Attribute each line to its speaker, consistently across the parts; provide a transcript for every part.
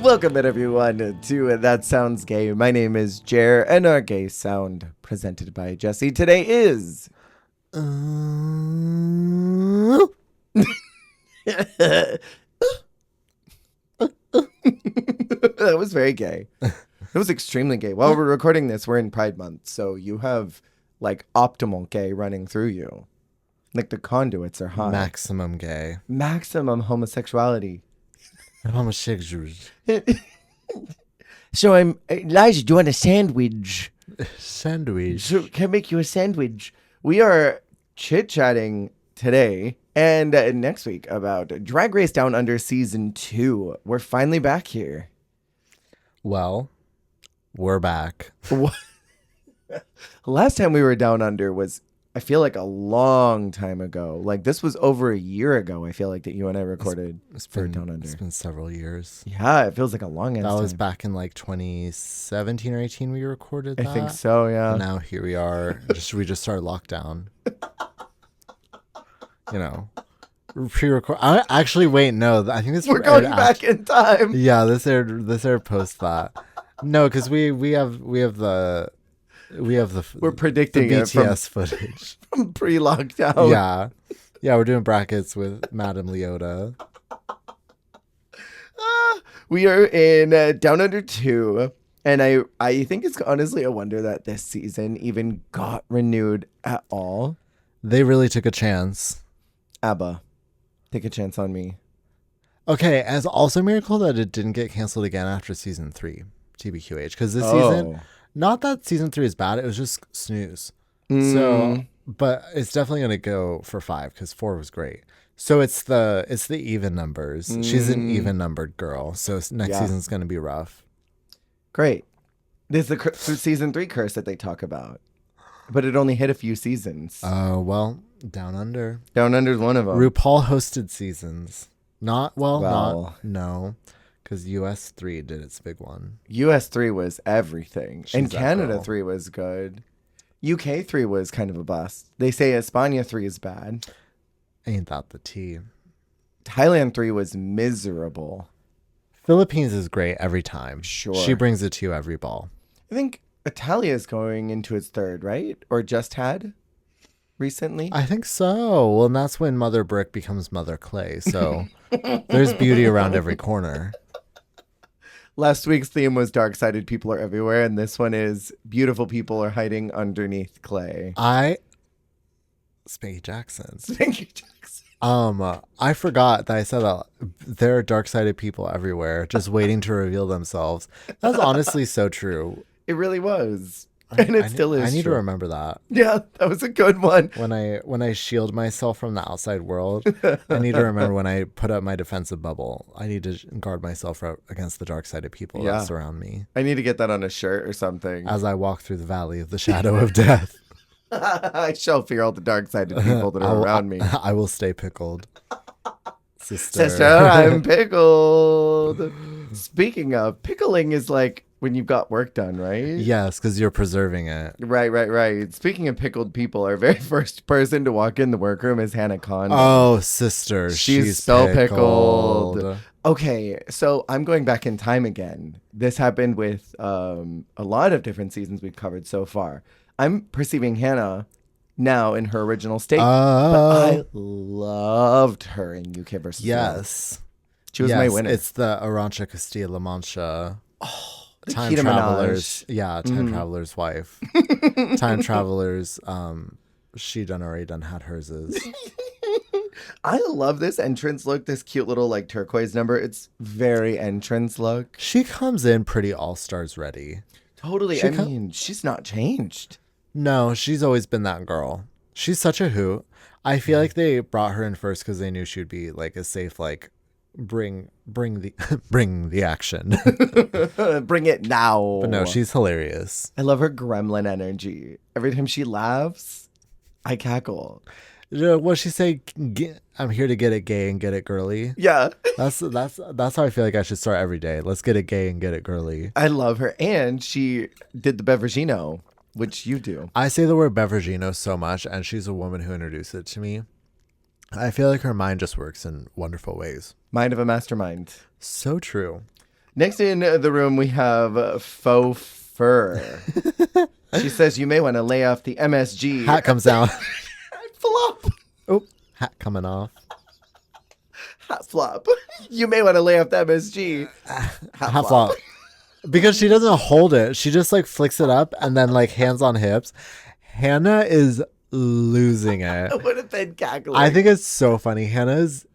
Speaker 1: Welcome everyone to That Sounds Gay. My name is Jer, and our gay sound presented by Jesse today is... That was very gay. It was extremely gay. While we're recording this, we're in Pride Month, so you have like optimal gay running through you. Like the conduits are hot.
Speaker 2: Maximum gay.
Speaker 1: Maximum homosexuality.
Speaker 2: Homosexual.
Speaker 1: So Elijah, do you want a sandwich?
Speaker 2: Sandwich.
Speaker 1: So can I make you a sandwich? We are chit-chatting today and next week about Drag Race Down Under Season 2. We're finally back here.
Speaker 2: Well, we're back.
Speaker 1: Last time we were Down Under was, I feel like, a long time ago. Like, this was over a year ago, I feel like, that you and I recorded for Down Under.
Speaker 2: It's been several years.
Speaker 1: Yeah, it feels like a long ass
Speaker 2: That was
Speaker 1: time.
Speaker 2: back in like 2017 or 18 we recorded that.
Speaker 1: I think so, yeah.
Speaker 2: And now here we are. We just started lockdown. You know. Pre-record. Actually, wait, no. I think this
Speaker 1: We're going back in time.
Speaker 2: Yeah, this aired post that. No, because we have the
Speaker 1: We're predicting
Speaker 2: the
Speaker 1: it from
Speaker 2: BTS footage
Speaker 1: pre-lockdown.
Speaker 2: Yeah, we're doing brackets with Madame Leota.
Speaker 1: We are in Down Under 2, and I think it's honestly a wonder that this season even got renewed at all.
Speaker 2: They really took a chance.
Speaker 1: ABBA, take a chance on me.
Speaker 2: Okay, and it's also a miracle that it didn't get canceled again after season 3, TBQH, because this season, not that season 3 is bad, it was just snooze. So, but it's definitely gonna go for 5 because 4 was great. So it's the even numbers. She's an even numbered girl, so next season's gonna be rough.
Speaker 1: Great. This is the season 3 curse that they talk about, but it only hit a few seasons.
Speaker 2: Oh well, Down Under.
Speaker 1: Down Under is one of them.
Speaker 2: RuPaul hosted seasons. No, because US 3 did its big one.
Speaker 1: US 3 was everything, and Canada
Speaker 2: girl.
Speaker 1: 3 was good. UK 3 was kind of a bust. They say España 3 is bad.
Speaker 2: Ain't that the tea?
Speaker 1: Thailand 3 was miserable.
Speaker 2: Philippines is great every time.
Speaker 1: Sure.
Speaker 2: She brings it to you every ball.
Speaker 1: I think Italia is going into its 3rd, right? Or just had recently?
Speaker 2: I think so. Well, and that's when Mother Brick becomes Mother Clay. So there's beauty around every corner.
Speaker 1: Last week's theme was dark-sided people are everywhere, and this one is beautiful people are hiding underneath clay.
Speaker 2: Spankie Jackson.
Speaker 1: Spankie Jackson.
Speaker 2: I forgot that I said that there are dark-sided people everywhere just waiting to reveal themselves. That's honestly so true.
Speaker 1: It really was. And it still is.
Speaker 2: I need
Speaker 1: true.
Speaker 2: to remember that.
Speaker 1: Yeah, that was a good one.
Speaker 2: When I shield myself from the outside world, I need to remember when I put up my defensive bubble, I need to guard myself against the dark-sided people that surround me.
Speaker 1: I need to get that on a shirt or something.
Speaker 2: As I walk through the valley of the shadow of death.
Speaker 1: I shall fear all the dark-sided people that are around me.
Speaker 2: I will stay pickled. Sister,
Speaker 1: I'm pickled. Speaking of, pickling is like when you've got work done, right?
Speaker 2: Yes, because you're preserving it.
Speaker 1: Right. Speaking of pickled people, our very first person to walk in the workroom is Hannah Condon.
Speaker 2: Oh, sister.
Speaker 1: She's so pickled. Okay, so I'm going back in time again. This happened with a lot of different seasons we've covered so far. I'm perceiving Hannah now in her original state, but I loved her in UK versus
Speaker 2: Yes.
Speaker 1: She was my winner.
Speaker 2: It's the Arancha Castilla-La Mancha.
Speaker 1: Oh,
Speaker 2: Time Traveler's. Yeah, Time Traveler's wife. Time Traveler's, she already had hers is.
Speaker 1: I love this entrance look, this cute little like turquoise number. It's very entrance look.
Speaker 2: She comes in pretty all-stars ready.
Speaker 1: Totally. I mean, she's not changed.
Speaker 2: No, she's always been that girl. She's such a hoot. I feel like they brought her in first because they knew she would be like a safe, like, bring the action.
Speaker 1: Bring it now.
Speaker 2: But no, she's hilarious.
Speaker 1: I love her gremlin energy. Every time she laughs, I cackle.
Speaker 2: What she say? I'm here to get it gay and get it girly.
Speaker 1: Yeah.
Speaker 2: That's how I feel like I should start every day. Let's get it gay and get it girly.
Speaker 1: I love her. And she did the Beveragino, which you do.
Speaker 2: I say the word Beveragino so much, and she's a woman who introduced it to me. I feel like her mind just works in wonderful ways.
Speaker 1: Mind of a mastermind.
Speaker 2: So true.
Speaker 1: Next in the room, we have Faux Fur. She says, you may want to lay off the MSG.
Speaker 2: Hat comes down.
Speaker 1: Flop.
Speaker 2: Oh, hat coming off.
Speaker 1: Hat flop. You may want to lay off the MSG.
Speaker 2: Hat flop. Because she doesn't hold it. She just like flicks it up and then like hands on hips. Hannah is losing it.
Speaker 1: I would have been cackling.
Speaker 2: I think it's so funny. Hannah is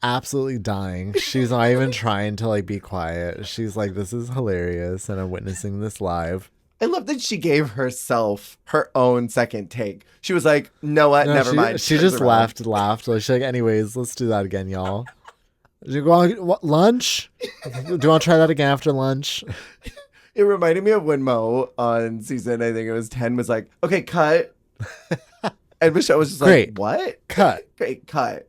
Speaker 2: absolutely dying. She's not even trying to like be quiet. She's like, this is hilarious and I'm witnessing this live.
Speaker 1: I love that she gave herself her own second take. She was like, no, what? Never mind.
Speaker 2: She just laughed. She's like, anyways, let's do that again, y'all. Did you go on lunch? Do you want to try that again after lunch?
Speaker 1: It reminded me of when Mo on season, I think it was 10, was like, okay, cut. And Michelle was just
Speaker 2: Great.
Speaker 1: like, what?
Speaker 2: Cut.
Speaker 1: Great, cut.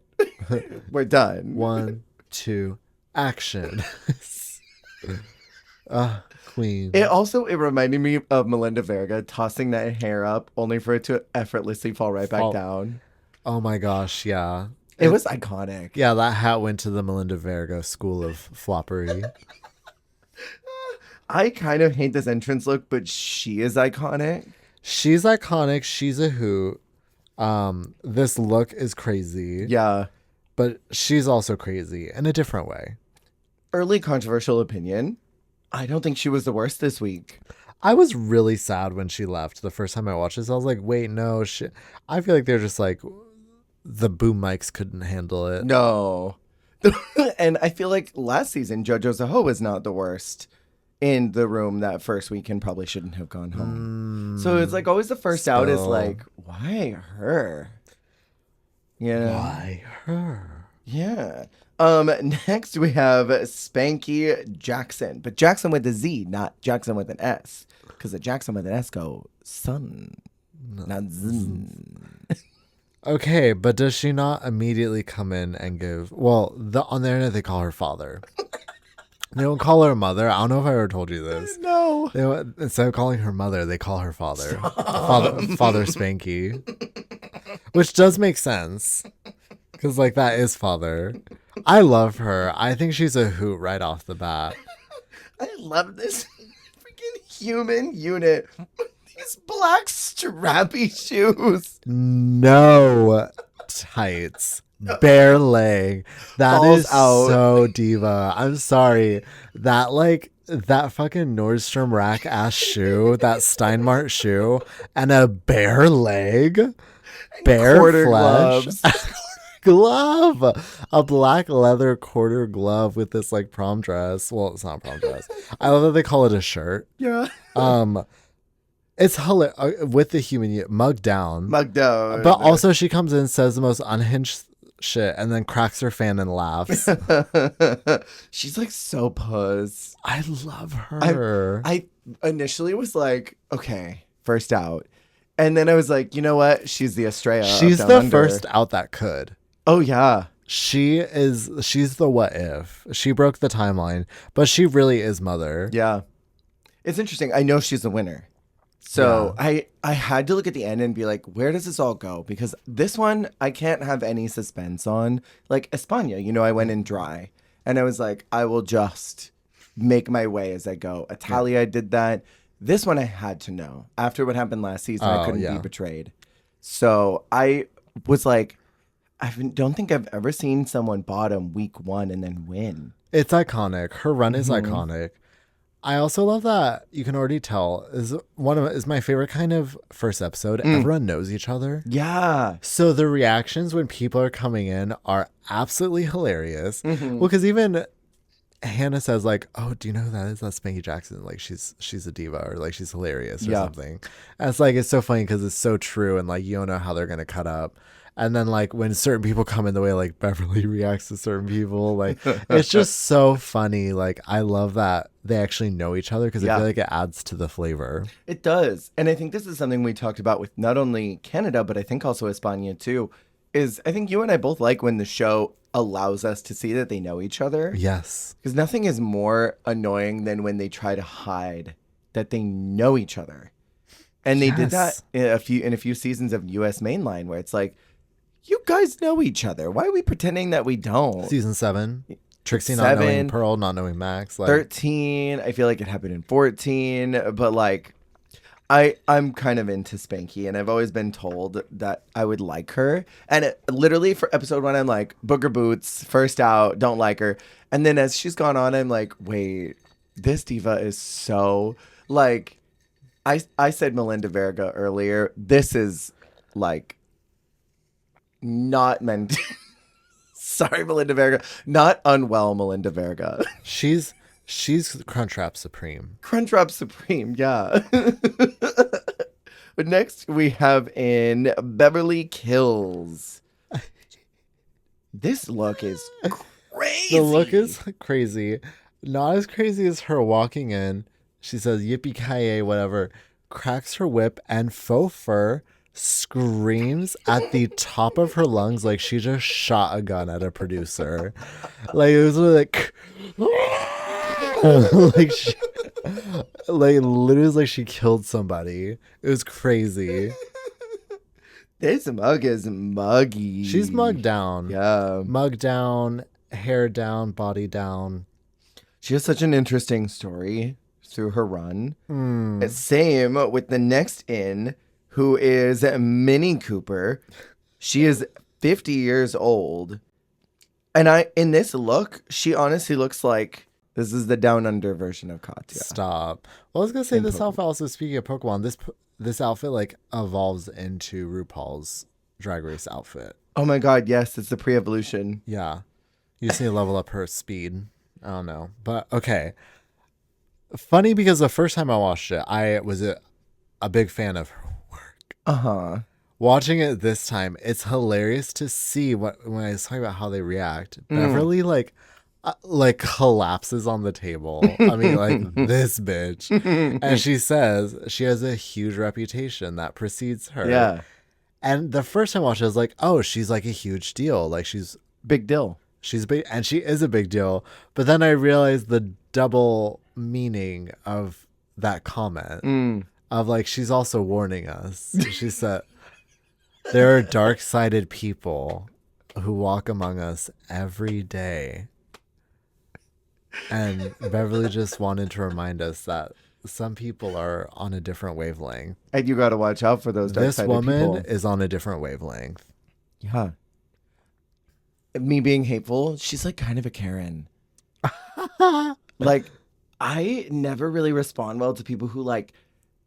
Speaker 1: We're done.
Speaker 2: 1, 2, action. Queen.
Speaker 1: It reminded me of Melinda Verga tossing that hair up only for it to effortlessly fall right back down.
Speaker 2: Oh my gosh, yeah.
Speaker 1: It was iconic.
Speaker 2: Yeah, that hat went to the Melinda Verga school of floppery.
Speaker 1: I kind of hate this entrance look, but she is iconic.
Speaker 2: She's iconic. She's a hoot. This look is crazy.
Speaker 1: Yeah.
Speaker 2: But she's also crazy in a different way.
Speaker 1: Early controversial opinion. I don't think she was the worst this week.
Speaker 2: I was really sad when she left the first time I watched this. I was like, wait, no, shit. I feel like they're just like, the boom mics couldn't handle it.
Speaker 1: No. And I feel like last season, JoJo Zaho was not the worst in the room that first week and probably shouldn't have gone home. So it's like always the first out is like, why her? Yeah.
Speaker 2: Why her?
Speaker 1: Yeah. Next we have Spankie Jackson, but Jackson with a Z, not Jackson with an S, because the Jackson with an S go son, not zn.
Speaker 2: Okay, but does she not immediately come in and give? Well, on the internet they call her father. They don't call her mother. I don't know if I ever told you this.
Speaker 1: No.
Speaker 2: Instead of calling her mother, they call her father. Father Spanky, which does make sense. Because, like, that is father. I love her. I think she's a hoot right off the bat.
Speaker 1: I love this freaking human unit. These black strappy shoes.
Speaker 2: No tights. Bare leg. That
Speaker 1: Balls
Speaker 2: is
Speaker 1: out.
Speaker 2: So diva. I'm sorry. That fucking Nordstrom rack ass shoe, that Steinmart shoe, and a bare leg. Bare
Speaker 1: quarter
Speaker 2: flesh.
Speaker 1: gloves.
Speaker 2: Glove, a black leather quarter glove with this like prom dress. Well, it's not a prom dress. I love that they call it a shirt.
Speaker 1: Yeah.
Speaker 2: It's hilarious with the human mugged down.
Speaker 1: Mugged down.
Speaker 2: But also she comes in, says the most unhinged shit, and then cracks her fan and laughs.
Speaker 1: She's like so puss.
Speaker 2: I love her.
Speaker 1: I initially was like, okay, first out. And then I was like, you know what? She's the Estrella.
Speaker 2: She's
Speaker 1: Down
Speaker 2: the
Speaker 1: Under.
Speaker 2: first out that could.
Speaker 1: Oh, yeah.
Speaker 2: She's the what if. She broke the timeline, but she really is mother.
Speaker 1: Yeah. It's interesting. I know she's the winner. So yeah. I had to look at the end and be like, where does this all go? Because this one, I can't have any suspense on. Like España, I went in dry. And I was like, I will just make my way as I go. Italia did that. This one I had to know. After what happened last season, I couldn't be betrayed. So I was like, I don't think I've ever seen someone bottom week one and then win.
Speaker 2: It's iconic. Her run is iconic. I also love that you can already tell is my favorite kind of first episode. Everyone knows each other.
Speaker 1: Yeah.
Speaker 2: So the reactions when people are coming in are absolutely hilarious. Well, because even Hannah says like, "Oh, do you know who that is? That's Spankie Jackson. Like she's a diva or like she's hilarious or something." And it's like it's so funny because it's so true and like you don't know how they're gonna cut up. And then like when certain people come in the way like Beverly reacts to certain people, like it's just so funny. Like I love that they actually know each other because I feel like it adds to the flavor.
Speaker 1: It does. And I think this is something we talked about with not only Canada, but I think also España too, is I think you and I both like when the show allows us to see that they know each other.
Speaker 2: Yes.
Speaker 1: Because nothing is more annoying than when they try to hide that they know each other. And they did that in a few seasons of US Mainline where it's like, you guys know each other. Why are we pretending that we don't?
Speaker 2: Season 7. Trixie not knowing Pearl, not knowing Max.
Speaker 1: 13. I feel like it happened in 14. But like, I'm kind of into Spanky, and I've always been told that I would like her. And literally for episode 1, I'm like, booger boots, first out, don't like her. And then as she's gone on, I'm like, wait, this diva is so like, I said Melinda Verga earlier. This is like not meant. Sorry, Melinda Verga. Not unwell, Melinda Verga.
Speaker 2: She's Crunchwrap Supreme.
Speaker 1: Crunchwrap Supreme, yeah. But next we have in Beverly Kills. This look is crazy.
Speaker 2: The look is crazy. Not as crazy as her walking in. She says yippee-ki-yay, whatever. Cracks her whip and Faux Fur screams at the top of her lungs like she just shot a gun at a producer. Like it was like literally like she killed somebody. It was crazy.
Speaker 1: This mug is muggy.
Speaker 2: She's mugged down.
Speaker 1: Yeah.
Speaker 2: Mugged down, hair down, body down.
Speaker 1: She has such an interesting story through her run. Same with the next in, who is Minnie Cooper. She is 50 years old. And in this look, she honestly looks like this is the down under version of Katya.
Speaker 2: Stop. Well, I was going to say this outfit also, speaking of Pokemon, this outfit like evolves into RuPaul's Drag Race outfit.
Speaker 1: Oh my God, yes. It's the pre-evolution.
Speaker 2: Yeah. You just need to level up her speed. I don't know. But okay. Funny because the first time I watched it, I was a big fan of her work.
Speaker 1: Uh-huh.
Speaker 2: Watching it this time, it's hilarious to see when I was talking about how they react. Beverly like collapses on the table. I mean, like this bitch. And she says she has a huge reputation that precedes her.
Speaker 1: Yeah.
Speaker 2: And the first time I watched it, I was like, oh, she's like a huge deal. Like she's
Speaker 1: big deal.
Speaker 2: She's big, and she is a big deal. But then I realized the double meaning of that comment of like, she's also warning us. She said, there are dark-sided people who walk among us every day. And Beverly just wanted to remind us that some people are on a different wavelength.
Speaker 1: And you got to watch out for those dark-sided people.
Speaker 2: This woman is on a different wavelength.
Speaker 1: Yeah. Me being hateful, she's like kind of a Karen. Like, I never really respond well to people who like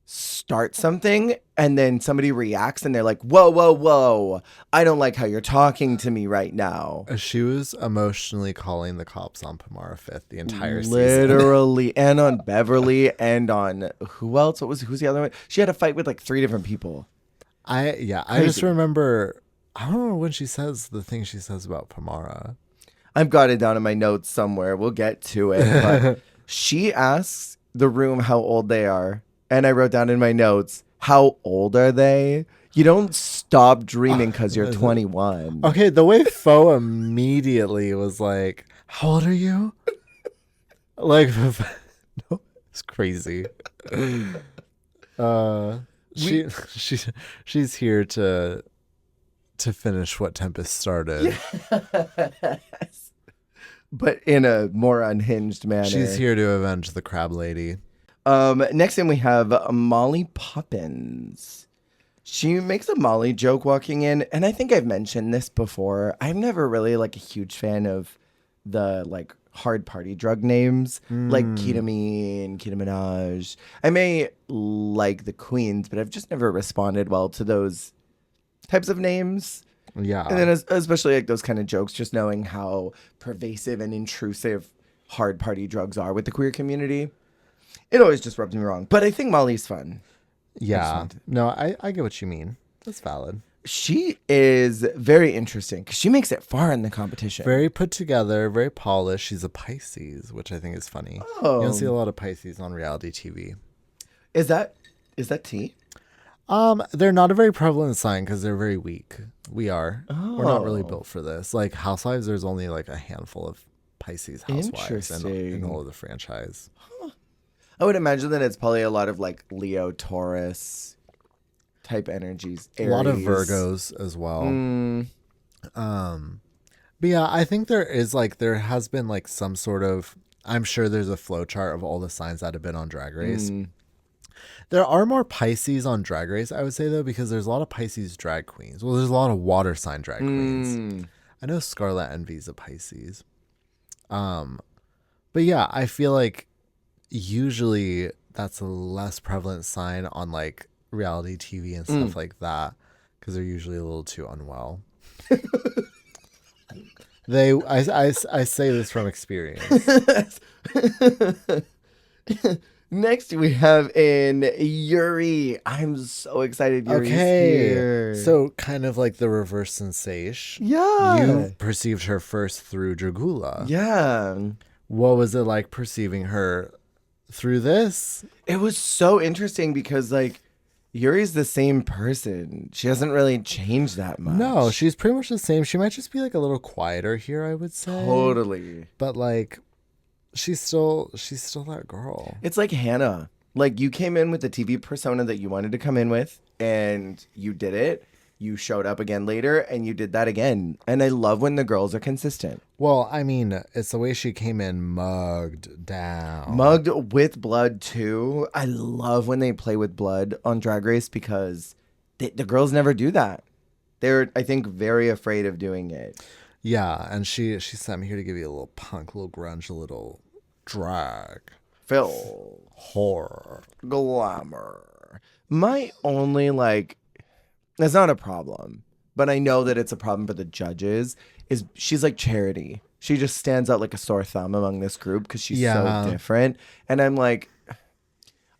Speaker 1: start something and then somebody reacts and they're like, whoa, whoa, whoa. I don't like how you're talking to me right now.
Speaker 2: She was emotionally calling the cops on Pomara 5th the entire season.
Speaker 1: Literally. And on Beverly and on who else? Who's the other one? She had a fight with like 3 different people.
Speaker 2: I just remember, I don't know when she says the thing she says about Pamara.
Speaker 1: I've got it down in my notes somewhere. We'll get to it. But she asks the room how old they are. And I wrote down in my notes, how old are they? You don't stop dreaming because you're 21.
Speaker 2: Okay, the way Faux immediately was like, how old are you? Like, no, it's crazy. She's here to finish what Tempest started.
Speaker 1: Yes. But in a more unhinged manner.
Speaker 2: She's here to avenge the crab lady.
Speaker 1: Next in we have Molly Poppins. She makes a Molly joke walking in, and I think I've mentioned this before. I'm never really like a huge fan of the like hard party drug names like ketamine, Keto Minaj. I may like the queens, but I've just never responded well to those types of names.
Speaker 2: Yeah.
Speaker 1: And then especially like those kind of jokes, just knowing how pervasive and intrusive hard party drugs are with the queer community. It always just rubs me wrong. But I think Molly's fun.
Speaker 2: Yeah. No, I get what you mean. That's valid.
Speaker 1: She is very interesting because she makes it far in the competition.
Speaker 2: Very put together, very polished. She's a Pisces, which I think is funny.
Speaker 1: Oh.
Speaker 2: You don't see a lot of Pisces on reality TV.
Speaker 1: Is that tea?
Speaker 2: They're not a very prevalent sign because they're very weak. We are.
Speaker 1: Oh.
Speaker 2: We're not really built for this. Like Housewives, there's only like a handful of Pisces housewives in all of the franchise.
Speaker 1: Huh. I would imagine that it's probably a lot of like Leo, Taurus type energies. Aries.
Speaker 2: A lot of Virgos as well. But yeah, I think there has been like some sort of, I'm sure there's a flow chart of all the signs that have been on Drag Race. There are more Pisces on Drag Race, I would say, though, because there's a lot of Pisces drag queens. Well, there's a lot of water sign drag queens. I know Scarlet Envy's a Pisces. But yeah, I feel like usually that's a less prevalent sign on like reality TV and stuff like that, because they're usually a little too unwell. I say this from experience.
Speaker 1: Next, we have in Yuri. I'm so excited Yuri's here.
Speaker 2: So kind of like the reverse sensation.
Speaker 1: Yeah.
Speaker 2: You perceived her first through Dragula.
Speaker 1: Yeah.
Speaker 2: What was it like perceiving her through this?
Speaker 1: It was so interesting because, like, Yuri's the same person. She hasn't really changed that much.
Speaker 2: No, she's pretty much the same. She might just be like a little quieter here, I would say.
Speaker 1: Totally.
Speaker 2: But like, she's still that girl.
Speaker 1: It's like Hannah. Like, you came in with the TV persona that you wanted to come in with, and you did it. You showed up again later, and you did that again. And I love when the girls are consistent.
Speaker 2: Well, I mean, it's the way she came in mugged down.
Speaker 1: Mugged with blood, too. I love when they play with blood on Drag Race because the girls never do that. They're, I think, very afraid of doing it.
Speaker 2: Yeah, and she sent me here to give you a little punk, a little grunge, a little drag.
Speaker 1: Phil.
Speaker 2: Horror.
Speaker 1: Glamour. My only, like... That's not a problem, but I know that it's a problem for the judges, is she's like Charity. She just stands out like a sore thumb among this group because she's so different. And I'm like,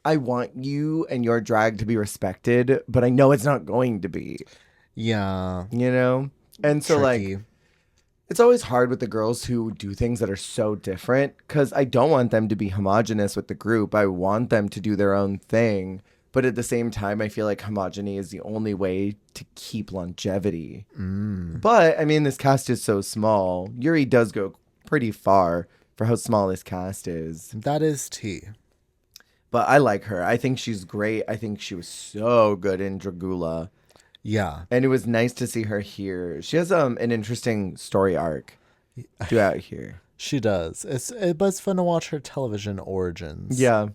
Speaker 1: I want you and your drag to be respected, but I know it's not going to be.
Speaker 2: Yeah.
Speaker 1: You know? And so
Speaker 2: Tricky.
Speaker 1: like, it's always hard with the girls who do things that are so different because I don't want them to be homogenous with the group. I want them to do their own thing. But at the same time, I feel like homogeny is the only way to keep longevity. But, I mean, this cast is so small. Yuri does go pretty far for how small this cast is.
Speaker 2: That is tea.
Speaker 1: But I like her. I think she's great. I think she was so good in Dragula.
Speaker 2: Yeah.
Speaker 1: And it was nice to see her here. She has an interesting story arc throughout here.
Speaker 2: She does. But it's fun to watch her television origins.
Speaker 1: Yeah.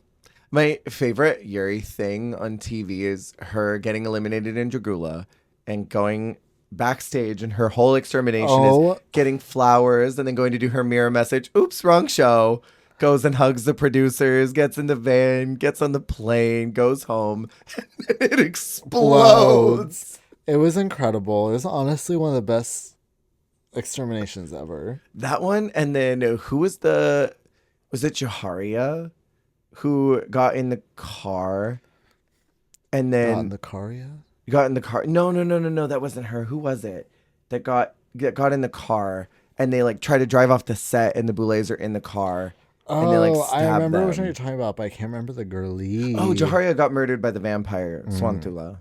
Speaker 1: My favorite Yuri thing on TV is her getting eliminated in Dragula and going backstage, and her whole extermination is getting flowers and then going to do her mirror message. Oops, wrong show. Goes and hugs the producers, gets in the van, gets on the plane, goes home, and it explodes.
Speaker 2: It was incredible. It was honestly one of the best exterminations ever.
Speaker 1: That one, and then was it Jaharia? Who got in the car and then...
Speaker 2: Got in the car, yeah?
Speaker 1: Got in the car. No. That wasn't her. Who was it that got in the car and they like try to drive off the set and the Boulets are in the car and they like stab
Speaker 2: I remember
Speaker 1: them.
Speaker 2: which one you're talking about, but I can't remember the Girlie.
Speaker 1: Oh, Jaharia got murdered by the vampire, Swantula.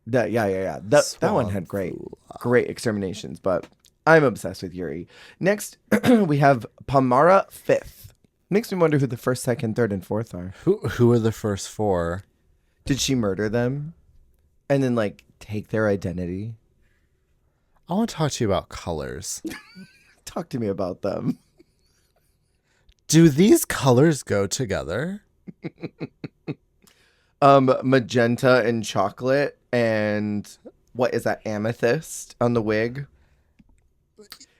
Speaker 1: Yeah. That one had great exterminations, but I'm obsessed with Yuri. Next, we have Pamara 5th. Makes me wonder who the first, second, third, and fourth are.
Speaker 2: Who are the first four?
Speaker 1: Did she murder them and then like take their identity?
Speaker 2: I want to talk to you about colors.
Speaker 1: Talk to me about them.
Speaker 2: Do these colors go together?
Speaker 1: Magenta and chocolate and what is that, amethyst on the wig?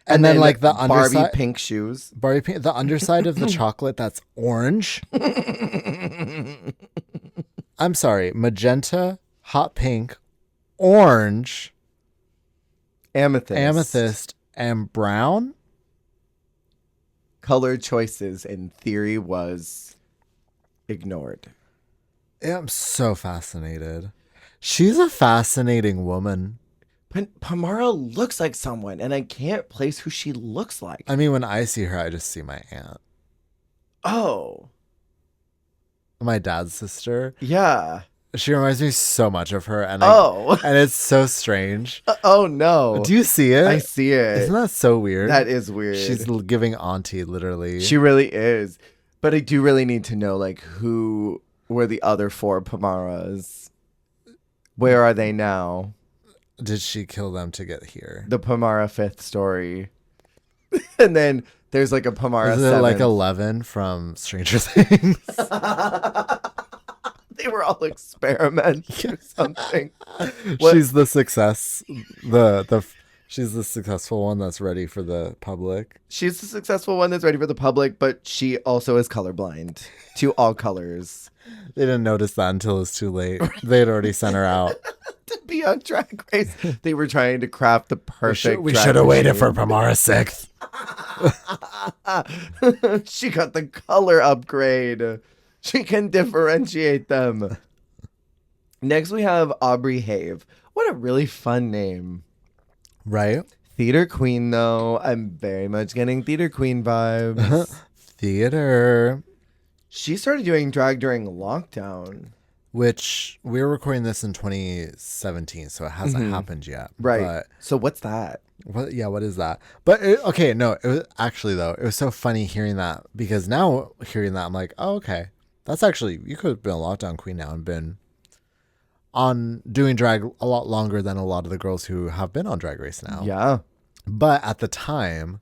Speaker 2: And then like the
Speaker 1: Barbie
Speaker 2: underside,
Speaker 1: pink shoes.
Speaker 2: Barbie pink, the underside of the chocolate that's orange. I'm sorry, magenta, hot pink, orange, amethyst, and brown.
Speaker 1: Color choices in theory was ignored.
Speaker 2: I'm so fascinated. She's a fascinating woman.
Speaker 1: Pomara looks like someone, and I can't place who she looks like.
Speaker 2: I mean, when I see her, I just see my aunt.
Speaker 1: Oh.
Speaker 2: My dad's sister.
Speaker 1: Yeah.
Speaker 2: She reminds me so much of her, and and it's so strange.
Speaker 1: Oh, no.
Speaker 2: Do you see it?
Speaker 1: I see it.
Speaker 2: Isn't that so weird?
Speaker 1: That is weird.
Speaker 2: She's giving auntie, literally.
Speaker 1: She really is. But I do really need to know, like, who were the other 4 Pomaras? Where are they now?
Speaker 2: Did she kill them to get here?
Speaker 1: The Pomara 5th story. And then there's like a Pomara
Speaker 2: Is it
Speaker 1: 7.
Speaker 2: like 11 from Stranger Things?
Speaker 1: They were all experiments or something.
Speaker 2: She's the success. She's the successful one that's ready for the public.
Speaker 1: She's the successful one that's ready for the public, but she also is colorblind to all colors.
Speaker 2: They didn't notice that until it was too late. They had already sent her out.
Speaker 1: To be on Drag Race. They were trying to craft the perfect
Speaker 2: We should have waited for Pamara 6th.
Speaker 1: She got the color upgrade. She can differentiate them. Next, we have Aubrey Have. What a really fun name.
Speaker 2: Right?
Speaker 1: Theater queen, though. I'm very much getting theater queen vibes.
Speaker 2: Theater.
Speaker 1: She started doing drag during lockdown.
Speaker 2: Which we're recording this in 2017, so it hasn't happened yet.
Speaker 1: Right.
Speaker 2: But
Speaker 1: so what's that?
Speaker 2: what is that? But it was actually, though, it was so funny hearing that, because now hearing that, I'm like, oh, okay. That's actually, you could have been a lockdown queen now and been on doing drag a lot longer than a lot of the girls who have been on Drag Race now.
Speaker 1: Yeah.
Speaker 2: But at the time,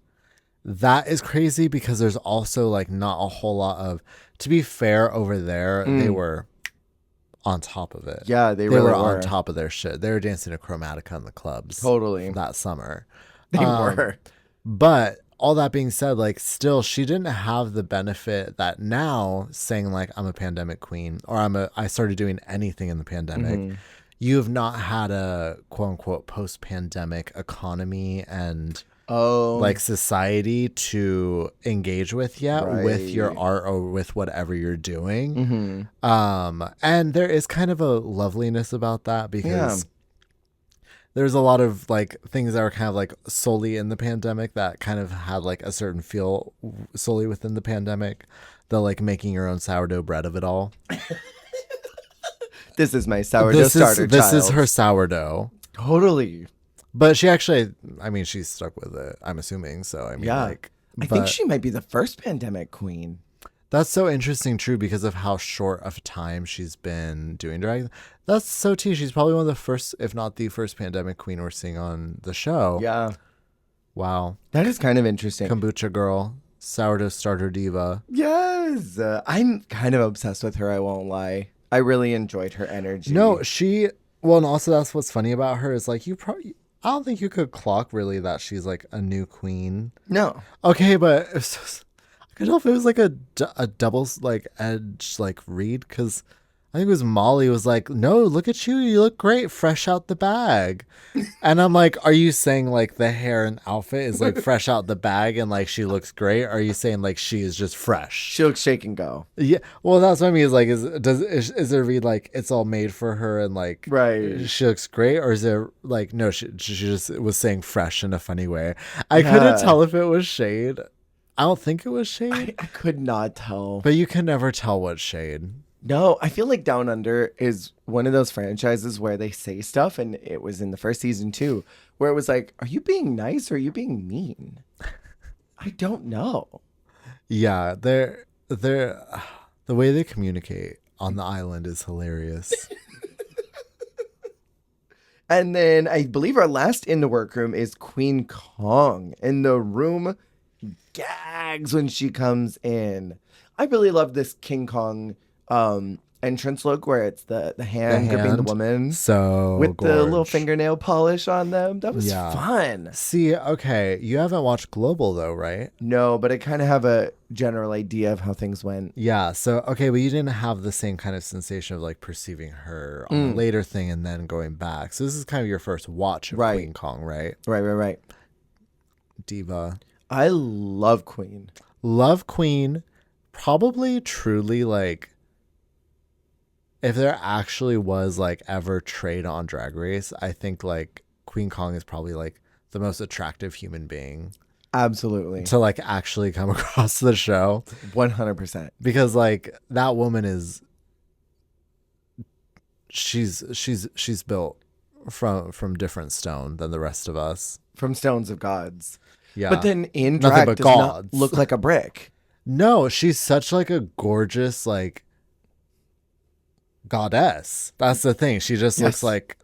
Speaker 2: that is crazy because there's also like not a whole lot of, to be fair, over there, they were on top of it.
Speaker 1: Yeah, they
Speaker 2: were
Speaker 1: were
Speaker 2: on top of their shit. They were dancing to Chromatica in the clubs.
Speaker 1: Totally.
Speaker 2: That summer.
Speaker 1: They were.
Speaker 2: But all that being said, like, still, she didn't have the benefit that now saying like, I'm a pandemic queen, or I started doing anything in the pandemic. You have not had a quote unquote post-pandemic economy and like society to engage with yet with your art or with whatever you're doing. And there is kind of a loveliness about that because there's a lot of like things that are kind of like solely in the pandemic that kind of had like a certain feel solely within the pandemic. The like making your own sourdough bread of it all.
Speaker 1: This is my sourdough starter
Speaker 2: This
Speaker 1: child.
Speaker 2: is her sourdough.
Speaker 1: Totally.
Speaker 2: But she actually, I mean, she's stuck with it, I'm assuming. So, I mean, like,
Speaker 1: I think she might be the first pandemic queen.
Speaker 2: That's so interesting, true, because of how short of time she's been doing drag. That's so tea. She's probably one of the first, if not the first pandemic queen we're seeing on the show.
Speaker 1: Yeah.
Speaker 2: Wow.
Speaker 1: That is kind of interesting.
Speaker 2: Kombucha girl, sourdough starter diva.
Speaker 1: Yes. I'm kind of obsessed with her, I won't lie. I really enjoyed her energy.
Speaker 2: No, well, and also that's what's funny about her is like, I don't think you could clock really that she's like a new queen.
Speaker 1: No.
Speaker 2: Okay, but I could tell if it was like a double like edge like read, because I think it was Molly was like, no, look at you look great, fresh out the bag. And I'm like, are you saying like the hair and outfit is like fresh out the bag and like she looks great? Or are you saying like she is just fresh?
Speaker 1: She looks shake and go.
Speaker 2: Yeah, well, that's what I mean. Is like, is there read like it's all made for her and like she looks great, or is there like no, she just was saying fresh in a funny way? I couldn't tell if it was shade. I don't think it was shade.
Speaker 1: I could not tell.
Speaker 2: But you can never tell what's shade.
Speaker 1: No, I feel like Down Under is one of those franchises where they say stuff, and it was in the first season too, where it was like, are you being nice or are you being mean? I don't know.
Speaker 2: Yeah, the way they communicate on the island is hilarious.
Speaker 1: And then I believe our last in the workroom is Queen Kong, and the room gags when she comes in. I really love this King Kong entrance look where it's the hand gripping the woman.
Speaker 2: So
Speaker 1: with
Speaker 2: gorge.
Speaker 1: the little fingernail polish on them. That was fun.
Speaker 2: See, okay, you haven't watched Global though, right?
Speaker 1: No, but I kind of have a general idea of how things went.
Speaker 2: Yeah, so okay, but you didn't have the same kind of sensation of like perceiving her on a later thing and then going back. So this is kind of your first watch of Queen Kong, right?
Speaker 1: Right.
Speaker 2: Diva.
Speaker 1: I love Queen.
Speaker 2: Love Queen. Probably truly like, if there actually was like ever trade on Drag Race, I think like Queen Kong is probably like the most attractive human being.
Speaker 1: Absolutely.
Speaker 2: To like actually come across the show.
Speaker 1: 100%.
Speaker 2: Because like that woman is, she's built from different stone than the rest of us.
Speaker 1: From stones of gods.
Speaker 2: Yeah.
Speaker 1: But then in drag does not look like a brick.
Speaker 2: No, she's such like a gorgeous like goddess. That's the thing. She just looks like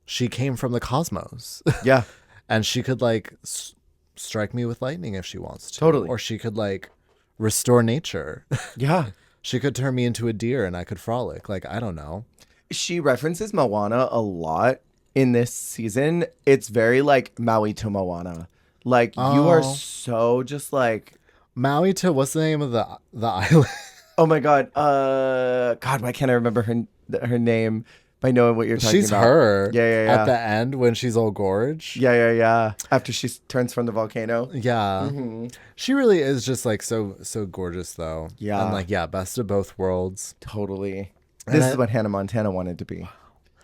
Speaker 2: she came from the cosmos.
Speaker 1: Yeah.
Speaker 2: And she could like strike me with lightning if she wants to.
Speaker 1: Totally.
Speaker 2: Or she could like restore nature.
Speaker 1: Yeah.
Speaker 2: She could turn me into a deer and I could frolic. Like, I don't know.
Speaker 1: She references Moana a lot in this season. It's very like Maui to Moana. Like, you are so just like...
Speaker 2: Maui to, what's the name of the island?
Speaker 1: Oh my God. God, why can't I remember her name? I know what you're talking
Speaker 2: She's
Speaker 1: about.
Speaker 2: her.
Speaker 1: Yeah.
Speaker 2: At the end when she's all gorge.
Speaker 1: Yeah. After she turns from the volcano.
Speaker 2: Yeah.
Speaker 1: Mm-hmm.
Speaker 2: She really is just like so gorgeous though.
Speaker 1: Yeah.
Speaker 2: And like, yeah, best of both worlds.
Speaker 1: Totally. This is what Hannah Montana wanted to be.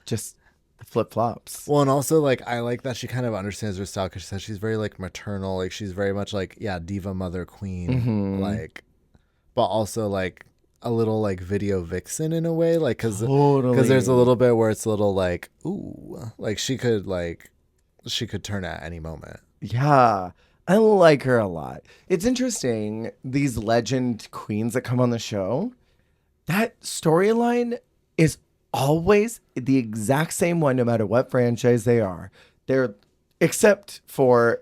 Speaker 1: Just the flip-flops.
Speaker 2: Well, and also like, I like that she kind of understands her style because she says she's very like maternal. Like she's very much like, yeah, diva mother queen.
Speaker 1: Mm-hmm.
Speaker 2: Like, but also like a little like video vixen in a way. Like, cause there's a little bit where it's a little like, ooh, like she could turn at any moment.
Speaker 1: Yeah. I like her a lot. It's interesting, these legend queens that come on the show, that storyline is always the exact same one no matter what franchise they are. They're, except for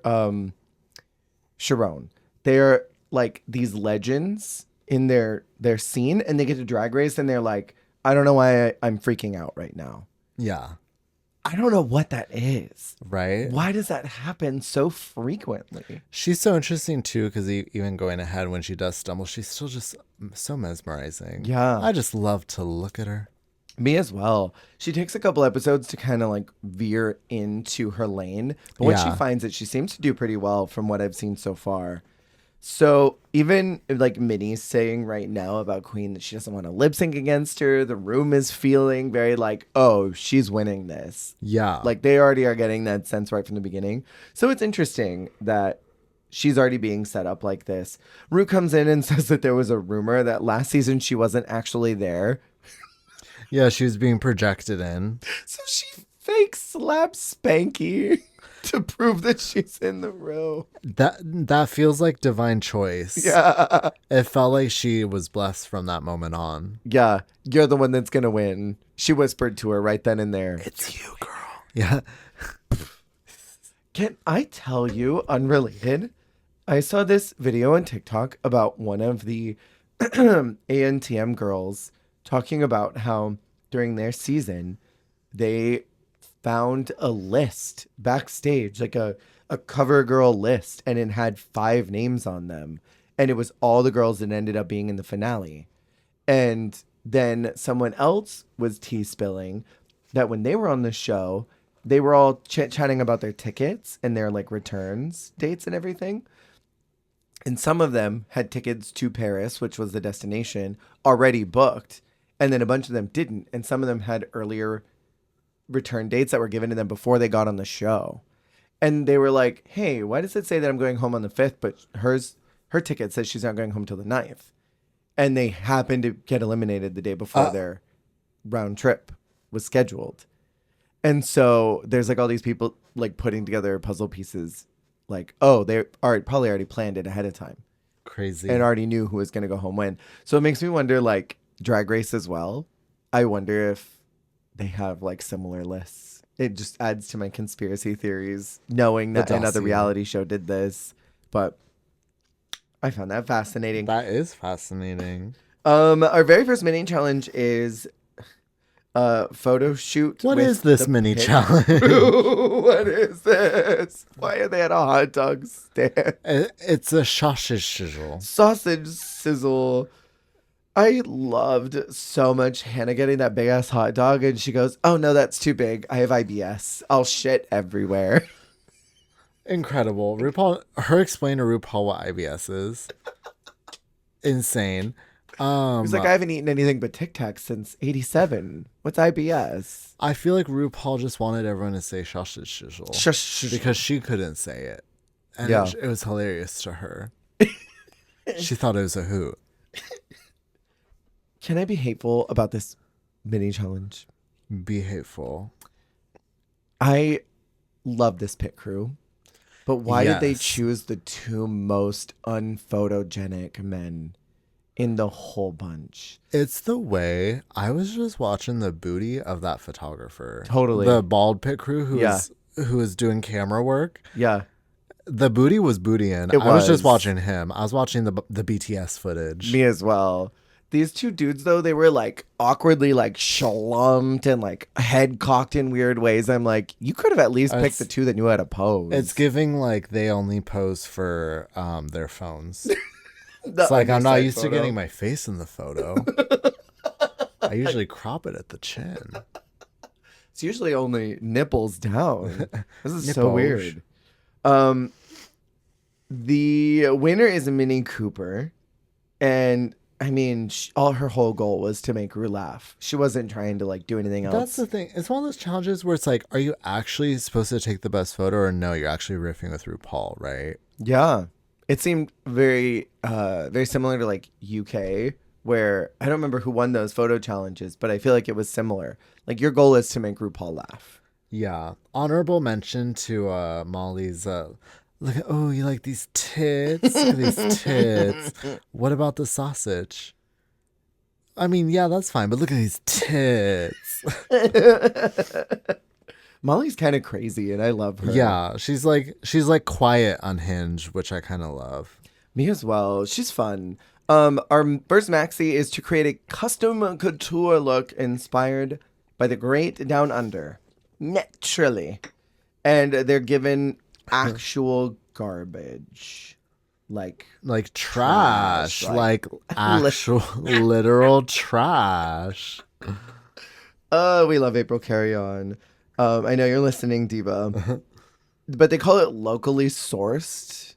Speaker 1: Sharon. They're like these legends in their scene, and they get to Drag Race and they're like, I don't know why I'm freaking out right now.
Speaker 2: Yeah.
Speaker 1: I don't know what that is.
Speaker 2: Right?
Speaker 1: Why does that happen so frequently?
Speaker 2: She's so interesting too, because even going ahead when she does stumble, she's still just so mesmerizing.
Speaker 1: Yeah.
Speaker 2: I just love to look at her.
Speaker 1: Me as well. She takes a couple episodes to kind of like veer into her lane. But once she finds it, she seems to do pretty well from what I've seen so far. So even like Minnie's saying right now about Queen that she doesn't want to lip sync against her. The room is feeling very like, oh, she's winning this.
Speaker 2: Yeah.
Speaker 1: Like they already are getting that sense right from the beginning. So it's interesting that she's already being set up like this. Rue comes in and says that there was a rumor that last season she wasn't actually there.
Speaker 2: Yeah, she was being projected in.
Speaker 1: So she fake slaps Spanky to prove that she's in the row.
Speaker 2: That feels like divine choice.
Speaker 1: Yeah.
Speaker 2: It felt like she was blessed from that moment on.
Speaker 1: Yeah. You're the one that's going to win. She whispered to her right then and there. It's you, girl.
Speaker 2: Yeah.
Speaker 1: Can I tell you, unrelated, I saw this video on TikTok about one of the ENTM girls talking about how during their season, they found a list backstage, like a cover girl list, and it had 5 names on them. And it was all the girls that ended up being in the finale. And then someone else was tea-spilling that when they were on the show, they were all chit-chatting about their tickets and their like returns dates and everything. And some of them had tickets to Paris, which was the destination, already booked. And then a bunch of them didn't. And some of them had earlier return dates that were given to them before they got on the show. And they were like, hey, why does it say that I'm going home on the 5th, but her ticket says she's not going home till the 9th? And they happened to get eliminated the day before their round trip was scheduled. And so there's like all these people like putting together puzzle pieces like, oh, they probably already planned it ahead of time.
Speaker 2: Crazy.
Speaker 1: And already knew who was going to go home when. So it makes me wonder, like, Drag Race as well. I wonder if they have like similar lists. It just adds to my conspiracy theories, knowing that another reality show did this. But I found that fascinating.
Speaker 2: That is fascinating.
Speaker 1: Our very first mini challenge is photo shoot.
Speaker 2: What is this mini challenge?
Speaker 1: What is this? Why are they at a hot dog stand?
Speaker 2: It's a sausage sizzle.
Speaker 1: Sausage sizzle. I loved so much Hannah getting that big ass hot dog, and she goes, oh no, that's too big. I have IBS. I'll shit everywhere.
Speaker 2: Incredible. RuPaul, her explain to RuPaul what IBS is. Insane.
Speaker 1: He's like, I haven't eaten anything but Tic Tacs since '87. What's IBS?
Speaker 2: I feel like RuPaul just wanted everyone to say sausage sizzle because she couldn't say it. And it was hilarious to her. She thought it was a hoot.
Speaker 1: Can I be hateful about this mini challenge?
Speaker 2: Be hateful.
Speaker 1: I love this pit crew, but why did they choose the 2 most unphotogenic men in the whole bunch?
Speaker 2: It's the way I was just watching the booty of that photographer.
Speaker 1: Totally.
Speaker 2: The bald pit crew who was doing camera work.
Speaker 1: Yeah.
Speaker 2: The booty was bootying. I was just watching him. I was watching the BTS footage.
Speaker 1: Me as well. These two dudes, though, they were like awkwardly like slumped and like head cocked in weird ways. I'm like, you could have at least picked the two that knew how to pose.
Speaker 2: It's giving like they only pose for their phones. It's like, I'm not used to getting my face in the photo. I usually crop it at the chin.
Speaker 1: It's usually only nipples down. This is so weird. The winner is a Mini Cooper. And I mean, all her whole goal was to make Rue laugh. She wasn't trying to like do anything else.
Speaker 2: That's the thing. It's one of those challenges where it's like, are you actually supposed to take the best photo, or no, you're actually riffing with RuPaul, right?
Speaker 1: Yeah. It seemed very similar to like UK, where I don't remember who won those photo challenges, but I feel like it was similar. Like your goal is to make RuPaul laugh.
Speaker 2: Yeah. Honorable mention to Molly's look at, oh, you like these tits? Look at these tits. What about the sausage? I mean, yeah, that's fine, but look at these tits.
Speaker 1: Molly's kind of crazy, and I love her.
Speaker 2: Yeah, she's like quiet on Hinge, which I kind of love.
Speaker 1: Me as well. She's fun. Our first maxi is to create a custom couture look inspired by the Great Down Under, naturally, and they're given actual garbage, like
Speaker 2: trash, like actual literal trash.
Speaker 1: Oh, we love April Carry On. I know you're listening, Diva, but they call it locally sourced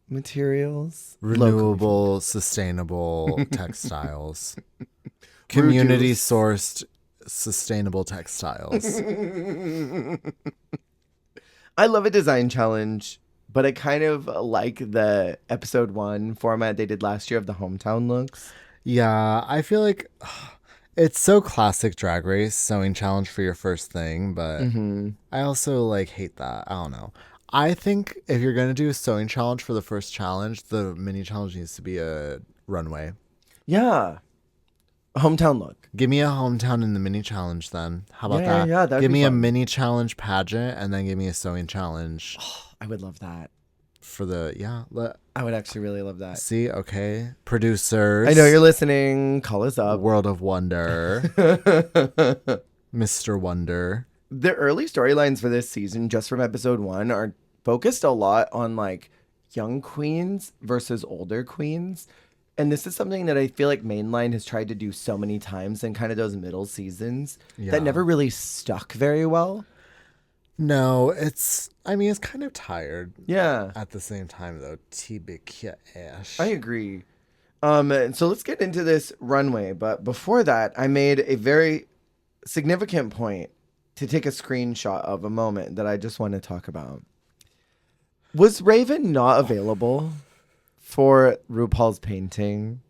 Speaker 1: materials,
Speaker 2: renewable, sustainable textiles, community sourced, sustainable textiles.
Speaker 1: I love a design challenge, but I kind of like the episode 1 format they did last year of the hometown looks.
Speaker 2: Yeah, I feel like it's so classic Drag Race, sewing challenge for your first thing, but I also like hate that. I don't know. I think if you're going to do a sewing challenge for the first challenge, the mini challenge needs to be a runway.
Speaker 1: Yeah. A hometown look.
Speaker 2: Give me a hometown in the mini challenge then. How about that?
Speaker 1: Yeah,
Speaker 2: give me a mini challenge pageant and then give me a sewing challenge.
Speaker 1: Oh, I would love that.
Speaker 2: For the,
Speaker 1: I would actually really love that.
Speaker 2: See, okay. Producers.
Speaker 1: I know you're listening. Call us up.
Speaker 2: World of Wonder. Mr. Wonder.
Speaker 1: The early storylines for this season, just from episode 1, are focused a lot on like young queens versus older queens. And this is something that I feel like Mainline has tried to do so many times in kind of those middle seasons that never really stuck very well.
Speaker 2: No, it's kind of tired.
Speaker 1: Yeah.
Speaker 2: At the same time, though. TBK.
Speaker 1: I agree. So let's get into this runway. But before that, I made a very significant point to take a screenshot of a moment that I just want to talk about. Was Raven not available for RuPaul's painting?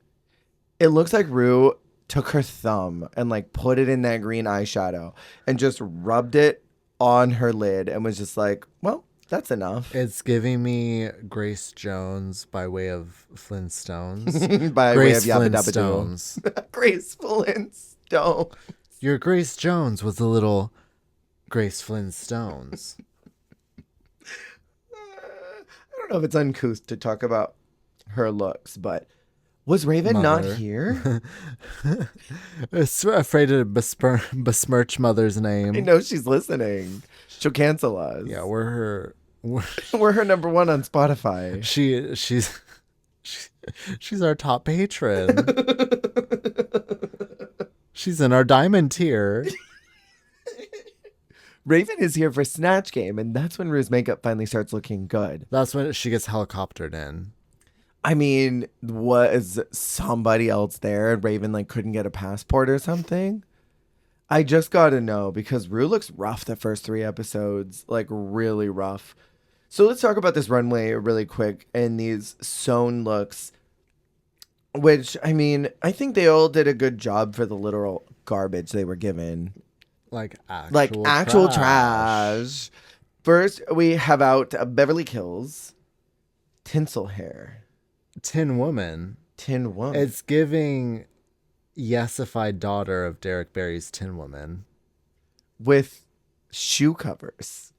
Speaker 1: It looks like Ru took her thumb and like put it in that green eyeshadow and just rubbed it on her lid and was just like, well, that's enough.
Speaker 2: It's giving me Grace Jones by way of Flintstones.
Speaker 1: By
Speaker 2: Grace
Speaker 1: way of Yabba Dabba
Speaker 2: Flintstones.
Speaker 1: Grace Flintstones.
Speaker 2: Your Grace Jones was a little Grace Flintstones.
Speaker 1: I don't know if it's uncouth to talk about her looks, but was Raven not here?
Speaker 2: Afraid to besmirch Mother's name.
Speaker 1: I know she's listening. She'll cancel us.
Speaker 2: Yeah, we're
Speaker 1: her number 1 on Spotify.
Speaker 2: She's our top patron. She's in our diamond tier.
Speaker 1: Raven is here for Snatch Game, and that's when Rue's makeup finally starts looking good.
Speaker 2: That's when she gets helicoptered in.
Speaker 1: I mean, was somebody else there and Raven like couldn't get a passport or something? I just gotta know, because Rue looks rough the first 3 episodes, like really rough. So let's talk about this runway really quick and these sewn looks, which, I mean, I think they all did a good job for the literal garbage they were given.
Speaker 2: Like actual
Speaker 1: trash. First, we have out Beverly Kill's tinsel hair.
Speaker 2: Tin Woman. It's giving yesified daughter of Derek Barry's Tin Woman.
Speaker 1: With shoe covers.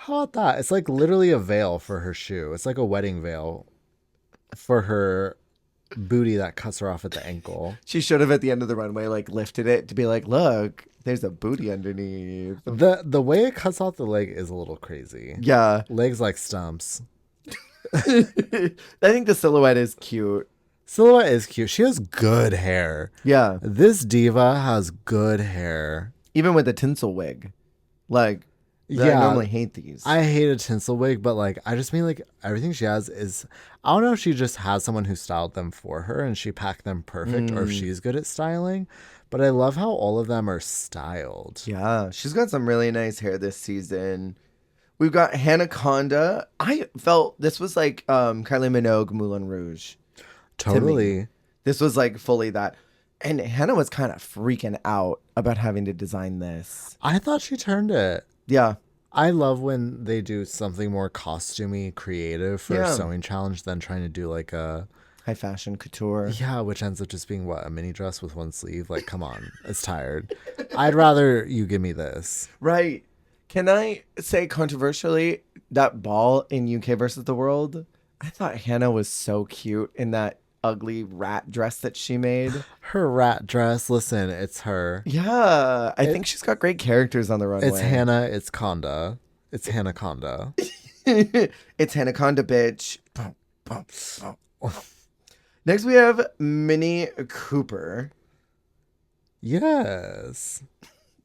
Speaker 2: How about that? It's like literally a veil for her shoe. It's like a wedding veil for her booty that cuts her off at the ankle.
Speaker 1: She should have at the end of the runway like lifted it to be like, look, there's a booty underneath.
Speaker 2: The way it cuts off the leg is a little crazy.
Speaker 1: Yeah.
Speaker 2: Legs like stumps.
Speaker 1: I think the silhouette is cute.
Speaker 2: Silhouette is cute. She has good hair.
Speaker 1: Yeah.
Speaker 2: This diva has good hair.
Speaker 1: Even with the tinsel wig. Like, I normally hate these.
Speaker 2: I hate a tinsel wig, but like, I just mean like everything she has is, I don't know if she just has someone who styled them for her and she packed them perfect or if she's good at styling, but I love how all of them are styled.
Speaker 1: Yeah. She's got some really nice hair this season. We've got Hanaconda. I felt this was like Kylie Minogue Moulin Rouge.
Speaker 2: Totally.
Speaker 1: This was like fully that. And Hannah was kind of freaking out about having to design this.
Speaker 2: I thought she turned it.
Speaker 1: Yeah.
Speaker 2: I love when they do something more costumey creative for a sewing challenge than trying to do like a
Speaker 1: high fashion couture.
Speaker 2: Yeah, which ends up just being what, a mini dress with one sleeve. Like, come on, it's tired. I'd rather you give me this.
Speaker 1: Right. Can I say controversially that ball in UK versus the world? I thought Hannah was so cute in that ugly rat dress that she made.
Speaker 2: Her rat dress, listen, it's her.
Speaker 1: Yeah, I think she's got great characters on the runway.
Speaker 2: It's Hannah, it's Conda. It's Hanaconda.
Speaker 1: It's Hanaconda, bitch. Next we have Minnie Cooper.
Speaker 2: Yes.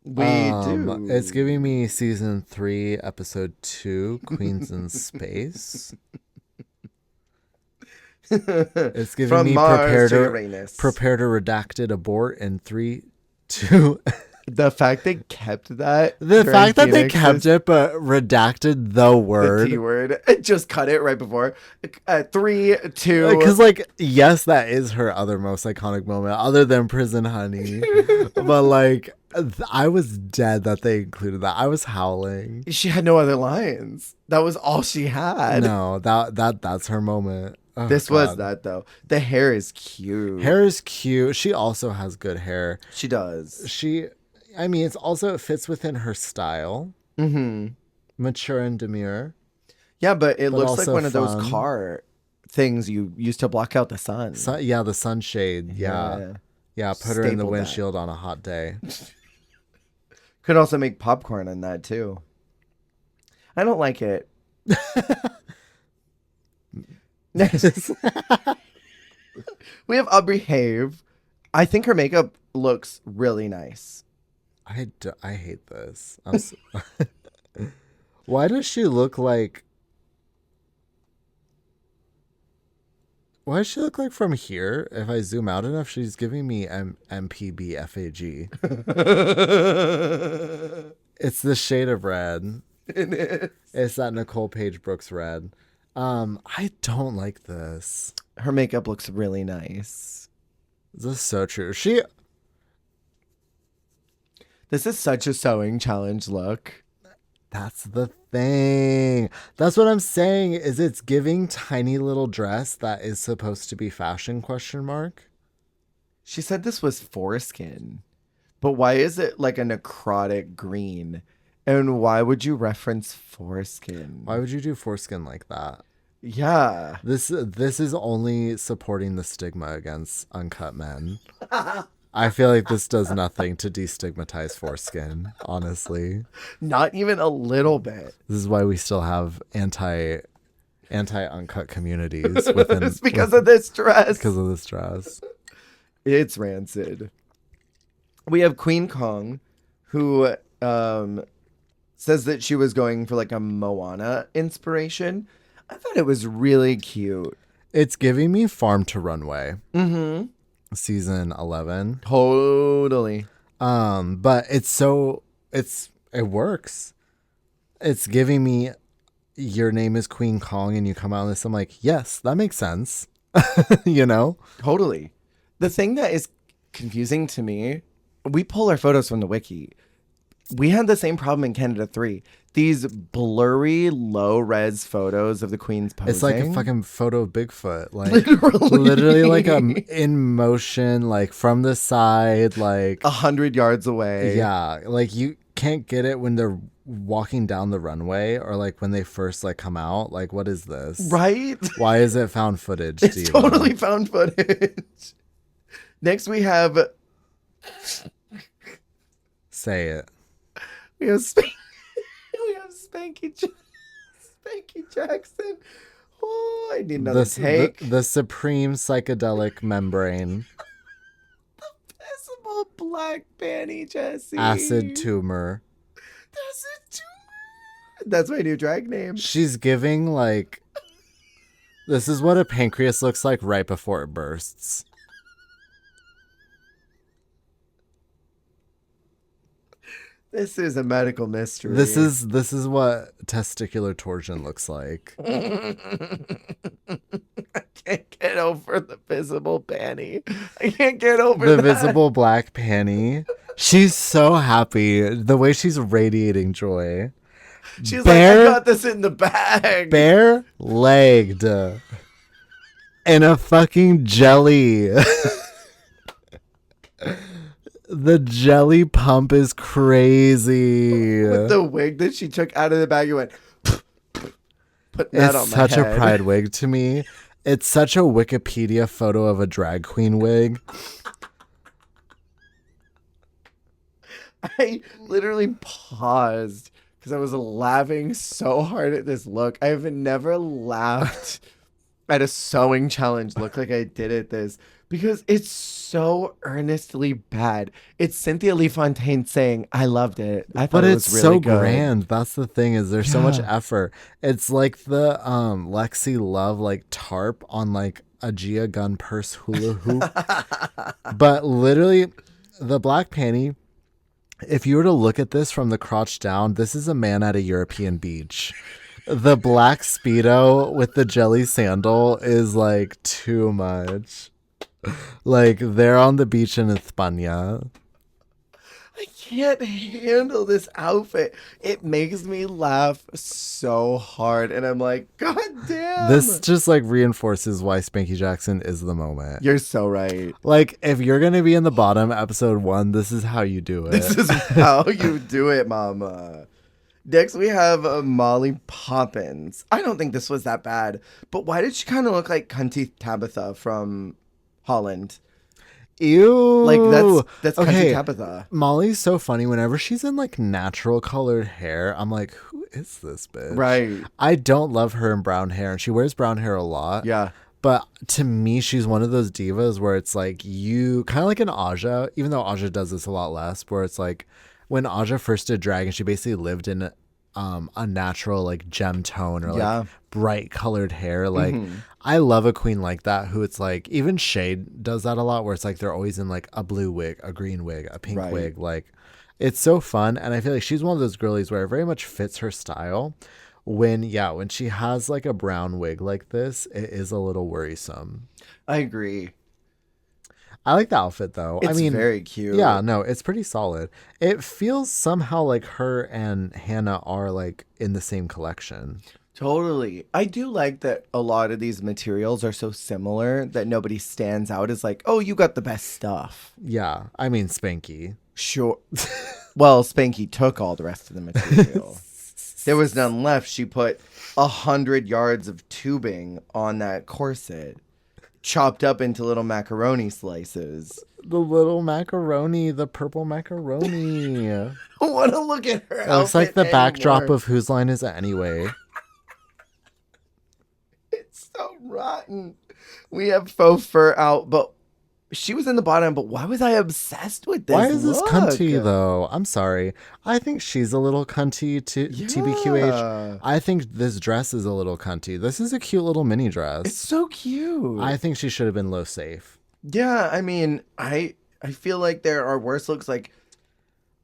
Speaker 1: We do.
Speaker 2: It's giving me season 3, episode 2, Queens in Space. It's giving
Speaker 1: From
Speaker 2: me
Speaker 1: Mars to Uranus.
Speaker 2: Prepare to redacted abort in 3, 2.
Speaker 1: The fact they kept that.
Speaker 2: The fact that they kept it but redacted the word.
Speaker 1: The T word. Just cut it right before. 3, 2.
Speaker 2: Because, like, yes, that is her other most iconic moment, other than Prison Honey. But, like, I was dead that they included that. I was howling.
Speaker 1: She had no other lines. That was all she had.
Speaker 2: No, that's her moment. Oh,
Speaker 1: this
Speaker 2: God.
Speaker 1: was that, though. The hair is cute.
Speaker 2: Hair is cute. She also has good hair.
Speaker 1: She does.
Speaker 2: I mean, it fits within her style.
Speaker 1: Mm-hmm.
Speaker 2: Mature and demure.
Speaker 1: Yeah, but it looks like one of
Speaker 2: fun.
Speaker 1: those car things you used to block out the sun.
Speaker 2: Yeah, the sunshade. Yeah. Yeah, put her in the windshield on a hot day.
Speaker 1: Could also make popcorn on that, too. I don't like it. Next. We have Aubrey Have. I think her makeup looks really nice.
Speaker 2: I hate this. Why does she look like... Why does she look like from here? If I zoom out enough, she's giving me MPB FAG. It's the shade of red.
Speaker 1: It is.
Speaker 2: It's that Nicole Page Brooks red. I don't like this.
Speaker 1: Her makeup looks really nice.
Speaker 2: This is so true.
Speaker 1: This is such a sewing challenge look.
Speaker 2: That's the thing. That's what I'm saying, is it's giving tiny little dress that is supposed to be fashion ?
Speaker 1: She said this was foreskin. But why is it like a necrotic green? And why would you reference foreskin?
Speaker 2: Why would you do foreskin like that?
Speaker 1: Yeah.
Speaker 2: This is only supporting the stigma against uncut men. I feel like this does nothing to destigmatize foreskin, honestly.
Speaker 1: Not even a little bit.
Speaker 2: This is why we still have anti-uncut communities within.
Speaker 1: It's because of this dress.
Speaker 2: Because of this dress.
Speaker 1: It's rancid. We have Queen Kong, who says that she was going for like a Moana inspiration. I thought it was really cute.
Speaker 2: It's giving me Farm to Runway.
Speaker 1: Mm-hmm.
Speaker 2: Season 11.
Speaker 1: Totally.
Speaker 2: But it works. It's giving me, your name is Queen Kong and you come out on this. I'm like, yes, that makes sense. You know?
Speaker 1: Totally. The thing that is confusing to me, we pull our photos from the wiki. We had the same problem in Canada 3. These blurry, low-res photos of the queens posing.
Speaker 2: It's like a fucking photo of Bigfoot. Like,
Speaker 1: literally.
Speaker 2: Literally like in motion, like from the side, like
Speaker 1: 100 yards away.
Speaker 2: Yeah. Like can't get it when they're walking down the runway or like when they first like come out. Like, what is this?
Speaker 1: Right?
Speaker 2: Why is it found footage?
Speaker 1: It's totally found footage. Next we have...
Speaker 2: Say it.
Speaker 1: We have Spanky Jackson. Oh, I need another take.
Speaker 2: The supreme psychedelic membrane.
Speaker 1: Invisible black panty, Jesse.
Speaker 2: Acid tumor.
Speaker 1: That's my new drag name.
Speaker 2: She's giving like... This is what a pancreas looks like right before it bursts.
Speaker 1: This is a medical mystery.
Speaker 2: This is what testicular torsion looks like.
Speaker 1: I can't get over the visible panty. I can't get over
Speaker 2: the
Speaker 1: that.
Speaker 2: Visible black panty. She's so happy. The way she's radiating joy.
Speaker 1: She's like, I got this in the bag.
Speaker 2: Bare-legged. In a fucking jelly. The jelly pump is crazy.
Speaker 1: With the wig that she took out of the bag, you went, put that on my head.
Speaker 2: It's such a pride wig to me. It's such a Wikipedia photo of a drag queen wig.
Speaker 1: I literally paused because I was laughing so hard at this look. I've never laughed at a sewing challenge look like I did at this because it's so earnestly bad. It's Cynthia Lee Fontaine saying, I loved it. I thought it was really
Speaker 2: so
Speaker 1: good.
Speaker 2: Grand. That's the thing is there's so much effort. It's like the Lexi Love like tarp on like a Gia Gun purse hula hoop. But literally the black panty, if you were to look at this from the crotch down, this is a man at a European beach. The black Speedo with the jelly sandal is like too much. Like they're on the beach in España.
Speaker 1: I can't handle this outfit. It makes me laugh so hard. And I'm like, God damn.
Speaker 2: This just like reinforces why Spankie Jackson is the moment.
Speaker 1: You're so right.
Speaker 2: Like if you're going to be in the bottom episode 1, this is how you do it.
Speaker 1: This is how you do it, mama. Next we have Molly Poppins. I don't think this was that bad. But why did she kind of look like Cunty Tabitha from Holland?
Speaker 2: Ew.
Speaker 1: Like that's
Speaker 2: okay.
Speaker 1: Cunty Tabitha.
Speaker 2: Molly's so funny. Whenever she's in like natural colored hair, I'm like, who is this bitch?
Speaker 1: Right.
Speaker 2: I don't love her in brown hair, and she wears brown hair a lot.
Speaker 1: Yeah.
Speaker 2: But to me, she's one of those divas where it's like you kind of like an Aja, even though Aja does this a lot less, where it's like when Aja first did drag and she basically lived in a natural like gem tone or like bright colored hair. Like I love a queen like that who it's like even Shade does that a lot where it's like they're always in like a blue wig, a green wig, a pink wig. Like it's so fun. And I feel like she's one of those girlies where it very much fits her style. When she has like a brown wig like this, it is a little worrisome.
Speaker 1: I agree.
Speaker 2: I like the outfit though.
Speaker 1: It's very cute.
Speaker 2: Yeah, no, it's pretty solid. It feels somehow like her and Hannah are like in the same collection.
Speaker 1: Totally. I do like that a lot of these materials are so similar that nobody stands out as like, oh, you got the best stuff.
Speaker 2: Yeah, I mean Spankie.
Speaker 1: Sure. Well, Spankie took all the rest of the material. There was none left. She put 100 yards of tubing on that corset. Chopped up into little macaroni slices.
Speaker 2: The little macaroni, the purple macaroni.
Speaker 1: I want to look at her.
Speaker 2: It looks like the backdrop of Whose Line Is It Anyway?
Speaker 1: It's so rotten. We have Faux Fur out, but she was in the bottom. But why was I obsessed with this?
Speaker 2: Why is this
Speaker 1: look?
Speaker 2: cunty though? I'm sorry. I think she's a little cunty to TBQH. I think this dress is a little cunty. This is a cute little mini dress.
Speaker 1: It's so cute.
Speaker 2: I think she should have been low safe.
Speaker 1: Yeah, I mean, I feel like there are worse looks. Like,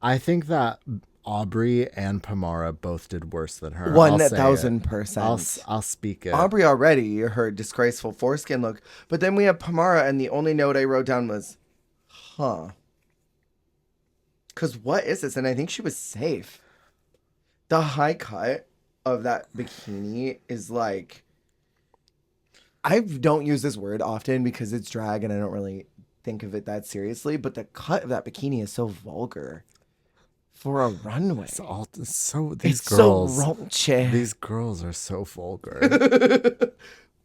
Speaker 2: I think that Aubrey and Pomara both did worse than her.
Speaker 1: 1,000%.
Speaker 2: I'll speak it.
Speaker 1: Aubrey already, her disgraceful foreskin look. But then we have Pomara, and the only note I wrote down was, huh. Because what is this? And I think she was safe. The high cut of that bikini is like, I don't use this word often because it's drag and I don't really think of it that seriously. But the cut of that bikini is so vulgar. for a runway.
Speaker 2: It's these girls.
Speaker 1: So raunchy.
Speaker 2: These girls are so vulgar.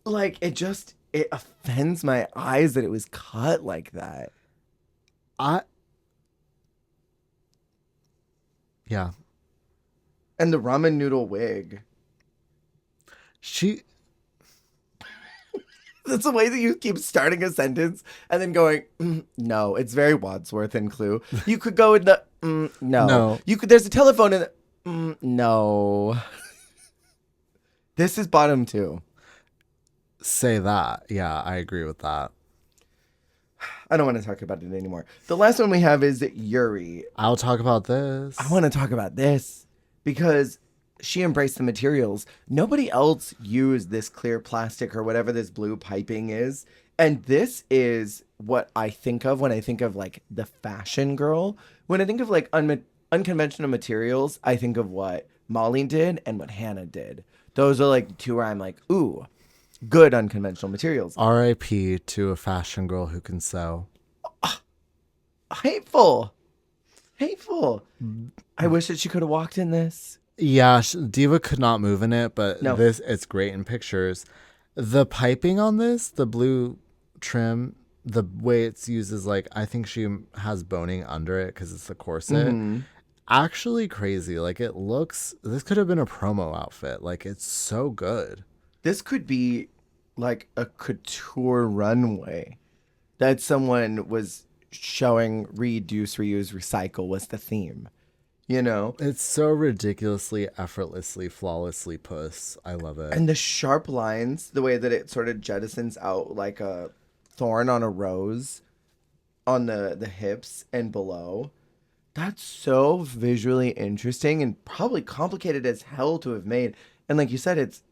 Speaker 1: Like it offends my eyes that it was cut like that.
Speaker 2: Yeah.
Speaker 1: And the ramen noodle wig. That's the way that you keep starting a sentence and then going, no. It's very Wadsworth and Clue. You could go in the, no.
Speaker 2: No.
Speaker 1: There's a telephone in the, no. This is bottom 2.
Speaker 2: Say that. Yeah, I agree with that.
Speaker 1: I don't want to talk about it anymore. The last one we have is Yuri.
Speaker 2: I'll talk about this.
Speaker 1: I want to talk about this because she embraced the materials. Nobody else used this clear plastic or whatever this blue piping is. And this is what I think of when I think of like the fashion girl. When I think of like unconventional materials, I think of what Molly did and what Hannah did. Those are like 2 where I'm like, ooh, good unconventional materials.
Speaker 2: R.I.P. to a fashion girl who can sew.
Speaker 1: Hateful. I wish that she could have walked in this.
Speaker 2: Yeah, Diva could not move in it, but
Speaker 1: no.
Speaker 2: It's great in pictures. The piping on this, the blue trim, the way it's used is like, I think she has boning under it because it's the corset. Mm-hmm. Actually crazy. Like this could have been a promo outfit. Like it's so good.
Speaker 1: This could be like a couture runway that someone was showing reduce, reuse, recycle was the theme. You know?
Speaker 2: It's so ridiculously, effortlessly, flawlessly puss. I love it.
Speaker 1: And the sharp lines, the way that it sort of jettisons out like a thorn on a rose on the hips and below. That's so visually interesting and probably complicated as hell to have made. And like you said, it's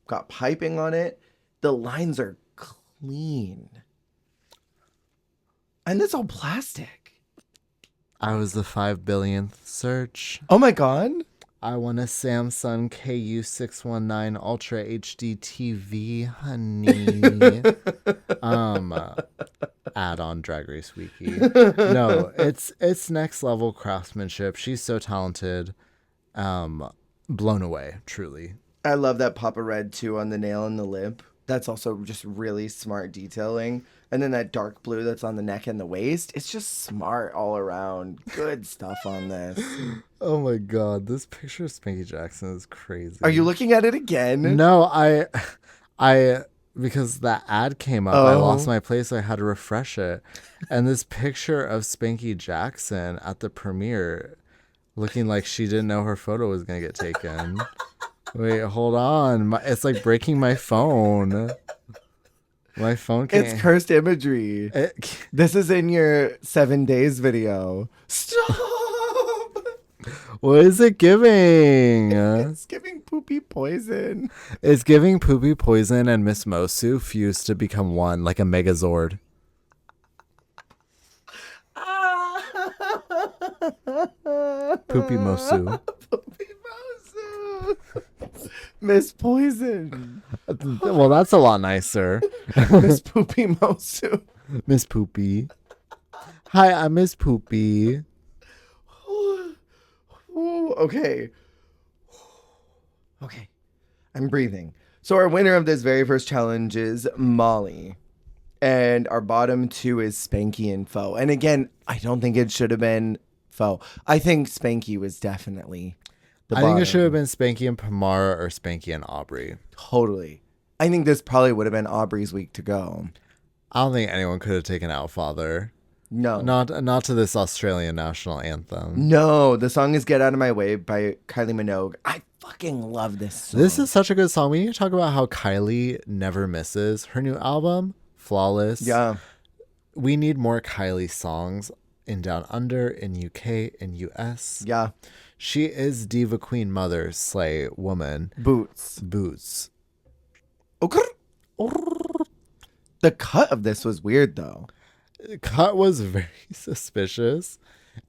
Speaker 1: got piping on it. The lines are clean. And it's all plastic.
Speaker 2: I was the 5 billionth search.
Speaker 1: Oh my God.
Speaker 2: I want a Samsung KU619 Ultra HD TV, honey. Add on Drag Race Wiki. No, it's next level craftsmanship. She's so talented. Blown away, truly.
Speaker 1: I love that pop of red too on the nail and the lip. That's also just really smart detailing. And then that dark blue that's on the neck and the waist. It's just smart all around. Good stuff on this.
Speaker 2: Oh my God. This picture of Spankie Jackson is crazy.
Speaker 1: Are you looking at it again?
Speaker 2: No, I because that ad came up. I lost my place. So I had to refresh it. And this picture of Spankie Jackson at the premiere looking like she didn't know her photo was going to get taken. Wait, hold on. It's like breaking my phone. My phone can't.
Speaker 1: It's cursed imagery. This is in your 7 days video. Stop!
Speaker 2: What is it giving?
Speaker 1: It's giving poopy poison.
Speaker 2: It's giving poopy poison and Miss Mosu fused to become one, like a Megazord. Poopy Mosu.
Speaker 1: Poopy Mosu. Miss Poison.
Speaker 2: Well, that's a lot nicer.
Speaker 1: Miss Poopy Mosu.
Speaker 2: Miss Poopy. Hi, I'm Miss Poopy.
Speaker 1: Okay. Okay. I'm breathing. So our winner of this very first challenge is Molly. And our bottom 2 is Spankie and Faux. And again, I don't think it should have been Faux. I think Spankie was definitely the bottom.
Speaker 2: I think it should have been Spankie and Pamara or Spankie and Aubrey.
Speaker 1: Totally. I think this probably would have been Aubrey's week to go.
Speaker 2: I don't think anyone could have taken out Father.
Speaker 1: No.
Speaker 2: Not to this Australian national anthem.
Speaker 1: No, the song is Get Out of My Way by Kylie Minogue. I fucking love this song.
Speaker 2: This is such a good song. We need to talk about how Kylie never misses. Her new album, Flawless.
Speaker 1: Yeah.
Speaker 2: We need more Kylie songs in Down Under, in UK, in US.
Speaker 1: Yeah.
Speaker 2: She is diva queen, mother, slay, woman.
Speaker 1: Boots. Okay. The cut of this was weird, though.
Speaker 2: Cut was very suspicious.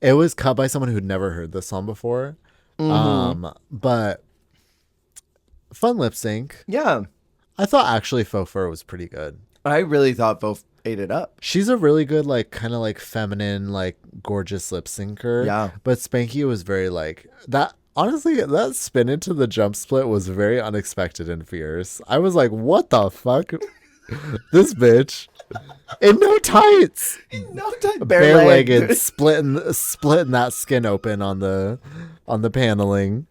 Speaker 2: It was cut by someone who'd never heard this song before. Mm-hmm. But fun lip sync.
Speaker 1: Yeah.
Speaker 2: I thought actually Faux Fur was pretty good.
Speaker 1: I really thought both ate it up.
Speaker 2: She's a really good, like, kind of like feminine, like gorgeous lip syncer.
Speaker 1: Yeah.
Speaker 2: But Spanky was very like that. Honestly, that spin into the jump split was very unexpected and fierce. I was like, what the fuck? This bitch. In no tights.
Speaker 1: No time.
Speaker 2: Bare-legged, splitting that skin open on the paneling.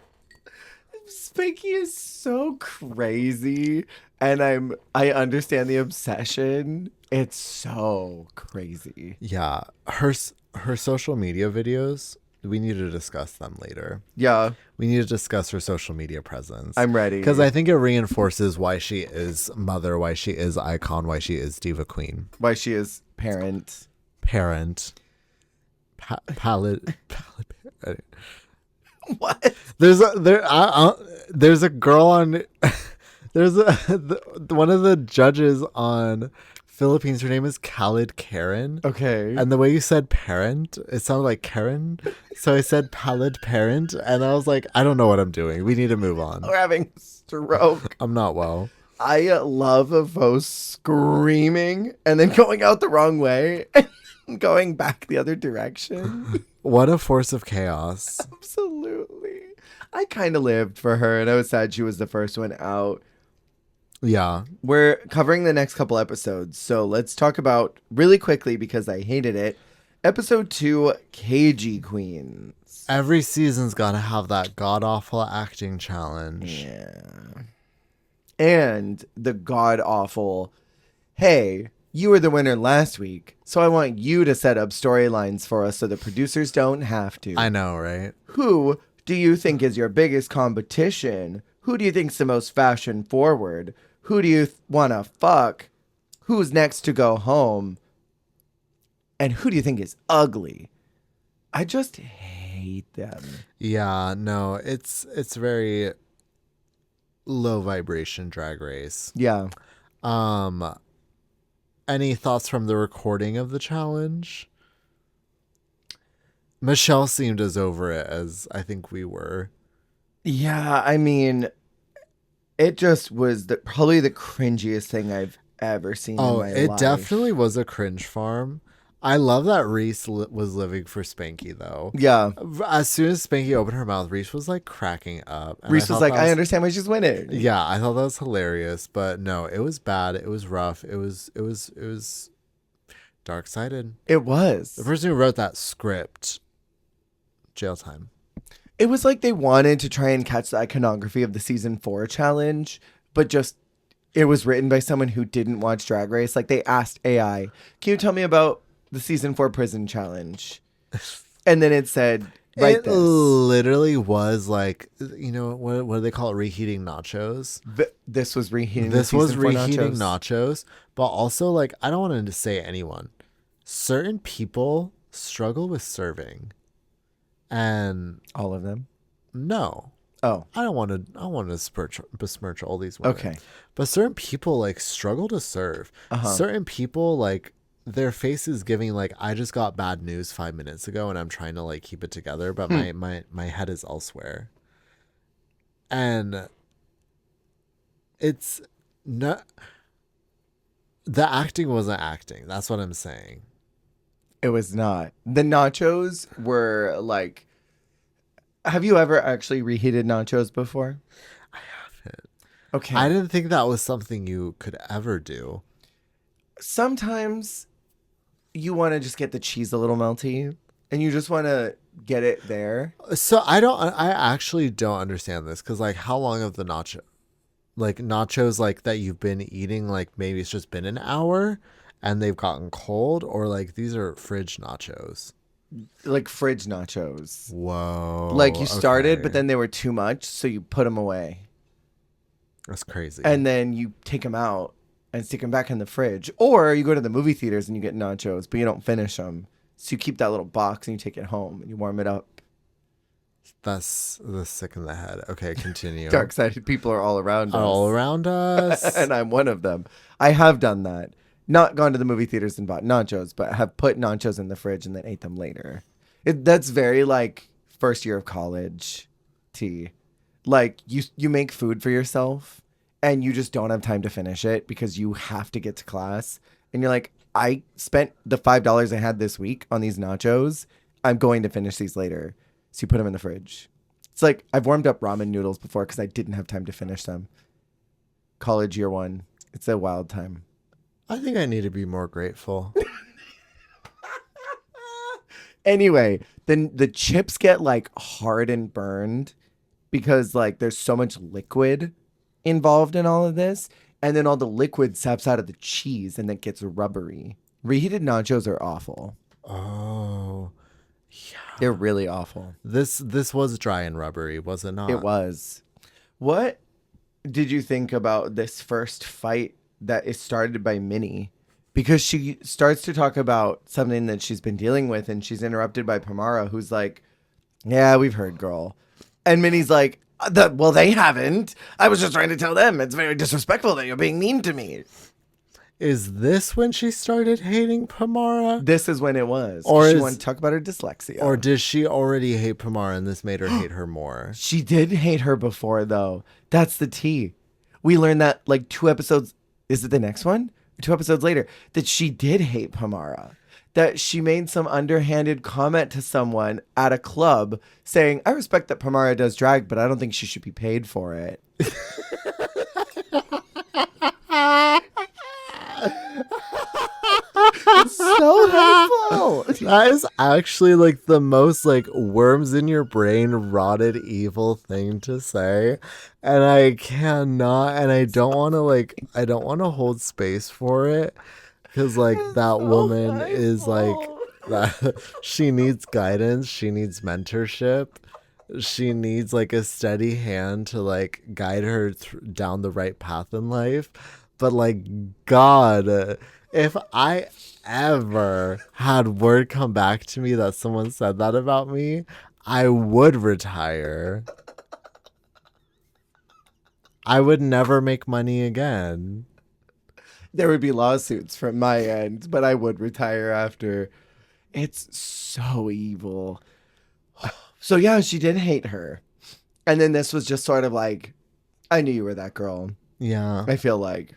Speaker 1: Spanky is so crazy, and I understand the obsession. It's so crazy.
Speaker 2: Yeah, her social media videos. We need to discuss them later.
Speaker 1: Yeah,
Speaker 2: we need to discuss her social media presence.
Speaker 1: I'm ready
Speaker 2: because I think it reinforces why she is mother, why she is icon, why she is diva queen,
Speaker 1: why she is parent,
Speaker 2: palette.
Speaker 1: What?
Speaker 2: There's a girl on. There's one of the judges on Philippines. Her name is Khalid Karen.
Speaker 1: Okay.
Speaker 2: And the way you said parent, it sounded like Karen. So I said pallid parent, and I was like, I don't know what I'm doing. We need to move on.
Speaker 1: We're having a stroke.
Speaker 2: I'm not well.
Speaker 1: I love a Vos screaming and then going out the wrong way and going back the other direction.
Speaker 2: What a force of chaos.
Speaker 1: Absolutely. I kind of lived for her, and I was sad she was the first one out.
Speaker 2: Yeah.
Speaker 1: We're covering the next couple episodes, so let's talk about, really quickly because I hated it, episode 2, KG Queens.
Speaker 2: Every season's got to have that god-awful acting challenge.
Speaker 1: Yeah. And the god-awful, hey, you were the winner last week, so I want you to set up storylines for us so the producers don't have to.
Speaker 2: I know, right?
Speaker 1: Who do you think is your biggest competition? Who do you think's the most fashion forward? Who do you want to fuck? Who's next to go home? And who do you think is ugly? I just hate them.
Speaker 2: Yeah, no, it's very low vibration Drag Race.
Speaker 1: Yeah.
Speaker 2: Any thoughts from the recording of the challenge? Michelle seemed as over it as I think we were.
Speaker 1: Yeah, I mean, it just was probably the cringiest thing I've ever seen in my life.
Speaker 2: It definitely was a cringe farm. I love that Reese was living for Spanky, though.
Speaker 1: Yeah.
Speaker 2: As soon as Spanky opened her mouth, Reese was like cracking up.
Speaker 1: And Reese was like, I understand why she's winning.
Speaker 2: Yeah, I thought that was hilarious. But no, it was bad. It was rough. It was dark-sided.
Speaker 1: It was.
Speaker 2: The person who wrote that script, jail time.
Speaker 1: It was like they wanted to try and catch the iconography of the season 4 challenge, but just it was written by someone who didn't watch Drag Race. Like they asked AI, can you tell me about the season 4 prison challenge? And then it said,
Speaker 2: it literally was like, you know, what do they call it? Reheating nachos.
Speaker 1: This was reheating.
Speaker 2: This was reheating nachos. But also, like, I don't want to say anyone. Certain people struggle with serving. And
Speaker 1: all of them?
Speaker 2: No.
Speaker 1: Oh.
Speaker 2: I don't want to besmirch all these women.
Speaker 1: Okay.
Speaker 2: But certain people like struggle to serve. Certain people like their face is giving like, I just got bad news 5 minutes ago and I'm trying to like keep it together, but my head is elsewhere. And it's not, the acting wasn't acting. That's what I'm saying.
Speaker 1: It was not. The nachos were like, have you ever actually reheated nachos before?
Speaker 2: I haven't.
Speaker 1: Okay.
Speaker 2: I didn't think that was something you could ever do.
Speaker 1: Sometimes you want to just get the cheese a little melty and you just want to get it there.
Speaker 2: So I actually don't understand this because like how long of the nachos like that you've been eating, like maybe it's just been an hour and they've gotten cold, or like these are fridge nachos?
Speaker 1: Like fridge nachos.
Speaker 2: Whoa.
Speaker 1: Like you started, but then they were too much, so you put them away.
Speaker 2: That's crazy.
Speaker 1: And then you take them out and stick them back in the fridge. Or you go to the movie theaters and you get nachos, but you don't finish them. So you keep that little box and you take it home and you warm it up.
Speaker 2: That's the sick in the head. Okay, continue.
Speaker 1: Dark-sided people are all around us.
Speaker 2: All around us.
Speaker 1: And I'm one of them. I have done that. Not gone to the movie theaters and bought nachos, but have put nachos in the fridge and then ate them later. That's very like first year of college tea. Like you make food for yourself and you just don't have time to finish it because you have to get to class. And you're like, I spent the $5 I had this week on these nachos. I'm going to finish these later. So you put them in the fridge. It's like I've warmed up ramen noodles before because I didn't have time to finish them. College year 1. It's a wild time.
Speaker 2: I think I need to be more grateful.
Speaker 1: Anyway, then the chips get like hard and burned because like there's so much liquid involved in all of this. And then all the liquid saps out of the cheese and it gets rubbery. Reheated nachos are awful.
Speaker 2: Oh, yeah.
Speaker 1: They're really awful.
Speaker 2: This was dry and rubbery, was it not?
Speaker 1: It was. What did you think about this first fight that is started by Minnie? Because she starts to talk about something that she's been dealing with and she's interrupted by Pomara, who's like, yeah, we've heard, girl. And Minnie's like, well, they haven't. I was just trying to tell them. It's very disrespectful that you're being mean to me.
Speaker 2: Is this when she started hating Pamara?
Speaker 1: This is when it was.
Speaker 2: Or
Speaker 1: she wanted to talk about her dyslexia.
Speaker 2: Or did she already hate Pamara and this made her hate her more?
Speaker 1: She did hate her before, though. That's the tea. We learned that like 2 episodes. Is it the next one? 2 episodes later, that she did hate Pomara, that she made some underhanded comment to someone at a club saying, I respect that Pomara does drag, but I don't think she should be paid for it. It's so hurtful.
Speaker 2: That is actually like the most like worms in your brain rotted evil thing to say. And I cannot, and I don't want to hold space for it. Because like that woman is like, that she needs guidance. She needs mentorship. She needs like a steady hand to like guide her down the right path in life. But like, God, if I ever had word come back to me that someone said that about me, I would retire. I would never make money again.
Speaker 1: There would be lawsuits from my end, but I would retire after. It's so evil. So yeah, she did hate her. And then this was just sort of like, I knew you were that girl.
Speaker 2: Yeah.
Speaker 1: I feel like.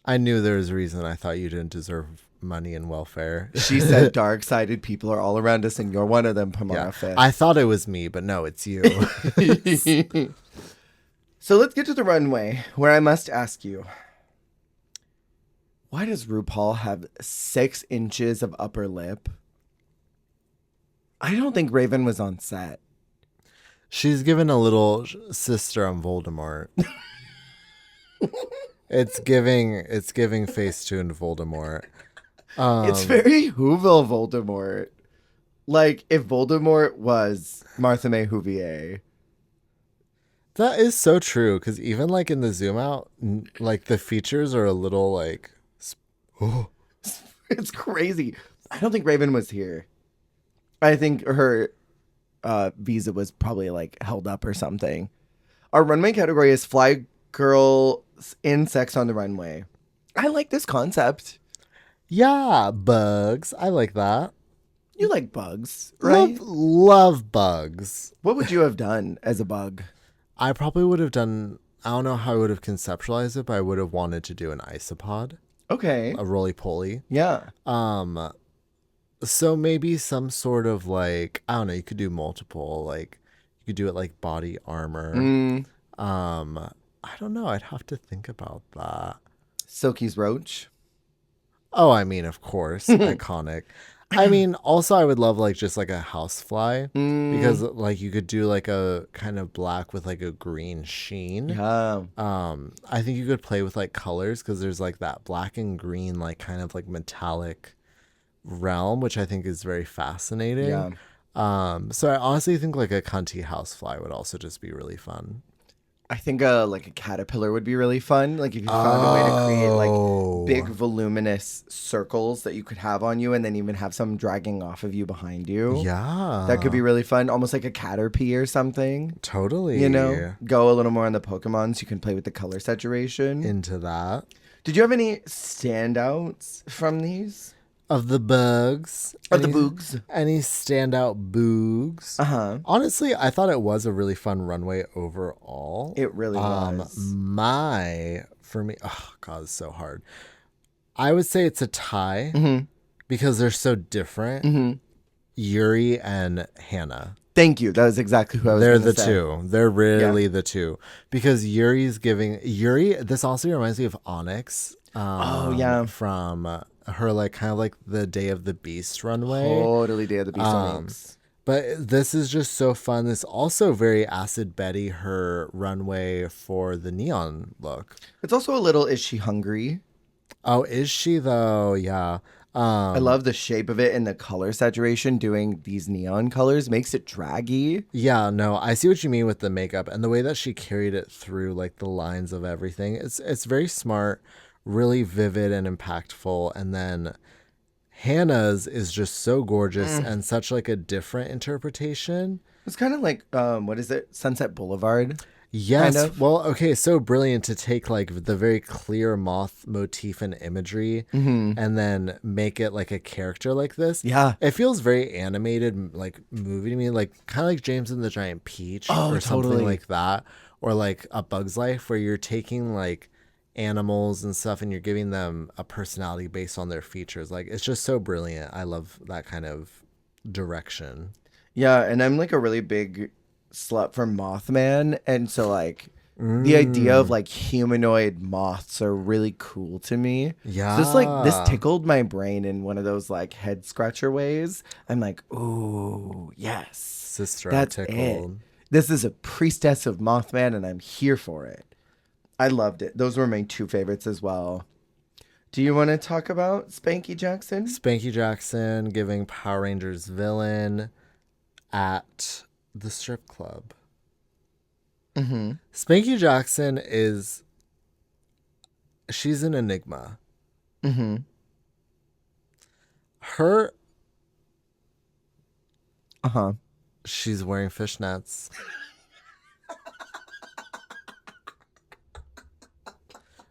Speaker 2: I knew there was a reason I thought you didn't deserve money and welfare.
Speaker 1: She said dark-sided people are all around us and you're one of them, Pomara Fifth.
Speaker 2: I thought it was me, but no, it's you.
Speaker 1: So let's get to the runway, where I must ask you, why does RuPaul have 6 inches of upper lip? I don't think Raven was on set.
Speaker 2: She's given a little sister on Voldemort. It's giving Facetuned Voldemort.
Speaker 1: It's very Whoville Voldemort. Like if Voldemort was Martha May Whovier.
Speaker 2: That is so true, because even like in the zoom out, like the features are a little like, oh.
Speaker 1: It's crazy. I don't think Raven was here. I think her visa was probably like held up or something. Our runway category is Fly Girl in Sex on the Runway. I like this concept.
Speaker 2: Yeah, bugs. I like that.
Speaker 1: You like bugs, right?
Speaker 2: Love bugs.
Speaker 1: What would you have done as a bug?
Speaker 2: I probably would have done, I don't know how I would have conceptualized it, but I would have wanted to do an isopod.
Speaker 1: Okay.
Speaker 2: A roly-poly.
Speaker 1: Yeah.
Speaker 2: So maybe some sort of like, I don't know, you could do multiple, like you could do it like body armor. I don't know. I'd have to think about that.
Speaker 1: Silky's Roach.
Speaker 2: Oh, I mean, of course. Iconic. I mean, also I would love like just like a housefly because like you could do like a kind of black with like a green sheen.
Speaker 1: Yeah.
Speaker 2: I think you could play with like colors because there's like that black and green like kind of like metallic realm, which I think is very fascinating.
Speaker 1: Yeah.
Speaker 2: So I honestly think like a cunty housefly would also just be really fun.
Speaker 1: I think like a caterpillar would be really fun. Like if you found a way to create like big voluminous circles that you could have on you and then even have some dragging off of you behind you.
Speaker 2: Yeah.
Speaker 1: That could be really fun. Almost like a Caterpie or something.
Speaker 2: Totally.
Speaker 1: You know, go a little more on the Pokemon so you can play with the color saturation.
Speaker 2: Into that.
Speaker 1: Did you have any standouts from these?
Speaker 2: of the bugs.
Speaker 1: Of the boogs.
Speaker 2: Any standout boogs? Honestly, I thought it was a really fun runway overall.
Speaker 1: It really was.
Speaker 2: For me, oh god, it's so hard. I would say it's a tie because they're so different. Yuri and Hannah.
Speaker 1: Thank you. That was exactly who I was going to say.
Speaker 2: They're the two. They're really the two. Because Yuri, this also reminds me of Onyx. From her, like, kind of like the Day of the Beast runway.
Speaker 1: Totally Day of the Beast Onyx.
Speaker 2: But this is just so fun. This also very Acid Betty, her runway for the neon look.
Speaker 1: It's also a little, is she hungry?
Speaker 2: Oh, is she though? Yeah.
Speaker 1: I love the shape of it and the color saturation. Doing these neon colors makes it draggy.
Speaker 2: Yeah, no, I see what you mean with the makeup and the way that she carried it through, like the lines of everything. It's very smart, really vivid and impactful. And then Hannah's is just so gorgeous and such like a different interpretation.
Speaker 1: It's kind of like what is it? Sunset Boulevard.
Speaker 2: Yes.
Speaker 1: Kind of.
Speaker 2: Well, okay, so brilliant to take like the very clear moth motif and imagery and then make it like a character like this.
Speaker 1: Yeah.
Speaker 2: It feels very animated, like movie to me, like kind of like James and the Giant Peach or something like that. Or like A Bug's Life, where you're taking like animals and stuff and you're giving them a personality based on their features. Like, it's just so brilliant. I love that kind of direction.
Speaker 1: Yeah, and I'm like a really big slut for Mothman, and so like the idea of like humanoid moths are really cool to me.
Speaker 2: Yeah,
Speaker 1: so this tickled my brain in one of those like head scratcher ways. I'm like, ooh, yes,
Speaker 2: sister,
Speaker 1: that's
Speaker 2: I'm tickled.
Speaker 1: it. This is a priestess of Mothman, and I'm here for it. I loved it. Those were my two favorites as well. Do you want to talk about Spankie Jackson?
Speaker 2: Spankie Jackson giving Power Rangers villain at the strip club. Spankie Jackson she's an enigma. Her she's wearing fishnets.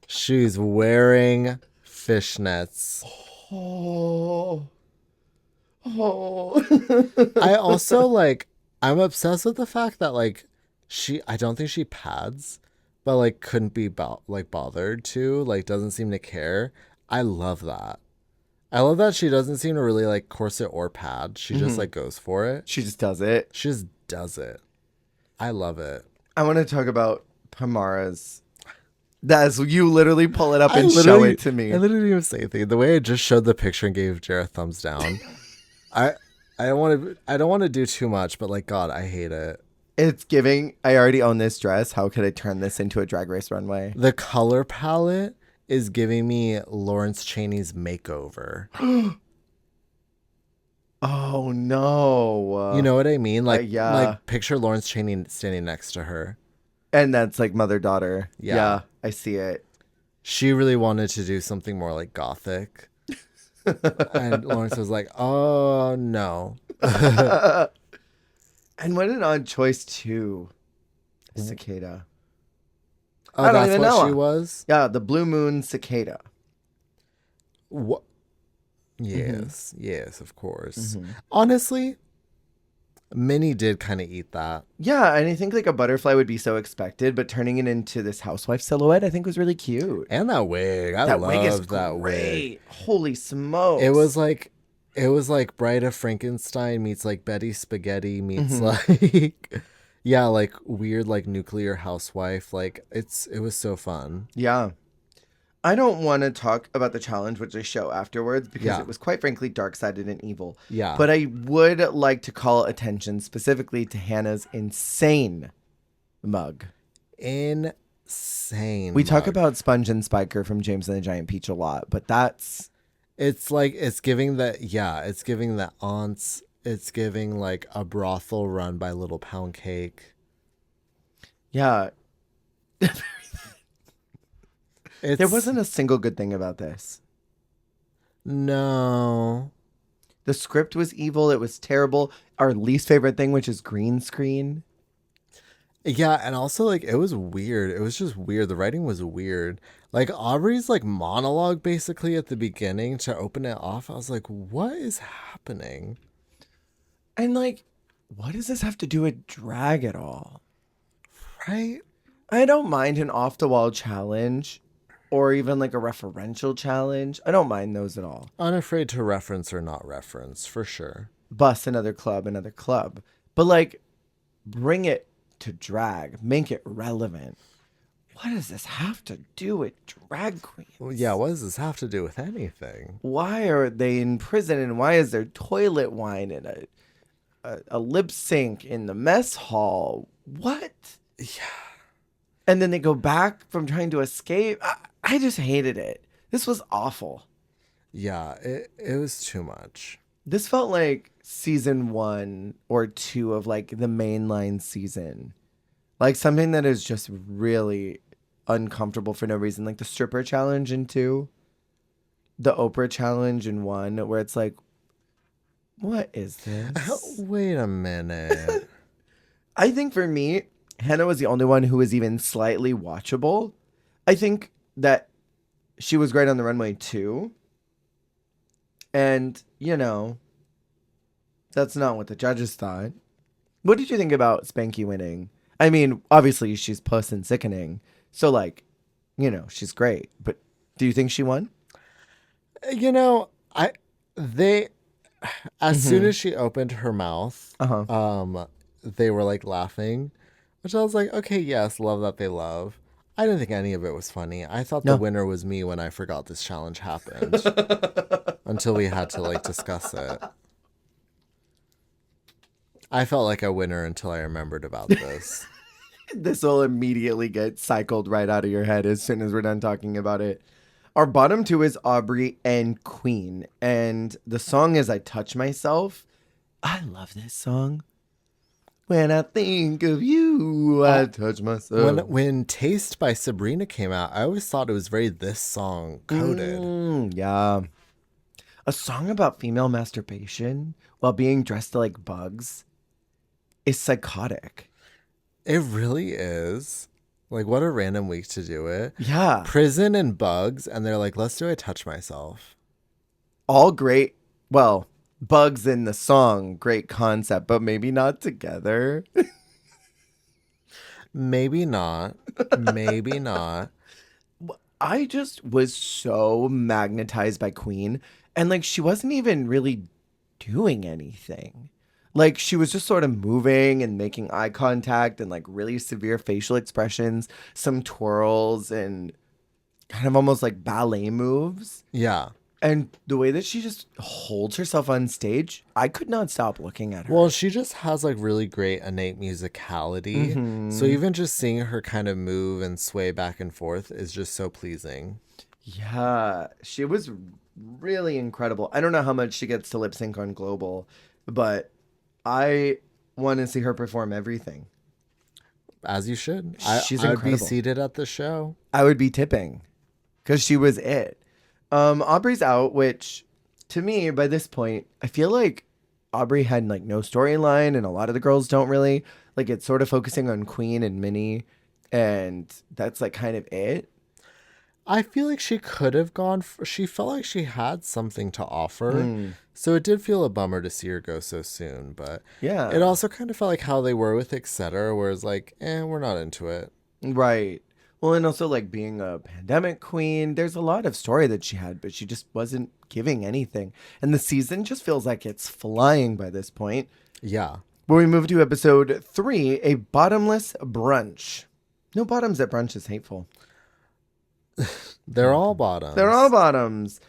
Speaker 2: She's wearing fishnets. I also like, I'm obsessed with the fact that like I don't think she pads, but like couldn't be bothered to, like doesn't seem to care. I love that. I love that she doesn't seem to really like corset or pad. She just like goes for it.
Speaker 1: She just does it.
Speaker 2: She just does it. I love it.
Speaker 1: I want to talk about Pamara's. That's, you literally pull it up and show it to me.
Speaker 2: I literally didn't even say anything. The way I just showed the picture and gave Jared a thumbs down. I don't want to do too much, but like, God, I hate it.
Speaker 1: It's giving, I already own this dress. How could I turn this into a drag race runway?
Speaker 2: The color palette is giving me Lawrence Chaney's makeover.
Speaker 1: Oh no.
Speaker 2: You know what I mean? Like,
Speaker 1: yeah.
Speaker 2: Like picture Lawrence Chaney standing next to her.
Speaker 1: And that's like mother-daughter.
Speaker 2: Yeah.
Speaker 1: I see it.
Speaker 2: She really wanted to do something more like gothic. And Lawrence was like, oh no.
Speaker 1: And what an odd choice too. Cicada.
Speaker 2: Oh, that's what she was?
Speaker 1: Yeah, the Blue Moon Cicada.
Speaker 2: What? Yes, yes, of course. Honestly, Minnie did kind of eat that.
Speaker 1: Yeah, and I think like a butterfly would be so expected, but turning it into this housewife silhouette, I think was really cute.
Speaker 2: And that wig, I love that wig.
Speaker 1: Holy smokes!
Speaker 2: It was like Bride of Frankenstein meets like Betty Spaghetti meets like yeah, like weird like nuclear housewife. Like it was so fun.
Speaker 1: Yeah. I don't want to talk about the challenge, which I show afterwards, because it was quite frankly dark-sided and evil.
Speaker 2: Yeah.
Speaker 1: But I would like to call attention specifically to Hannah's insane mug.
Speaker 2: Insane.
Speaker 1: We talk about Sponge and Spiker from James and the Giant Peach a lot, but that's...
Speaker 2: It's like, it's giving that, it's giving the aunts, it's giving like a brothel run by Little Pound Cake.
Speaker 1: Yeah. There wasn't a single good thing about this.
Speaker 2: No.
Speaker 1: The script was evil. It was terrible. Our least favorite thing, which is green screen.
Speaker 2: Yeah, and also like it was weird. It was just weird. The writing was weird. Like Aubrey's like monologue basically at the beginning to open it off. I was like, what is happening?
Speaker 1: And like, what does this have to do with drag at all?
Speaker 2: Right?
Speaker 1: I don't mind an off the wall challenge or even like a referential challenge. I don't mind those at all.
Speaker 2: Unafraid to reference or not reference, for sure.
Speaker 1: Bust another club. But like, bring it to drag, make it relevant. What does this have to do with drag queens?
Speaker 2: Well, yeah, what does this have to do with anything?
Speaker 1: Why are they in prison and why is there toilet wine and a lip sync in the mess hall? What?
Speaker 2: Yeah.
Speaker 1: And then they go back from trying to escape. I just hated it. This was awful.
Speaker 2: Yeah, it was too much.
Speaker 1: This felt like season 1 or 2 of like the mainline season. Like something that is just really uncomfortable for no reason. Like the stripper challenge in 2. The Oprah challenge in 1, where it's like, what is this?
Speaker 2: Wait a minute.
Speaker 1: I think for me, Hannah was the only one who was even slightly watchable. I think that she was great on the runway too. And, you know, that's not what the judges thought. What did you think about Spanky winning? I mean, obviously she's puss and sickening. So, like, you know, she's great. But do you think she won?
Speaker 2: You know, as soon as she opened her mouth, they were like laughing, which I was like, okay, yes, love that they love. I didn't think any of it was funny. I thought the winner was me when I forgot this challenge happened until we had to like discuss it. I felt like a winner until I remembered about this.
Speaker 1: This will immediately get cycled right out of your head as soon as we're done talking about it. Our bottom 2 is Aubrey and Queen. And the song is I Touch Myself. I love this song. When I think of you, I touch myself.
Speaker 2: When Taste by Sabrina came out, I always thought it was very this song coded.
Speaker 1: Yeah. A song about female masturbation while being dressed like bugs is psychotic.
Speaker 2: It really is. Like, what a random week to do it.
Speaker 1: Yeah.
Speaker 2: Prison and bugs, and they're like, let's do I Touch Myself.
Speaker 1: All great. Well, bugs in the song, great concept, but maybe not together.
Speaker 2: Maybe not. Maybe not.
Speaker 1: I just was so magnetized by Queen, and like she wasn't even really doing anything. Like she was just sort of moving and making eye contact and like really severe facial expressions, some twirls and kind of almost like ballet moves.
Speaker 2: Yeah.
Speaker 1: And the way that she just holds herself on stage, I could not stop looking at her.
Speaker 2: Well, she just has like really great innate musicality.
Speaker 1: Mm-hmm.
Speaker 2: So even just seeing her kind of move and sway back and forth is just so pleasing.
Speaker 1: Yeah, she was really incredible. I don't know how much she gets to lip sync on Global, but I want to see her perform everything.
Speaker 2: As you should.
Speaker 1: She's
Speaker 2: I'd
Speaker 1: incredible.
Speaker 2: be seated at the show.
Speaker 1: I would be tipping because she was it. Aubrey's out, which to me, by this point, I feel like Aubrey had like no storyline and a lot of the girls don't really. Like it's sort of focusing on Queen and Minnie and that's like kind of it.
Speaker 2: I feel like she could have gone. She felt like she had something to offer. So it did feel a bummer to see her go so soon. But
Speaker 1: yeah,
Speaker 2: it also kind of felt like how they were with Etc., where it's like, we're not into it.
Speaker 1: Right. Well, and also like being a pandemic queen, there's a lot of story that she had, but she just wasn't giving anything. And the season just feels like it's flying by this point.
Speaker 2: Yeah.
Speaker 1: When we move to episode 3, a bottomless brunch. No bottoms at brunch is hateful.
Speaker 2: They're all bottoms.
Speaker 1: They're all bottoms.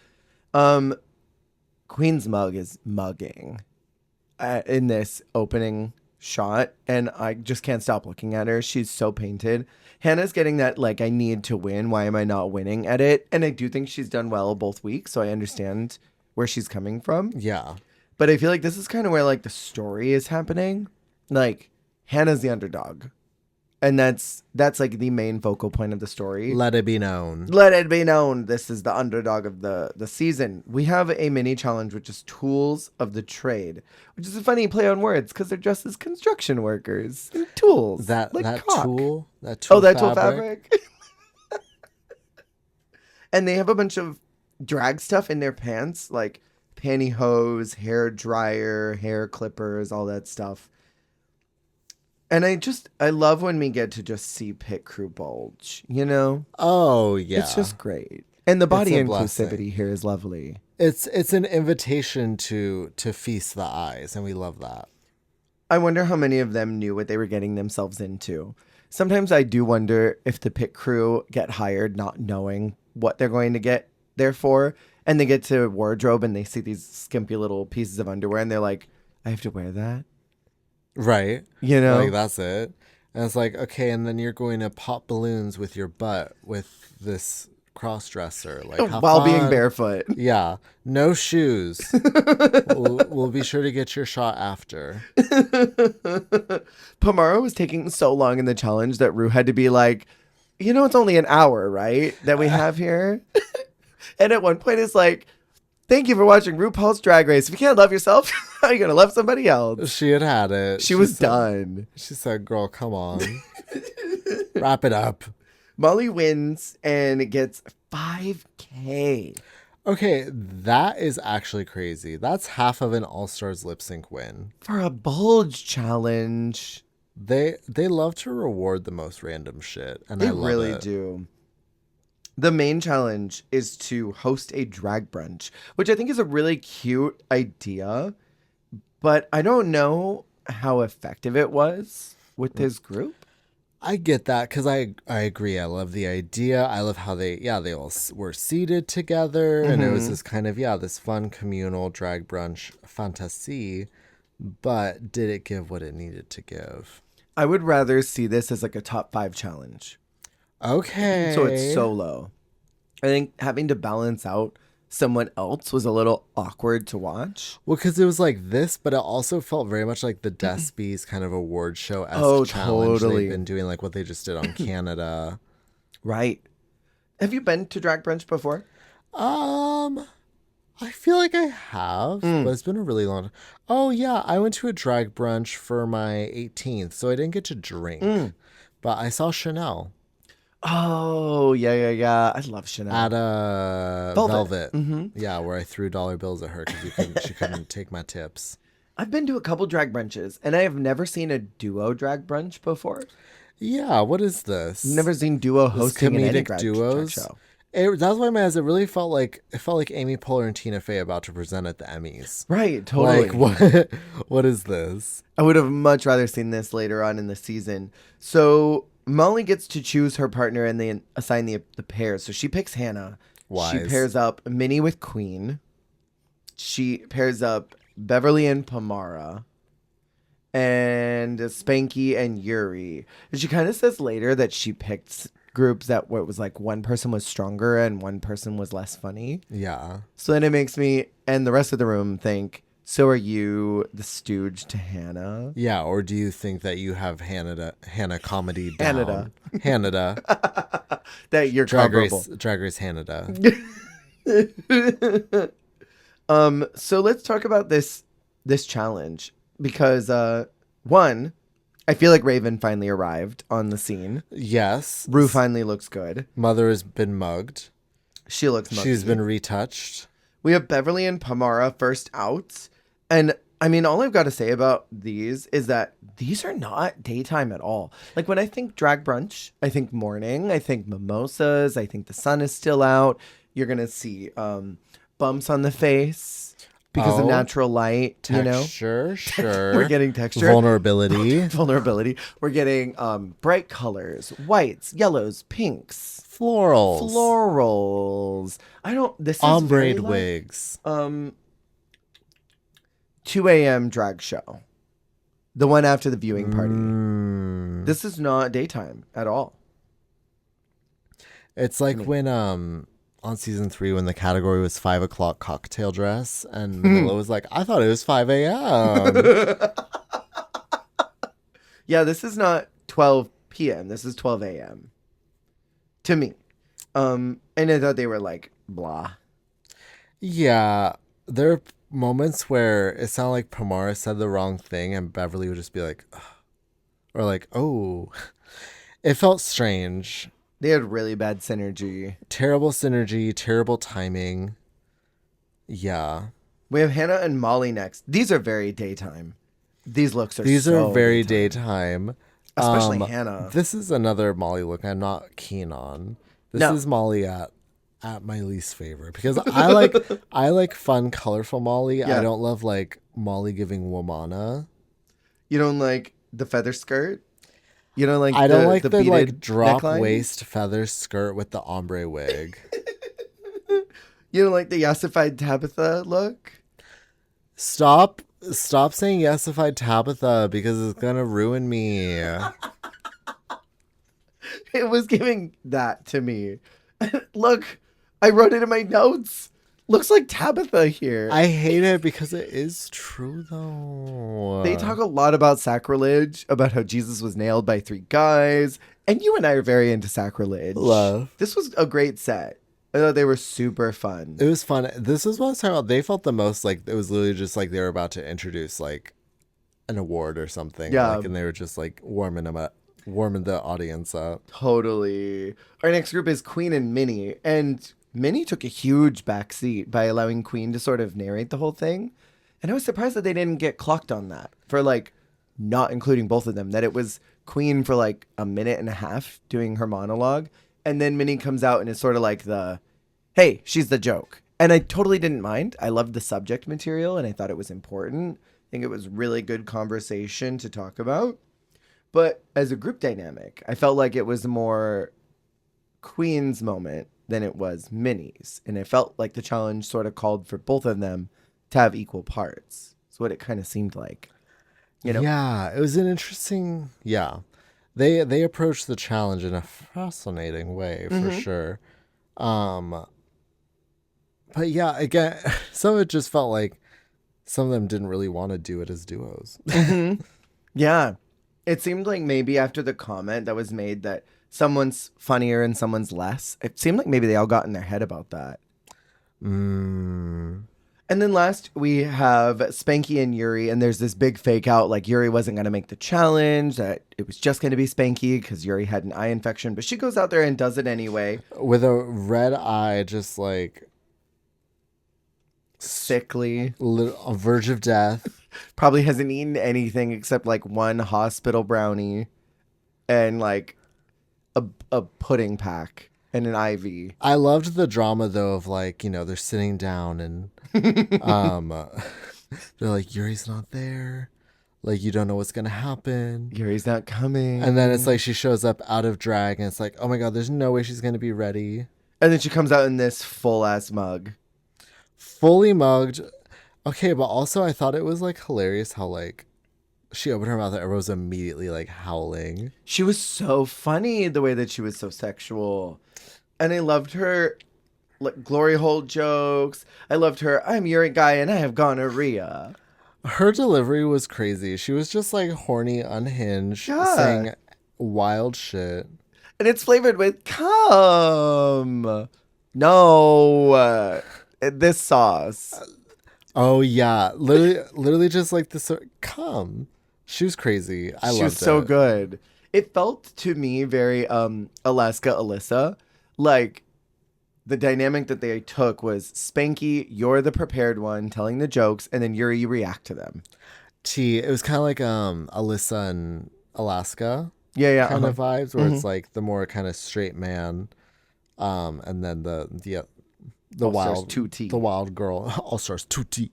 Speaker 1: Queen's mug is mugging in this opening shot, and I just can't stop looking at her. She's so painted. Hannah's getting that, like, I need to win. Why am I not winning at it? And I do think she's done well both weeks, so I understand where she's coming from.
Speaker 2: Yeah.
Speaker 1: But I feel like this is kind of where, like, the story is happening. Like, Hannah's the underdog. And that's like the main focal point of the story.
Speaker 2: Let it be known.
Speaker 1: Let it be known. This is the underdog of the season. We have a mini challenge, which is tools of the trade, which is a funny play on words because they're dressed as construction workers. Tools.
Speaker 2: That
Speaker 1: like
Speaker 2: that
Speaker 1: cock.
Speaker 2: tool. That
Speaker 1: tool fabric. And they have a bunch of drag stuff in their pants, like pantyhose, hair dryer, hair clippers, all that stuff. And I love when we get to just see pit crew bulge, you know?
Speaker 2: Oh, yeah.
Speaker 1: It's just great. And the body inclusivity
Speaker 2: blessing.
Speaker 1: here is lovely.
Speaker 2: It's an invitation to feast the eyes, and we love that.
Speaker 1: I wonder how many of them knew what they were getting themselves into. Sometimes I do wonder if the pit crew get hired not knowing what they're going to get there for, and they get to wardrobe and they see these skimpy little pieces of underwear and they're like, I have to wear that?
Speaker 2: Right.
Speaker 1: You know?
Speaker 2: Like, that's it. And it's like, okay, and then you're going to pop balloons with your butt with this cross-dresser. Like,
Speaker 1: while being barefoot.
Speaker 2: Yeah. No shoes. we'll be sure to get your shot after.
Speaker 1: Pomara was taking so long in the challenge that Rue had to be like, you know, it's only an hour, right? That we have here. And at one point it's like, thank you for watching RuPaul's Drag Race. If you can't love yourself, how are you going to love somebody else?
Speaker 2: She had it.
Speaker 1: She was done.
Speaker 2: She said, girl, come on. Wrap it up.
Speaker 1: Molly wins and gets $5,000.
Speaker 2: Okay, that is actually crazy. That's half of an All-Stars lip sync win.
Speaker 1: For a bulge challenge.
Speaker 2: They love to reward the most random shit, and
Speaker 1: they
Speaker 2: I love
Speaker 1: really
Speaker 2: it.
Speaker 1: do. The main challenge is to host a drag brunch, which I think is a really cute idea, but I don't know how effective it was with this group.
Speaker 2: I get that because I agree. I love the idea. I love how they all were seated together, and it was this kind of this fun communal drag brunch fantasy. But did it give what it needed to give?
Speaker 1: I would rather see this as like a top 5 challenge.
Speaker 2: Okay.
Speaker 1: So it's solo. I think having to balance out someone else was a little awkward to watch.
Speaker 2: Well, because it was like this, but it also felt very much like the Despies kind of award show-esque challenge
Speaker 1: totally.
Speaker 2: they've been doing, like what they just did on Canada.
Speaker 1: Right. Have you been to drag brunch before?
Speaker 2: I feel like I have, but it's been a really long time. Oh, yeah. I went to a drag brunch for my 18th, so I didn't get to drink. But I saw Chanel.
Speaker 1: Oh, yeah. I love Chanel.
Speaker 2: At Velvet.
Speaker 1: Mm-hmm.
Speaker 2: Yeah, where I threw dollar bills at her because she couldn't take my tips.
Speaker 1: I've been to a couple drag brunches, and I have never seen a duo drag brunch before.
Speaker 2: Yeah, what is this?
Speaker 1: Never seen duo hosting in any
Speaker 2: comedic
Speaker 1: drag
Speaker 2: duos.
Speaker 1: show.
Speaker 2: That's why, man, it really felt like Amy Poehler and Tina Fey about to present at the Emmys.
Speaker 1: Right, totally.
Speaker 2: Like, what is this?
Speaker 1: I would have much rather seen this later on in the season. So Molly gets to choose her partner, and they assign the pairs. So she picks Hannah.
Speaker 2: Wise.
Speaker 1: She pairs up Minnie with Queen. She pairs up Beverly and Pamara. And Spanky and Yuri. And she kind of says later that she picked groups that where it was like one person was stronger and one person was less funny.
Speaker 2: Yeah.
Speaker 1: So then it makes me and the rest of the room think, so are you the stooge to Hannah?
Speaker 2: Yeah, or do you think that you have Hannah comedy down? Hannah.
Speaker 1: That you're
Speaker 2: Drag
Speaker 1: comparable.
Speaker 2: Race Hannah.
Speaker 1: So let's talk about this challenge because one, I feel like Raven finally arrived on the scene.
Speaker 2: Yes.
Speaker 1: Rue finally looks good.
Speaker 2: Mother has been mugged.
Speaker 1: She looks mugged.
Speaker 2: She's been retouched.
Speaker 1: We have Beverly and Pomara first out. And I mean, all I've got to say about these is that these are not daytime at all. Like when I think drag brunch, I think morning, I think mimosas, I think the sun is still out. You're going to see bumps on the face. Because of natural light,
Speaker 2: texture, sure.
Speaker 1: We're getting texture.
Speaker 2: Vulnerability.
Speaker 1: We're getting bright colors, whites, yellows, pinks.
Speaker 2: Florals.
Speaker 1: This is
Speaker 2: ombre
Speaker 1: very
Speaker 2: wigs.
Speaker 1: 2 a.m. drag show. The one after the viewing party. This is not daytime at all.
Speaker 2: It's like when on season 3 when the category was 5 o'clock cocktail dress and Manila was like, I thought it was 5 a.m.
Speaker 1: Yeah, this is not 12 p.m. This is 12 a.m. to me. And I thought they were like, blah.
Speaker 2: Yeah, there are moments where it sounded like Pomara said the wrong thing and Beverly would just be like, ugh. Or like, oh. It felt strange.
Speaker 1: They had really bad synergy.
Speaker 2: Terrible synergy, terrible timing. Yeah.
Speaker 1: We have Hannah and Molly next. These are very daytime. These looks are
Speaker 2: These
Speaker 1: so
Speaker 2: are very
Speaker 1: daytime.
Speaker 2: daytime.
Speaker 1: Especially Hannah.
Speaker 2: This is another Molly look I'm not keen on. This
Speaker 1: No.
Speaker 2: is Molly at my least favorite because I like fun, colorful Molly.
Speaker 1: Yeah.
Speaker 2: I don't love like Molly giving womana.
Speaker 1: You don't like the feather skirt? You don't like
Speaker 2: I don't like the
Speaker 1: beaded
Speaker 2: like drop
Speaker 1: neckline?
Speaker 2: waist feather skirt with the ombre wig.
Speaker 1: You don't like the yassified Tabitha look?
Speaker 2: Stop saying yesified Tabitha because it's gonna ruin me.
Speaker 1: It was giving that to me. Look, I wrote it in my notes. Looks like Tabitha here.
Speaker 2: I hate it because it is true though.
Speaker 1: They talk a lot about sacrilege, about how Jesus was nailed by 3 guys, and you and I are very into sacrilege.
Speaker 2: Love.
Speaker 1: This was a great set. I thought they were super fun.
Speaker 2: It was fun. This is what I was talking about. They felt the most like it was literally just like they were about to introduce like an award or something.
Speaker 1: Yeah.
Speaker 2: Like, and they were just like warming the audience up.
Speaker 1: Totally. Our next group is Queen and Minnie, and Minnie took a huge backseat by allowing Queen to sort of narrate the whole thing. And I was surprised that they didn't get clocked on that for like not including both of them, that it was Queen for like a minute and a half doing her monologue. And then Minnie comes out and is sort of like hey, she's the joke. And I totally didn't mind. I loved the subject material and I thought it was important. I think it was really good conversation to talk about. But as a group dynamic, I felt like it was more Queen's moment than it was Minnie's. And it felt like the challenge sort of called for both of them to have equal parts. That's what it kind of seemed like. You know?
Speaker 2: Yeah, it was an interesting. Yeah, they approached the challenge in a fascinating way for sure. But yeah, again, some of it just felt like some of them didn't really want to do it as duos.
Speaker 1: Yeah. It seemed like maybe after the comment that was made that someone's funnier and someone's less, it seemed like maybe they all got in their head about that. And then last we have Spanky and Yuri, and there's this big fake out like Yuri wasn't going to make the challenge, that it was just going to be Spanky because Yuri had an eye infection, but she goes out there and does it anyway.
Speaker 2: With a red eye, just like
Speaker 1: Sickly.
Speaker 2: on verge of death.
Speaker 1: Probably hasn't eaten anything except like one hospital brownie and like a pudding pack and an IV.
Speaker 2: I loved the drama though of like, you know, they're sitting down and they're like, Yuri's not there. Like, you don't know what's going to happen.
Speaker 1: Yuri's not coming.
Speaker 2: And then it's like she shows up out of drag and it's like, oh my God, there's no way she's going to be ready.
Speaker 1: And then she comes out in this full ass mug.
Speaker 2: Fully mugged. Okay, but also I thought it was like hilarious how like she opened her mouth and everyone was immediately like howling.
Speaker 1: She was so funny the way that she was so sexual. And I loved her like glory hole jokes. I loved her, I'm Yuri guy and I have gonorrhea.
Speaker 2: Her delivery was crazy. She was just like horny, unhinged,
Speaker 1: Yeah.
Speaker 2: saying wild shit.
Speaker 1: And it's flavored with cum. No. This sauce.
Speaker 2: Oh yeah, literally just like this. Come, she was crazy. I loved it.
Speaker 1: She was so good. It felt to me very Alaska Alyssa. Like the dynamic that they took was Spanky, you're the prepared one telling the jokes, and then Yuri, you react to them.
Speaker 2: It was kind of like Alyssa and Alaska.
Speaker 1: Yeah,
Speaker 2: kind of vibes where it's like the more kind of straight man, and then the wild girl, all stars 2T.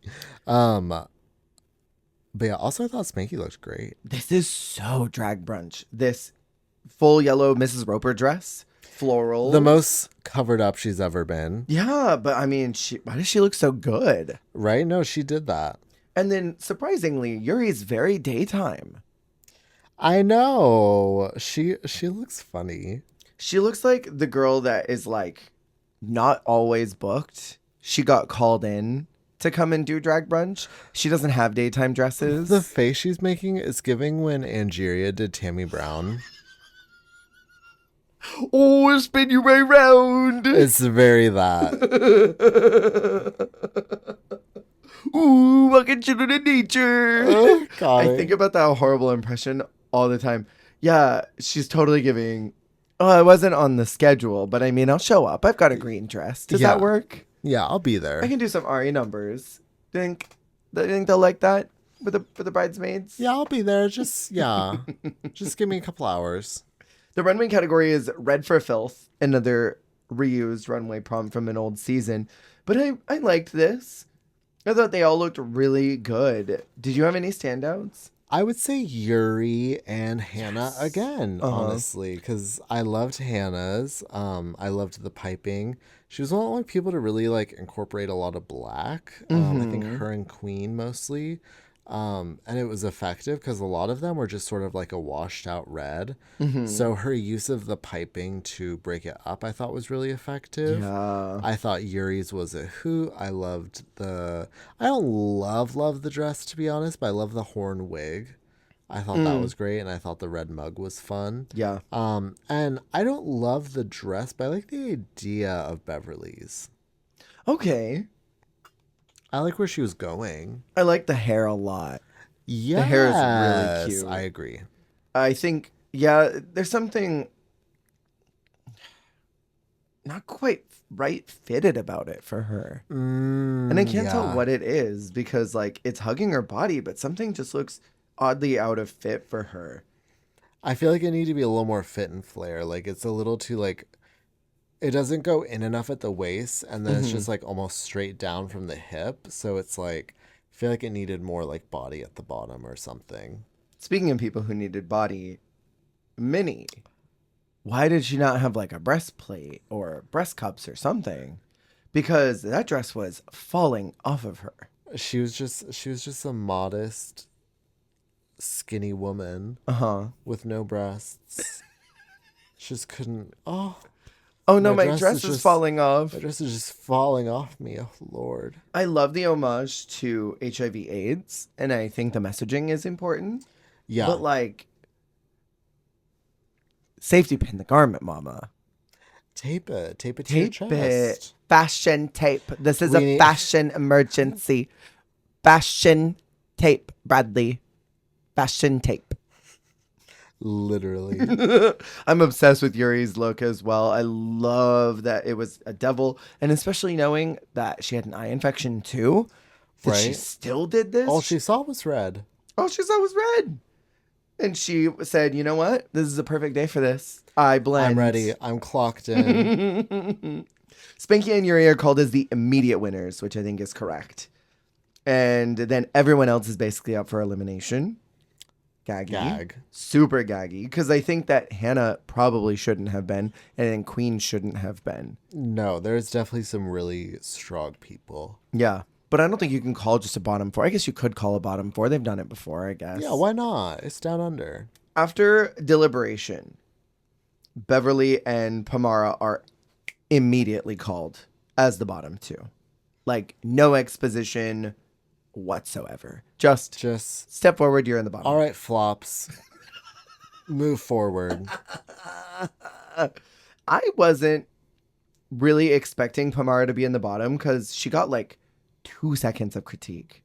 Speaker 2: But yeah, also I thought Spanky looked great.
Speaker 1: This is so drag brunch. This full yellow Mrs. Roper dress, floral,
Speaker 2: the most covered up she's ever been.
Speaker 1: Yeah, but I mean, why does she look so good?
Speaker 2: Right? No, she did that.
Speaker 1: And then surprisingly, Yuri's very daytime.
Speaker 2: I know. She looks funny.
Speaker 1: She looks like the girl that is like not always booked. She got called in to come and do drag brunch. She doesn't have daytime dresses.
Speaker 2: The face she's making is giving when Angeria did Tammy Brown.
Speaker 1: Oh, spin you right round.
Speaker 2: It's very that.
Speaker 1: Ooh, welcome children of nature.
Speaker 2: Oh, God.
Speaker 1: I think about that horrible impression all the time. Yeah, she's totally giving Oh, it wasn't on the schedule, but I mean, I'll show up. I've got a green dress. Does that work?
Speaker 2: Yeah, I'll be there.
Speaker 1: I can do some Ari numbers. Think they'll like that for the bridesmaids?
Speaker 2: Yeah, I'll be there. Just just give me a couple hours.
Speaker 1: The runway category is Red for Filth, another reused runway prom from an old season. But I liked this. I thought they all looked really good. Did you have any standouts?
Speaker 2: I would say Yuri and Hannah again, honestly, because I loved Hannah's. I loved the piping. She was one of the only people to really like incorporate a lot of black. I think her and Queen mostly. And it was effective because a lot of them were just sort of like a washed out red. So her use of the piping to break it up, I thought was really effective.
Speaker 1: Yeah.
Speaker 2: I thought Yuri's was a hoot. I loved I don't love the dress, to be honest, but I love the horn wig. I thought that was great, and I thought the red mug was fun.
Speaker 1: Yeah.
Speaker 2: And I don't love the dress, but I like the idea of Beverly's.
Speaker 1: Okay.
Speaker 2: I like where she was going.
Speaker 1: I like the hair a lot.
Speaker 2: Yeah,
Speaker 1: the hair is really cute.
Speaker 2: I agree.
Speaker 1: I think, yeah, there's something not quite right fitted about it for her. And I can't tell what it is because, like, it's hugging her body, but something just looks oddly out of fit for her.
Speaker 2: I feel like it needs to be a little more fit and flare. Like, it's a little too, like, it doesn't go in enough at the waist, and then it's just, like, almost straight down from the hip. So it's, like, I feel like it needed more, like, body at the bottom or something.
Speaker 1: Speaking of people who needed body, Minnie. Why did she not have, like, a breastplate or breast cups or something? Because that dress was falling off of her.
Speaker 2: She was just a modest, skinny woman with no breasts. She just couldn't.
Speaker 1: Oh no, my dress is falling off.
Speaker 2: My dress is just falling off me. Oh Lord.
Speaker 1: I love the homage to HIV/AIDS, and I think the messaging is important.
Speaker 2: Yeah.
Speaker 1: But like, safety pin the garment, mama.
Speaker 2: Tape it to your chest.
Speaker 1: It. Fashion tape. This is a fashion emergency. Fashion tape, Bradley. Fashion tape.
Speaker 2: Literally.
Speaker 1: I'm obsessed with Yuri's look as well. I love that it was a devil, and especially knowing that she had an eye infection too. That she still did this.
Speaker 2: All she saw was red.
Speaker 1: All she saw was red. And she said, you know what? This is a perfect day for this. I blend.
Speaker 2: I'm ready. I'm clocked in.
Speaker 1: Spankie and Yuri are called as the immediate winners, which I think is correct. And then everyone else is basically up for elimination. Gaggy. Super gaggy. Because I think that Hannah probably shouldn't have been, and then Queen shouldn't have been.
Speaker 2: No, there's definitely some really strong people.
Speaker 1: Yeah. But I don't think you can call just a bottom four. I guess you could call a bottom four. They've done it before, I guess.
Speaker 2: Yeah, why not? It's down under.
Speaker 1: After deliberation, Beverly and Pomara are immediately called as the bottom two. Like, no exposition whatsoever. Just step forward, you're in the bottom.
Speaker 2: All right, flops. Move forward.
Speaker 1: I wasn't really expecting Pamara to be in the bottom because she got like 2 seconds of critique.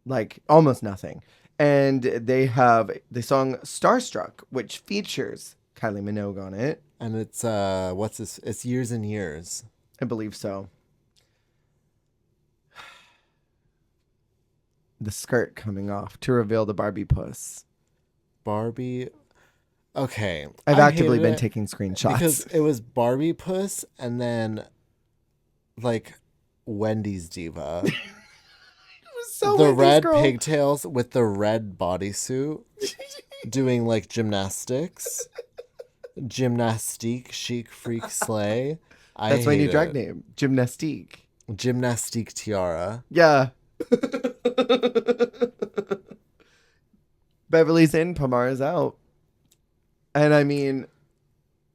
Speaker 1: Like almost nothing. And they have the song Starstruck, which features Kylie Minogue on it.
Speaker 2: And it's it's Years and Years.
Speaker 1: I believe so. The skirt coming off to reveal the Barbie puss.
Speaker 2: Barbie. Okay.
Speaker 1: I've actively been taking screenshots.
Speaker 2: Because it was Barbie puss and then like Wendy's diva.
Speaker 1: It was so
Speaker 2: the
Speaker 1: Wendy's
Speaker 2: red
Speaker 1: girl.
Speaker 2: pigtails with the red bodysuit doing like gymnastics. Gymnastique chic freak slay.
Speaker 1: That's my new drag name. Gymnastique.
Speaker 2: Gymnastique tiara.
Speaker 1: Yeah. Beverly's in, Pomara's out. And I mean,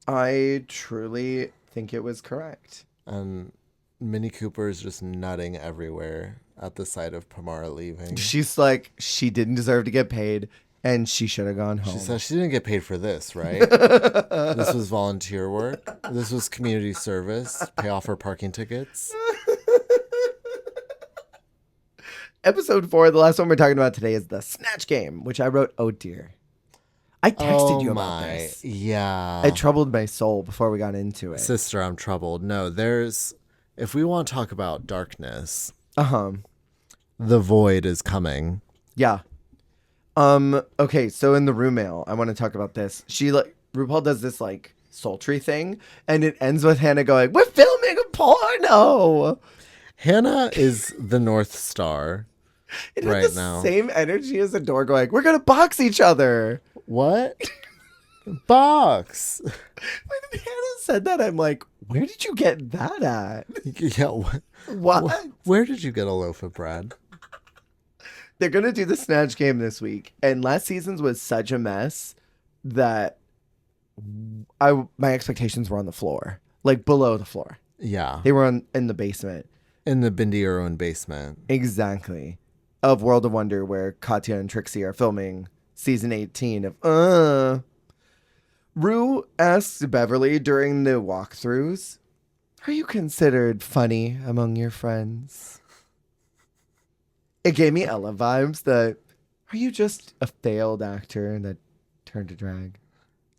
Speaker 1: I truly think it was correct.
Speaker 2: And Minnie Cooper is just nutting everywhere at the sight of Pomara leaving.
Speaker 1: She's like, she didn't deserve to get paid, and she should have gone home.
Speaker 2: She said she didn't get paid for this, right? This was volunteer work. This was community service. Pay off her parking tickets.
Speaker 1: Episode 4, the last one we're talking about today, is the Snatch Game, which I wrote, oh dear. I texted you about this.
Speaker 2: Yeah.
Speaker 1: It troubled my soul before we got into it.
Speaker 2: Sister, I'm troubled. No, if we want to talk about darkness, the void is coming.
Speaker 1: Yeah. Okay, so in the room mail, I want to talk about this. RuPaul does this like sultry thing, and it ends with Hannah going, "We're filming a porno."
Speaker 2: Hannah is the North Star
Speaker 1: It
Speaker 2: right
Speaker 1: had the
Speaker 2: now.
Speaker 1: same energy as Adore going, "We're gonna box each other."
Speaker 2: What? Box.
Speaker 1: When Hannah said that, I'm like, where did you get that at?
Speaker 2: Yeah.
Speaker 1: What?
Speaker 2: Where did you get a loaf of bread?
Speaker 1: They're gonna do the Snatch Game this week, and last season's was such a mess that my expectations were on the floor, like below the floor.
Speaker 2: Yeah.
Speaker 1: They were in the basement.
Speaker 2: In the Bindi Irwin basement.
Speaker 1: Exactly. Of World of Wonder, where Katya and Trixie are filming season 18 of Rue asks Beverly during the walkthroughs, "Are you considered funny among your friends?" It gave me Ella vibes that, are you just a failed actor that turned to drag?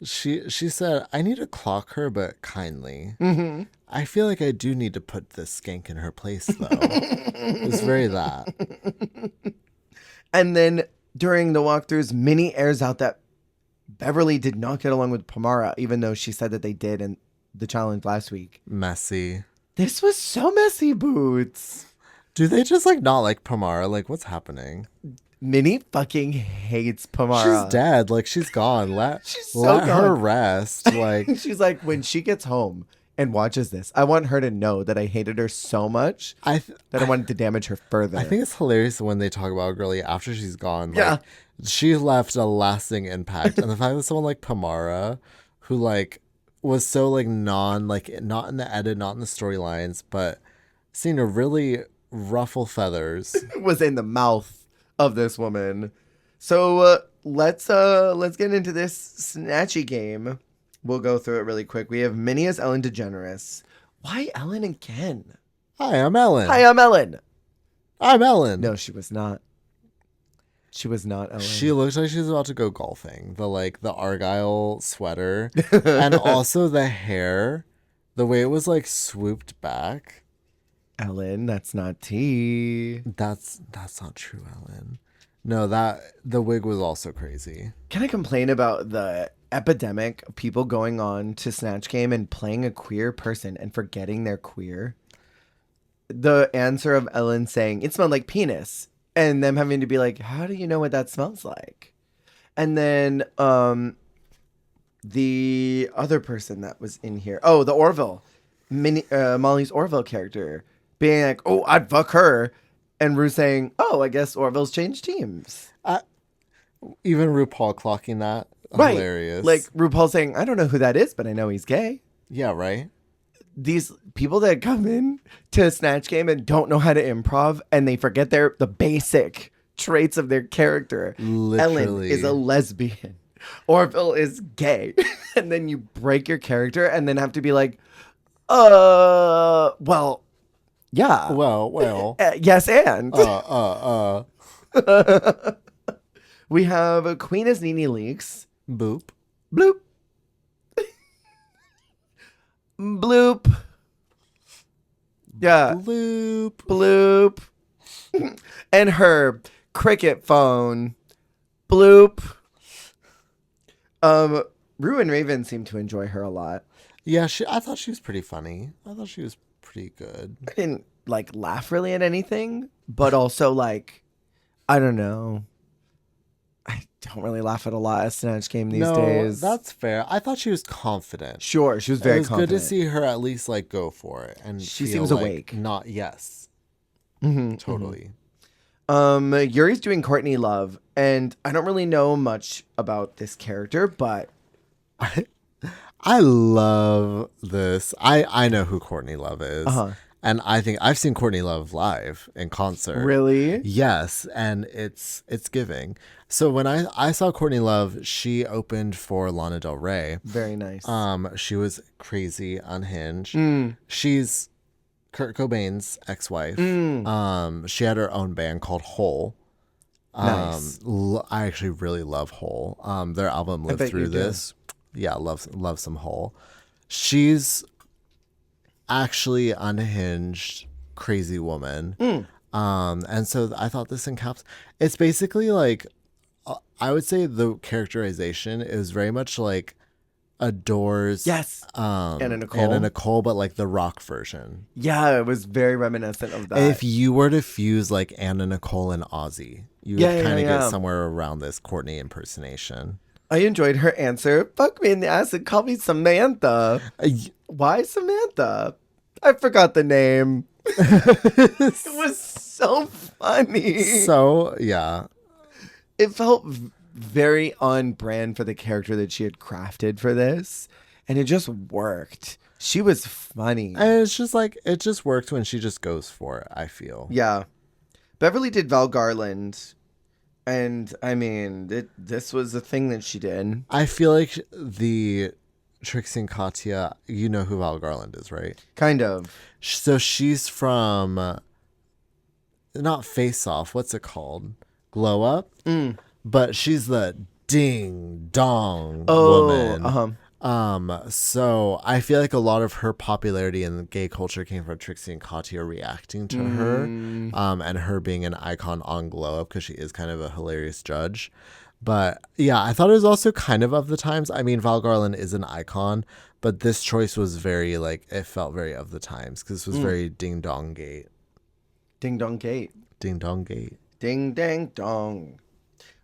Speaker 2: She said, "I need to clock her, but kindly."
Speaker 1: Mm-hmm.
Speaker 2: I feel like I do need to put this skank in her place, though. It's very that.
Speaker 1: And then during the walkthroughs, Minnie airs out that Beverly did not get along with Pomara, even though she said that they did in the challenge last week.
Speaker 2: Messy.
Speaker 1: This was so messy, Boots.
Speaker 2: Do they just like not like Pamara? Like, what's happening?
Speaker 1: Minnie fucking hates Pomara.
Speaker 2: She's dead. Like, she's gone. Let
Speaker 1: gone.
Speaker 2: her rest. Like,
Speaker 1: she's like, when she gets home and watches this, I want her to know that I hated her so much that I wanted to damage her further.
Speaker 2: I think it's hilarious when they talk about Girlie after she's gone. Like,
Speaker 1: yeah.
Speaker 2: She left a lasting impact. And the fact that someone like Pamara, who like was so like not in the edit, not in the storylines, but seemed to really ruffle feathers,
Speaker 1: was in the mouth of this woman. So let's get into this snatchy game. We'll go through it really quick. We have Minnie as Ellen DeGeneres. Why Ellen again?
Speaker 2: Hi, I'm Ellen.
Speaker 1: Hi, I'm Ellen.
Speaker 2: I'm Ellen.
Speaker 1: No, she was not. She was not Ellen.
Speaker 2: She looks like she's about to go golfing. The Argyle sweater and also the hair, the way it was like swooped back.
Speaker 1: Ellen, that's not tea.
Speaker 2: That's not true, Ellen. No, the wig was also crazy.
Speaker 1: Can I complain about the epidemic of people going on to Snatch Game and playing a queer person and forgetting they're queer? The answer of Ellen saying, "It smelled like penis," and them having to be like, "How do you know what that smells like?" And then the other person that was in here, the Orville, Molly's Orville character, being like, "Oh, I'd fuck her," and Rue saying, "Oh, I guess Orville's changed teams."
Speaker 2: Even RuPaul clocking that,
Speaker 1: right.
Speaker 2: Hilarious.
Speaker 1: Like RuPaul saying, "I don't know who that is, but I know he's gay."
Speaker 2: Yeah, right.
Speaker 1: These people that come in to Snatch Game and don't know how to improv, and they forget the basic traits of their character.
Speaker 2: Literally.
Speaker 1: Ellen is a lesbian. Orville is gay. And then you break your character and then have to be like, well, yeah.
Speaker 2: Well.
Speaker 1: Yes, and. We have Queen as Nene Leakes.
Speaker 2: Boop.
Speaker 1: Bloop. Bloop. Yeah.
Speaker 2: Bloop.
Speaker 1: Bloop. And her cricket phone. Bloop. Rue and Raven seem to enjoy her a lot.
Speaker 2: Yeah, I thought she was pretty funny. I thought she was pretty good.
Speaker 1: I didn't laugh really at anything, but also I don't know. I don't really laugh at a lot at Snatch Game these days.
Speaker 2: That's fair. I thought she was confident.
Speaker 1: Sure, she was very confident.
Speaker 2: It was good to see her at least go for it, and
Speaker 1: she seems awake.
Speaker 2: Yes, totally.
Speaker 1: Mm-hmm. Yuri's doing Courtney Love, and I don't really know much about this character, but
Speaker 2: I love this. I know who Courtney Love is. And I think I've seen Courtney Love live in concert.
Speaker 1: Really?
Speaker 2: Yes, and it's giving. So when I saw Courtney Love, she opened for Lana Del Rey.
Speaker 1: Very nice.
Speaker 2: She was crazy, unhinged. She's Kurt Cobain's ex-wife. She had her own band called Hole.
Speaker 1: Nice.
Speaker 2: I actually really love Hole. Their album Live Through This. Yeah, love some Hole. She's actually unhinged, crazy woman. And so I thought this encapsulates. It's basically like, I would say the characterization is very much like Adore's.
Speaker 1: Yes. Anna
Speaker 2: Nicole, but like the rock version.
Speaker 1: Yeah, it was very reminiscent of that.
Speaker 2: If you were to fuse like Anna Nicole and Ozzy, you would kind of get somewhere around this Courtney impersonation.
Speaker 1: I enjoyed her answer. Fuck me in the ass and call me Samantha. Why Samantha? I forgot the name. It was so funny.
Speaker 2: So, yeah.
Speaker 1: It felt very on brand for the character that she had crafted for this. And it just worked. She was funny.
Speaker 2: And it's just like, it just works when she just goes for it, I feel.
Speaker 1: Yeah. Beverly did Val Garland. And, I mean, this was the thing that she did.
Speaker 2: I feel like the Trixie and Katya, you know who Val Garland is, right?
Speaker 1: Kind of.
Speaker 2: So she's from, not Face Off, what's it called? Glow Up? But she's the ding dong woman. So I feel like a lot of her popularity in the gay culture came from Trixie and Katya reacting to her, and her being an icon on Glow Up because she is kind of a hilarious judge. But yeah, I thought it was also kind of the times. I mean, Val Garland is an icon, but this choice was very like, it felt very of the times because this was very ding dong gate.
Speaker 1: Ding dong gate.
Speaker 2: Ding dong gate.
Speaker 1: Ding dang dong.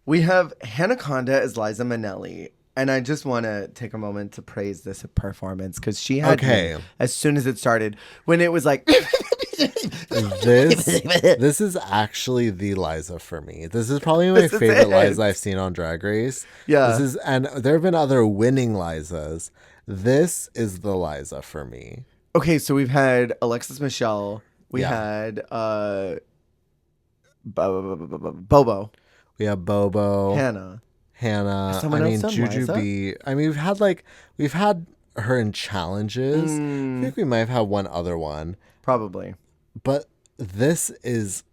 Speaker 1: We have Hanaconda as Liza Minnelli. And I just want to take a moment to praise this performance because she had me as soon as it started when it was like
Speaker 2: this is actually the Liza for me. This is probably my favorite Liza I've seen on Drag Race.
Speaker 1: Yeah.
Speaker 2: And there have been other winning Lizas. This is the Liza for me.
Speaker 1: Okay, so we've had Alexis Michelle. We had Bobo.
Speaker 2: We have Bobo.
Speaker 1: Hannah.
Speaker 2: I mean, Jujubee. I mean, we've had her in challenges. I think we might have had one other one.
Speaker 1: Probably.
Speaker 2: But this is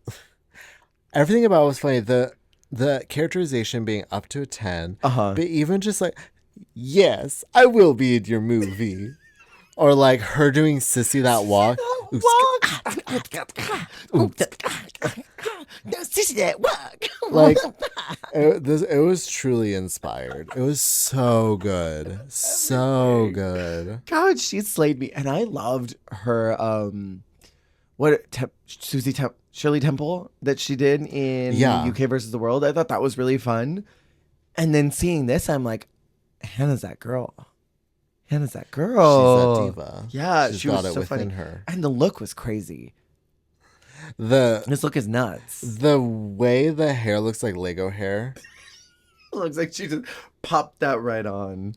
Speaker 2: everything about it was funny. The characterization being up to a 10. But even just like, yes, I will be in your movie. Or like her doing Sissy That Walk.
Speaker 1: No, Sissy That Walk.
Speaker 2: Like, it was truly inspired. It was so good. So good.
Speaker 1: God, she slayed me. And I loved her, Shirley Temple that she did in UK versus the World. I thought that was really fun. And then seeing this, I'm like, Hannah's that girl. Hannah's that girl.
Speaker 2: She's that diva.
Speaker 1: Yeah,
Speaker 2: she
Speaker 1: was
Speaker 2: got it
Speaker 1: so
Speaker 2: within
Speaker 1: funny.
Speaker 2: her.
Speaker 1: And the look was crazy.
Speaker 2: This
Speaker 1: look is nuts.
Speaker 2: The way the hair looks like Lego hair.
Speaker 1: It looks like she just popped that right on.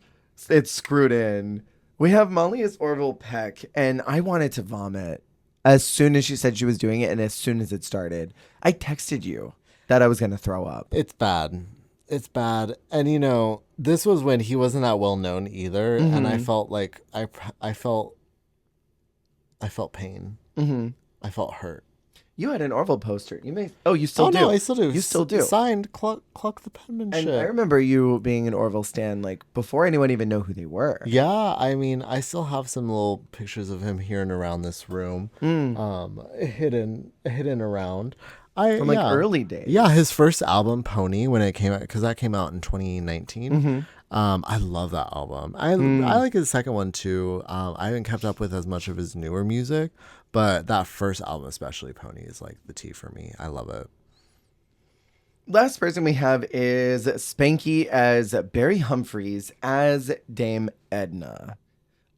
Speaker 1: It's screwed in. We have Molly as Orville Peck, and I wanted to vomit as soon as she said she was doing it, and as soon as it started. I texted you that I was going to throw up.
Speaker 2: It's bad. It's bad. And, you know, this was when he wasn't that well known either, and I felt like I felt pain. I felt hurt.
Speaker 1: You had an Orville poster. You may. Oh, you still do.
Speaker 2: No, I still do.
Speaker 1: You still do.
Speaker 2: Signed, cluck the penmanship.
Speaker 1: And I remember you being an Orville stan like before anyone even knew who they were.
Speaker 2: Yeah, I mean, I still have some little pictures of him here and around this room, hidden around.
Speaker 1: From like early days.
Speaker 2: Yeah, his first album, Pony, when it came out, because that came out in 2019. I love that album. I like his second one too. I haven't kept up with as much of his newer music, but that first album, especially Pony, is like the tea for me. I love it.
Speaker 1: Last person we have is Spanky as Barry Humphries as Dame Edna.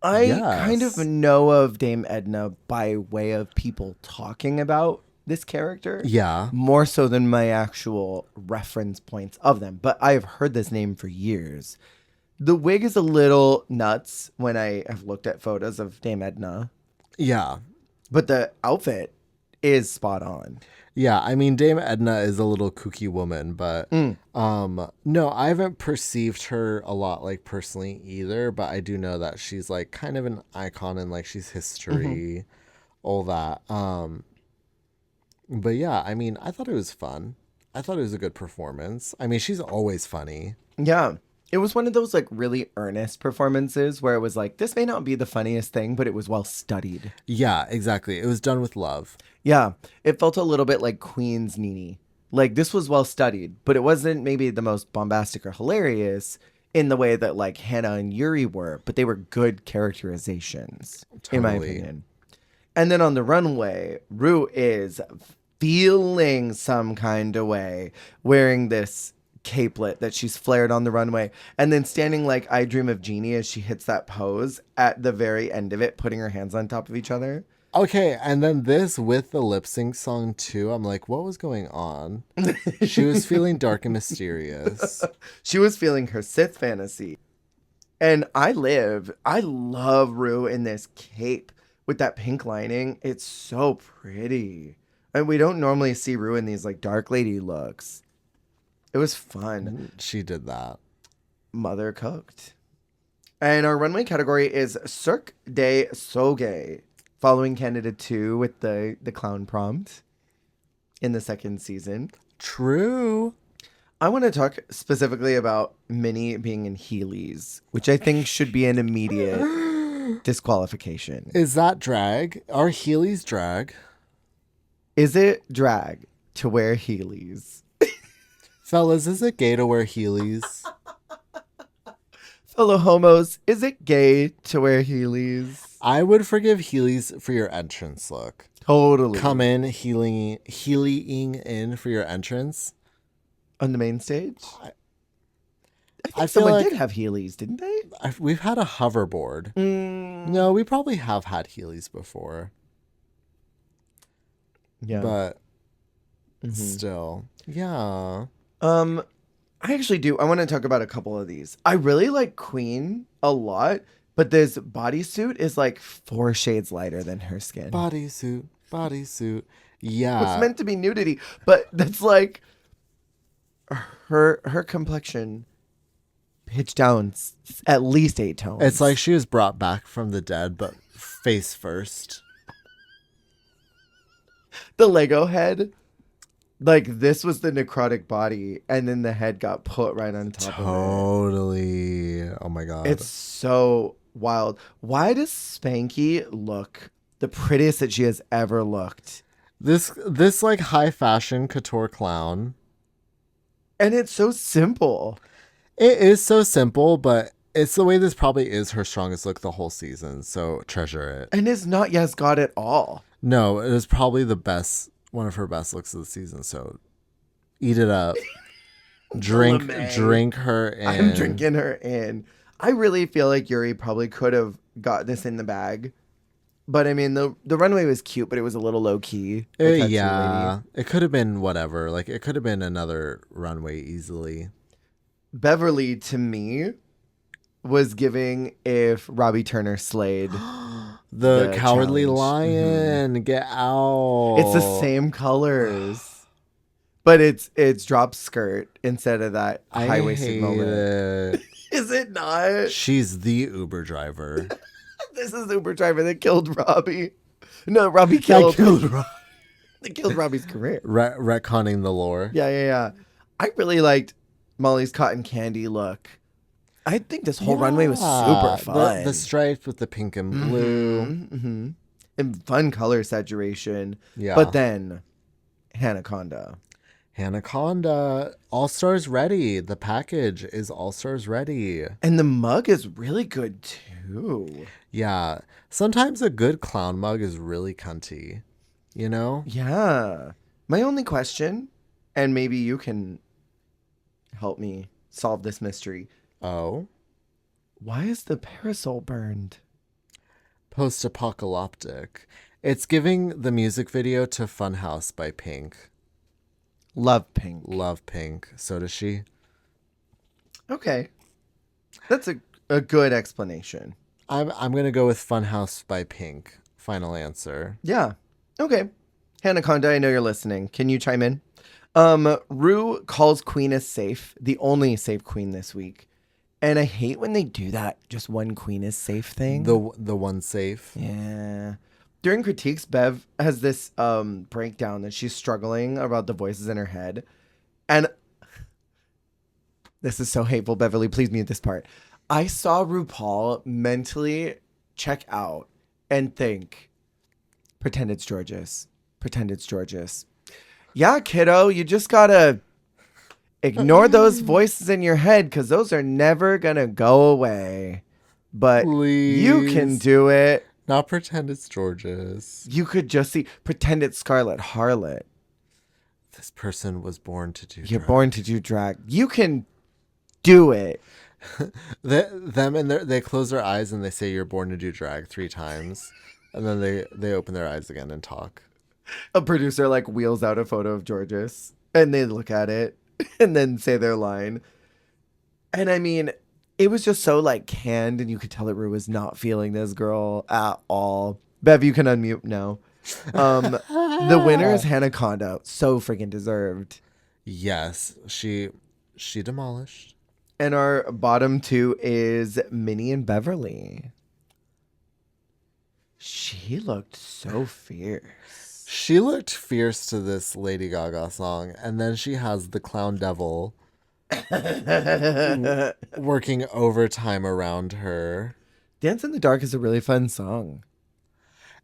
Speaker 1: I kind of know of Dame Edna by way of people talking about this character.
Speaker 2: Yeah.
Speaker 1: More so than my actual reference points of them. But I have heard this name for years. The wig is a little nuts when I have looked at photos of Dame Edna.
Speaker 2: Yeah.
Speaker 1: But the outfit is spot on.
Speaker 2: Yeah, I mean, Dame Edna is a little kooky woman, but no, I haven't perceived her a lot, like, personally either, but I do know that she's, like, kind of an icon and, like, she's history, all that. But yeah, I mean, I thought it was fun. I thought it was a good performance. I mean, she's always funny.
Speaker 1: Yeah. It was one of those like really earnest performances where it was like, this may not be the funniest thing, but it was well studied.
Speaker 2: Yeah, exactly. It was done with love.
Speaker 1: Yeah. It felt a little bit like Queen's Nene. Like this was well studied, but it wasn't maybe the most bombastic or hilarious in the way that like Hannah and Yuri were, but they were good characterizations, in my opinion. And then on the runway, Rue is feeling some kind of way, wearing this capelet that she's flared on the runway, and then standing like I Dream of Jeannie as she hits that pose at the very end of it, putting her hands on top of each other.
Speaker 2: Okay, and then this with the lip sync song too. I'm like, what was going on? She was feeling dark and mysterious.
Speaker 1: She was feeling her Sith fantasy. And I love Rue in this cape with that pink lining. It's so pretty. And we don't normally see Rue in these like dark lady looks. It was fun.
Speaker 2: She did that.
Speaker 1: Mother cooked. And our runway category is Cirque de Soleil, following Canada 2 with the clown prompt in the second season.
Speaker 2: True.
Speaker 1: I want to talk specifically about Minnie being in Heelys, which I think should be an immediate disqualification.
Speaker 2: Is that drag? Are Heelys drag?
Speaker 1: Is it drag to wear Heelys?
Speaker 2: Fellas, is it gay to wear Heelys?
Speaker 1: Fellow homos, is it gay to wear Heelys?
Speaker 2: I would forgive Heelys for your entrance look.
Speaker 1: Totally.
Speaker 2: Come in, healing in for your entrance.
Speaker 1: On the main stage? I think
Speaker 2: feel
Speaker 1: someone
Speaker 2: like
Speaker 1: did have Heelys, didn't they?
Speaker 2: We've had a hoverboard. No, we probably have had Heelys before.
Speaker 1: Yeah.
Speaker 2: But still. Yeah.
Speaker 1: I actually do. I want to talk about a couple of these. I really like Queen a lot, but this bodysuit is like 4 shades lighter than her skin.
Speaker 2: Bodysuit. Yeah.
Speaker 1: It's meant to be nudity, but that's like her complexion pitched down at least 8 tones.
Speaker 2: It's like she was brought back from the dead, but face first.
Speaker 1: The Lego head. Like, this was the necrotic body, and then the head got put right on top of it.
Speaker 2: Totally. Oh, my God.
Speaker 1: It's so wild. Why does Spanky look the prettiest that she has ever looked?
Speaker 2: This like, high fashion couture clown.
Speaker 1: And it's so simple.
Speaker 2: It is so simple, but it's the way this probably is her strongest look the whole season, so treasure it.
Speaker 1: And it's not Yes God at all.
Speaker 2: No, it is probably one of her best looks of the season, so eat it up. drink her in.
Speaker 1: I'm drinking her in. I really feel like Yuri probably could have got this in the bag. But I mean, the runway was cute, but it was a little low key.
Speaker 2: Yeah, it could have been whatever. Like, it could have been another runway easily.
Speaker 1: Beverly, to me, was giving if Robbie Turner slayed
Speaker 2: the Cowardly
Speaker 1: challenge.
Speaker 2: Lion. Get out.
Speaker 1: It's the same colors, but it's drop skirt instead of that high waisted moment. Is it not?
Speaker 2: She's the Uber driver.
Speaker 1: This is the Uber driver that killed Robbie. No, Robbie killed. That killed Robbie's career.
Speaker 2: Retconning the lore.
Speaker 1: Yeah. I really liked Molly's cotton candy look. I think this whole runway was super fun.
Speaker 2: The stripes with the pink and blue.
Speaker 1: And fun color saturation.
Speaker 2: Yeah.
Speaker 1: But then, Hanaconda.
Speaker 2: All Stars ready. The package is All Stars ready.
Speaker 1: And the mug is really good too.
Speaker 2: Yeah. Sometimes a good clown mug is really cunty. You know?
Speaker 1: Yeah. My only question, and maybe you can help me solve this mystery.
Speaker 2: Oh?
Speaker 1: Why is the parasol burned?
Speaker 2: Post-apocalyptic. It's giving the music video to Funhouse by Pink.
Speaker 1: Love Pink.
Speaker 2: Love Pink. So does she.
Speaker 1: Okay. That's a good explanation.
Speaker 2: I'm going to go with Funhouse by Pink. Final answer.
Speaker 1: Yeah. Okay. Hanaconda, I know you're listening. Can you chime in? Rue calls Queen is safe. The only safe queen this week. And I hate when they do that. Just one queen is safe thing.
Speaker 2: The one safe.
Speaker 1: Yeah. During critiques, Bev has this breakdown that she's struggling about the voices in her head. And this is so hateful, Beverly. Please mute this part. I saw RuPaul mentally check out and think, pretend it's Georges. Pretend it's Georges. Yeah, kiddo, you just gotta ignore those voices in your head because those are never gonna go away. But
Speaker 2: Please.
Speaker 1: You can do it.
Speaker 2: Not pretend it's Georges.
Speaker 1: You could just pretend it's Scarlet Harlot.
Speaker 2: This person was born to do
Speaker 1: You're
Speaker 2: drag.
Speaker 1: born to do drag. You can do it.
Speaker 2: They close their eyes and they say you're born to do drag 3 times. And then they open their eyes again and talk.
Speaker 1: A producer like wheels out a photo of Georges and they look at it and then say their line. And I mean, it was just so like canned and you could tell that Rue was not feeling this girl at all. Bev, you can unmute now. The winner is Hannah Conda. So freaking deserved.
Speaker 2: Yes, she demolished.
Speaker 1: And our bottom 2 is Minnie and Beverly. She looked so fierce.
Speaker 2: She looked fierce to this Lady Gaga song, and then she has the clown devil working overtime around her.
Speaker 1: Dance in the Dark is a really fun song.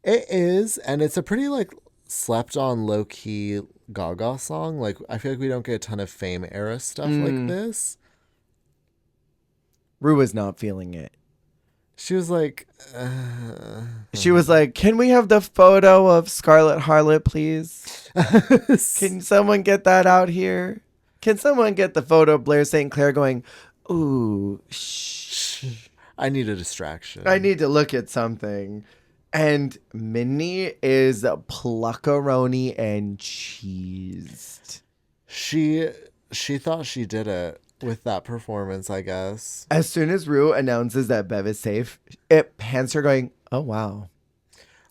Speaker 2: It is, and it's a pretty like slept on low key Gaga song. Like I feel like we don't get a ton of Fame era stuff like this.
Speaker 1: Rue was not feeling it.
Speaker 2: She was like,
Speaker 1: can we have the photo of Scarlet Harlot, please? Can someone get that out here? Can someone get the photo of Blair St. Clair going, ooh, shh.
Speaker 2: I need a distraction.
Speaker 1: I need to look at something. And Minnie is pluckaroni and cheesed.
Speaker 2: She thought she did it with that performance, I guess.
Speaker 1: As soon as Rue announces that Bev is safe, it pans her going, oh, wow.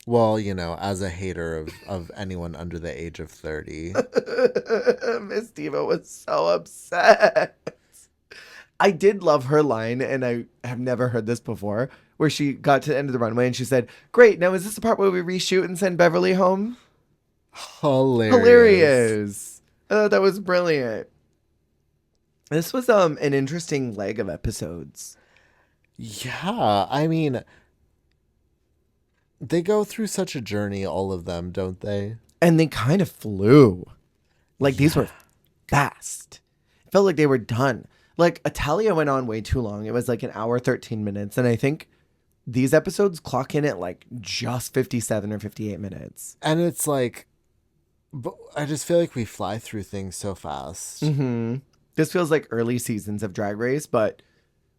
Speaker 2: Well, you know, as a hater of anyone under the age of 30.
Speaker 1: Miss Diva was so upset. I did love her line, and I have never heard this before, where she got to the end of the runway and she said, great, now is this the part where we reshoot and send Beverly home? Hilarious. That was brilliant. This was an interesting leg of episodes.
Speaker 2: Yeah, I mean, they go through such a journey, all of them, don't they?
Speaker 1: And they kind of flew. Like, these were fast. It felt like they were done. Like, Italia went on way too long. It was like an hour, 13 minutes. And I think these episodes clock in at like just 57 or 58 minutes.
Speaker 2: And it's like, but I just feel like we fly through things so fast.
Speaker 1: Mm-hmm. This feels like early seasons of Drag Race, but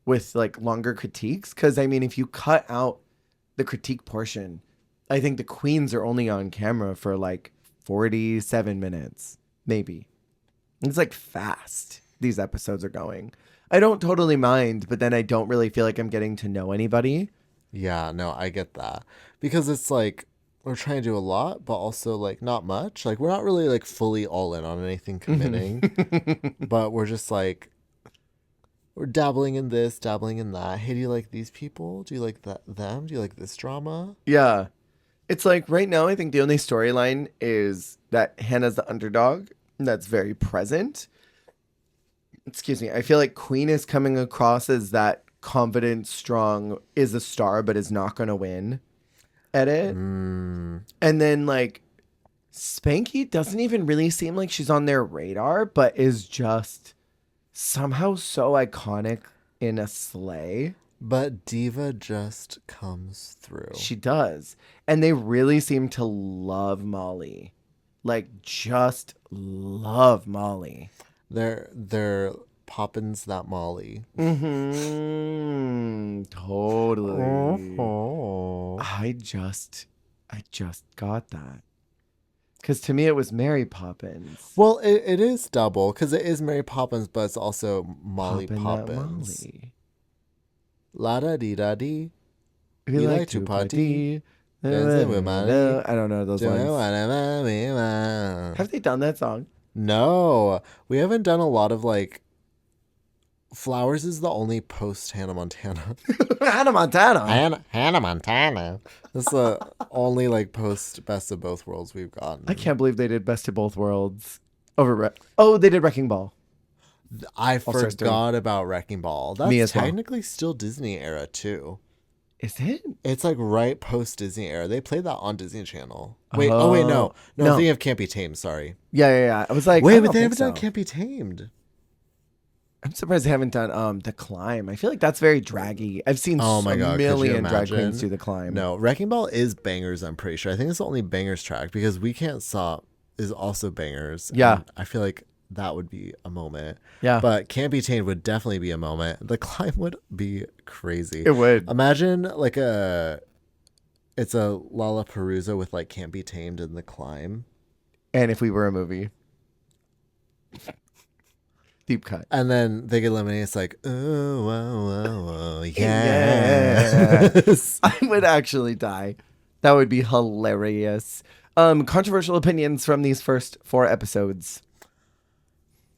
Speaker 1: with like longer critiques. Because, I mean, if you cut out the critique portion, I think the queens are only on camera for like 47 minutes, maybe. It's like fast. These episodes are going. I don't totally mind, but then I don't really feel like I'm getting to know anybody.
Speaker 2: Yeah, no, I get that. Because it's like, we're trying to do a lot, but also like not much. Like we're not really like fully all in on anything committing, but we're just like, we're dabbling in this, dabbling in that. Hey, do you like these people? Do you like them? Do you like this drama?
Speaker 1: Yeah. It's like right now, I think the only storyline is that Hannah's the underdog. That's very present. Excuse me. I feel like Queen is coming across as that confident, strong, is a star, but is not going to win at it. And then like Spanky doesn't even really seem like she's on their radar, but is just somehow so iconic in a sleigh.
Speaker 2: But Diva just comes through.
Speaker 1: She does. And they really seem to love Molly. Like, just love Molly.
Speaker 2: They're Poppins that Molly.
Speaker 1: Mm-hmm. Totally.
Speaker 2: Oh.
Speaker 1: I just got that. Because to me, it was Mary Poppins.
Speaker 2: Well, it is double, because it is Mary Poppins, but it's also Molly Poppins.
Speaker 1: Molly.
Speaker 2: La-da-dee-da-dee.
Speaker 1: We like to party. I don't know those lines. Have they done that song?
Speaker 2: No. We haven't done a lot of, like... Flowers is the only post Hannah Montana.
Speaker 1: Hannah Montana?
Speaker 2: Hannah Montana. This is the only, like, post Best of Both Worlds we've gotten.
Speaker 1: I can't believe they did Best of Both Worlds. Oh, they did Wrecking Ball.
Speaker 2: I
Speaker 1: All-Stars 3.
Speaker 2: forgot about Wrecking Ball.
Speaker 1: Me
Speaker 2: That's
Speaker 1: as well.
Speaker 2: technically still Disney era too.
Speaker 1: Is it?
Speaker 2: It's like right post Disney era. They played that on Disney Channel. Wait, no. No, I'm thinking of Can't Be Tamed, sorry.
Speaker 1: Yeah. I was like,
Speaker 2: wait, but they haven't done Can't Be Tamed.
Speaker 1: I'm surprised they haven't done The Climb. I feel like that's very draggy. I've seen a million drag queens do The Climb.
Speaker 2: No, Wrecking Ball is bangers, I'm pretty sure. I think it's the only bangers track because We Can't Stop is also bangers.
Speaker 1: Yeah.
Speaker 2: I feel like that would be a moment.
Speaker 1: Yeah.
Speaker 2: But Can't Be Tamed would definitely be a moment. The Climb would be crazy.
Speaker 1: It would.
Speaker 2: Imagine like it's a Lollapalooza with like Can't Be Tamed and The Climb.
Speaker 1: And if we were a movie. Deep cut.
Speaker 2: And then they get eliminated. It's like, oh, yes.
Speaker 1: I would actually die. That would be hilarious. Controversial opinions from these first 4 episodes.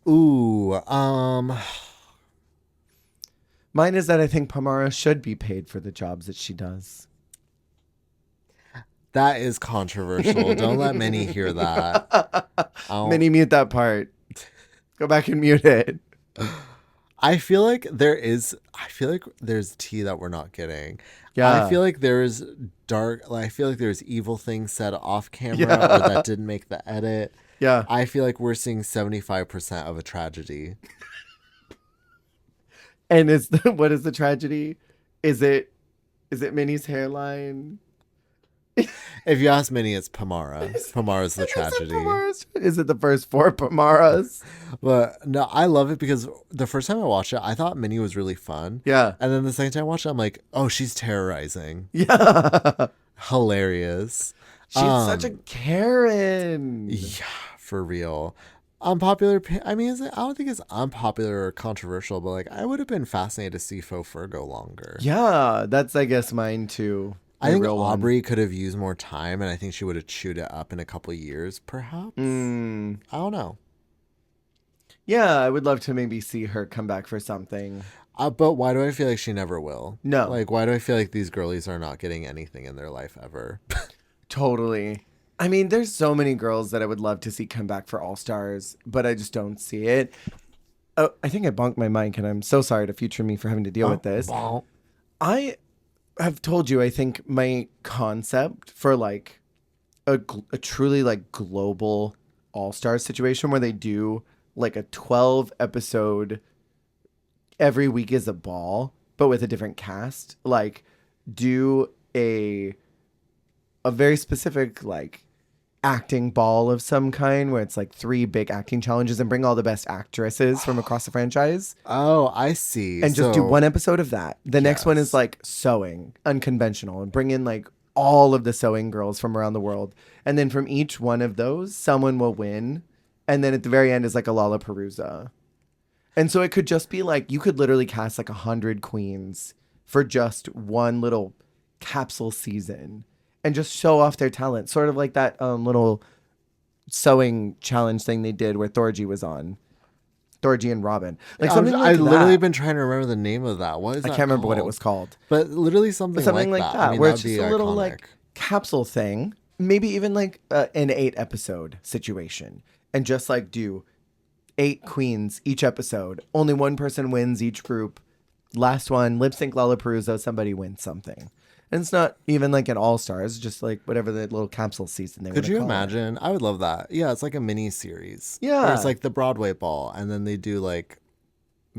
Speaker 2: Ooh,
Speaker 1: mine is that I think Pomara should be paid for the jobs that she does.
Speaker 2: That is controversial. Don't let Minnie hear that.
Speaker 1: Minnie, mute that part. Go back and mute it.
Speaker 2: I feel like there's tea that we're not getting.
Speaker 1: Yeah.
Speaker 2: I feel like there's evil things said off camera or that didn't make the edit.
Speaker 1: Yeah.
Speaker 2: I feel like we're seeing 75% of a tragedy.
Speaker 1: And what is the tragedy? Is it Minnie's hairline?
Speaker 2: If you ask Minnie, it's Pamara. Pamara's the tragedy.
Speaker 1: Is it the first 4 Pamaras?
Speaker 2: But no, I love it because the first time I watched it, I thought Minnie was really fun.
Speaker 1: Yeah.
Speaker 2: And then the second time I watched it, I'm like, oh, she's terrorizing.
Speaker 1: Yeah.
Speaker 2: Hilarious.
Speaker 1: She's such a Karen.
Speaker 2: Yeah, for real. Unpopular. I mean, I don't think it's unpopular or controversial, but like, I would have been fascinated to see Faux Fur go longer.
Speaker 1: Yeah, that's I guess mine too.
Speaker 2: I think Aubrey could have used more time, and I think she would have chewed it up in a couple of years, perhaps. I don't know.
Speaker 1: Yeah, I would love to maybe see her come back for something.
Speaker 2: But why do I feel like she never will?
Speaker 1: No.
Speaker 2: Like, why do I feel like these girlies are not getting anything in their life ever?
Speaker 1: Totally. I mean, there's so many girls that I would love to see come back for All Stars, but I just don't see it. Oh, I think I bonked my mic, and I'm so sorry to future me for having to deal with this. I have told you, I think my concept for like a truly like global All Stars situation where they do like a 12 episode every week is a ball, but with a different cast. Like do a very specific like acting ball of some kind where it's like 3 big acting challenges and bring all the best actresses from across the franchise.
Speaker 2: Oh, I see.
Speaker 1: And just do 1 episode of that. The next one is like sewing, unconventional, and bring in like all of the sewing girls from around the world. And then from each one of those, someone will win. And then at the very end is like a Lollapalooza. And so it could just be like, you could literally cast like 100 queens for just one little capsule season and just show off their talent. Sort of like that little sewing challenge thing they did where Thorgy was on. Thorgy and Robin. Like something like
Speaker 2: I've
Speaker 1: that.
Speaker 2: literally been trying to remember the name of that. What is that
Speaker 1: I can't remember what it
Speaker 2: called?
Speaker 1: was called.
Speaker 2: But literally something like that. I mean,
Speaker 1: where
Speaker 2: that
Speaker 1: it's
Speaker 2: would
Speaker 1: just
Speaker 2: be
Speaker 1: a little
Speaker 2: iconic.
Speaker 1: like capsule thing. Maybe even like an 8 episode situation. And just like do 8 queens each episode. Only one person wins each group. Last one, lip sync Lollapalooza, somebody wins something. And it's not even like an all-stars, just like whatever the little capsule season they would.
Speaker 2: Could you imagine? I would love that. Yeah, it's like a mini series.
Speaker 1: Yeah.
Speaker 2: Or it's like the Broadway ball, and then they do like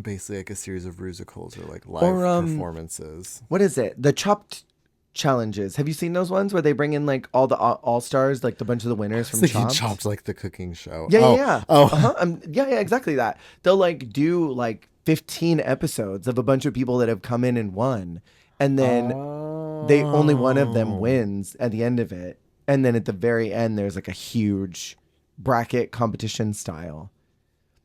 Speaker 2: basically like a series of musicals or like live performances.
Speaker 1: What is it? The Chopped challenges. Have you seen those ones where they bring in like all the all-stars, like the bunch of the winners from Chopped?
Speaker 2: Chopped, like the cooking show.
Speaker 1: Yeah.
Speaker 2: Oh.
Speaker 1: Yeah, exactly that. They'll like do like 15 episodes of a bunch of people that have come in and won. And then they only one of them wins at the end of it. And then at the very end, there's like a huge bracket competition style.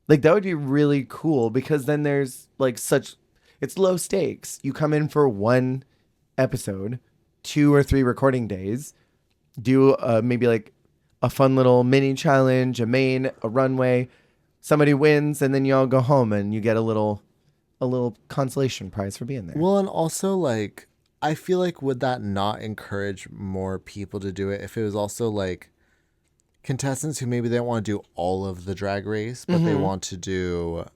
Speaker 1: Like that would be really cool because then there's like it's low stakes. You come in for 1 episode, 2 or 3 recording days, do maybe like a fun little mini challenge, a runway. Somebody wins and then you all go home and you get a little consolation prize for being there.
Speaker 2: Well, and also like I feel like would that not encourage more people to do it if it was also like contestants who maybe they don't want to do all of the drag race, but they want to do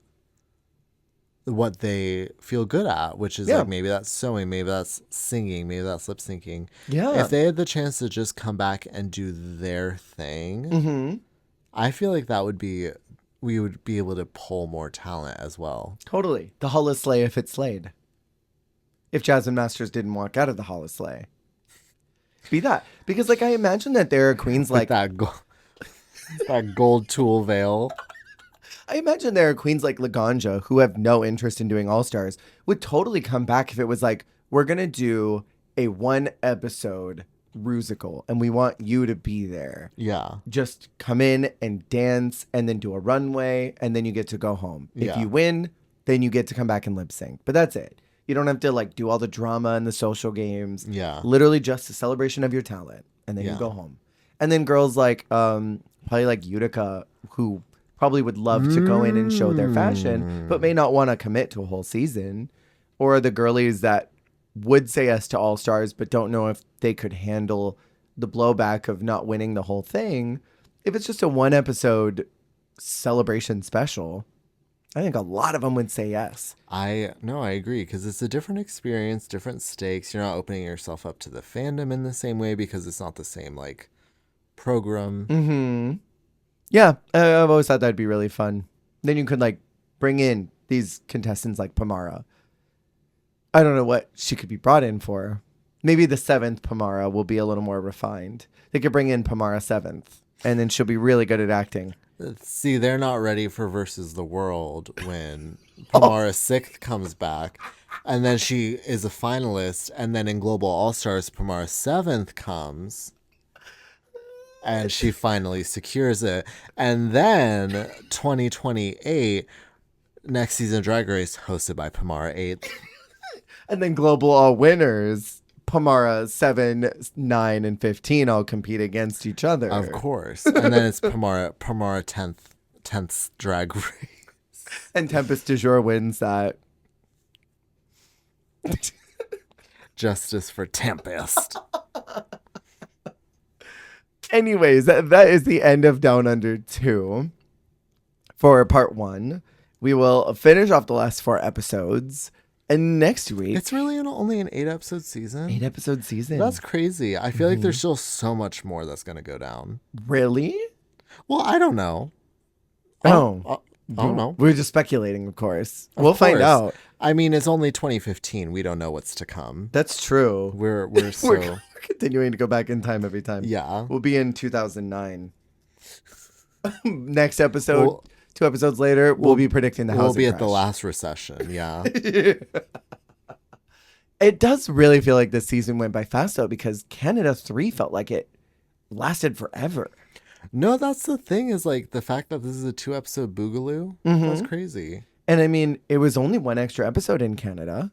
Speaker 2: what they feel good at, which is like maybe that's sewing, maybe that's singing, maybe that's lip syncing.
Speaker 1: Yeah.
Speaker 2: If they had the chance to just come back and do their thing, I feel like we would be able to pull more talent as well.
Speaker 1: Totally. The Hall of Slay if it slayed. If Jasmine Masters didn't walk out of the Hall of Slay. Be that. Because like I imagine that there are queens like
Speaker 2: that gold tool veil.
Speaker 1: I imagine there are queens like Laganja who have no interest in doing All-Stars would totally come back if it was like, we're going to do a 1-episode Rusical and we want you to be there.
Speaker 2: Yeah.
Speaker 1: Just come in and dance and then do a runway and then you get to go home. If you win, then you get to come back and lip sync. But that's it. You don't have to like do all the drama and the social games.
Speaker 2: Yeah.
Speaker 1: Literally just a celebration of your talent and then you go home. And then girls like probably like Utica who probably would love to go in and show their fashion, but may not want to commit to a whole season. Or the girlies that would say yes to All-Stars, but don't know if they could handle the blowback of not winning the whole thing. If it's just a 1-episode celebration special, I think a lot of them would say yes.
Speaker 2: I agree, because it's a different experience, different stakes. You're not opening yourself up to the fandom in the same way because it's not the same, like, program.
Speaker 1: Mm-hmm. Yeah, I've always thought that'd be really fun. Then you could like bring in these contestants like Pamara. I don't know what she could be brought in for. Maybe the 7th Pomara will be a little more refined. They could bring in Pomara 7th, and then she'll be really good at acting.
Speaker 2: See, they're not ready for Versus the World when Pomara 6th comes back, and then she is a finalist, and then in Global All-Stars, Pomara 7th comes. And she finally secures it. And then 2028, next season Drag Race hosted by Pamara 8th.
Speaker 1: And then Global All Winners, Pomara 7, 9, and 15 all compete against each other.
Speaker 2: Of course. And then it's Pamara 10th Drag Race.
Speaker 1: And Tempest du Jour wins that.
Speaker 2: Justice for Tempest.
Speaker 1: Anyways, that is the end of Down Under 2 for part 1. We will finish off the last 4 episodes. And next week...
Speaker 2: It's really only an 8-episode season?
Speaker 1: 8-episode season.
Speaker 2: That's crazy. I feel like there's still so much more that's going to go down.
Speaker 1: Really?
Speaker 2: Well, I don't know.
Speaker 1: I
Speaker 2: don't know.
Speaker 1: We're just speculating, of course. We'll find out.
Speaker 2: I mean, it's only 2015. We don't know what's to come.
Speaker 1: That's true.
Speaker 2: We're
Speaker 1: continuing to go back in time every time.
Speaker 2: Yeah.
Speaker 1: We'll be in 2009. Next episode, 2 episodes later, we'll be predicting the housing
Speaker 2: crash. We'll be at
Speaker 1: crash.
Speaker 2: the last recession, yeah.
Speaker 1: It does really feel like this season went by fast, though, because Canada 3 felt like it lasted forever.
Speaker 2: No, that's the thing, is like the fact that this is a 2-episode boogaloo. That's crazy.
Speaker 1: And I mean, it was only 1 extra episode in Canada.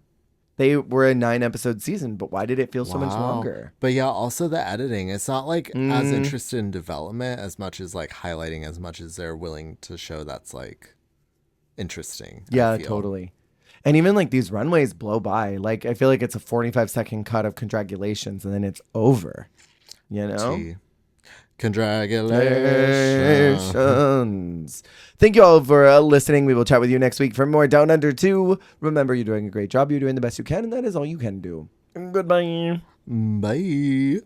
Speaker 1: They were a 9-episode season, but why did it feel so much longer?
Speaker 2: But yeah, also the editing. It's not like as interested in development as much as like highlighting as much as they're willing to show that's like interesting.
Speaker 1: Yeah, totally. And even like these runways blow by. Like I feel like it's a 45-second cut of congratulations and then it's over. You know? Congratulations. Thank you all for listening. We will chat with you next week for more Down Under 2. Remember, you're doing a great job. You're doing the best you can, and that is all you can do. Goodbye.
Speaker 2: Bye.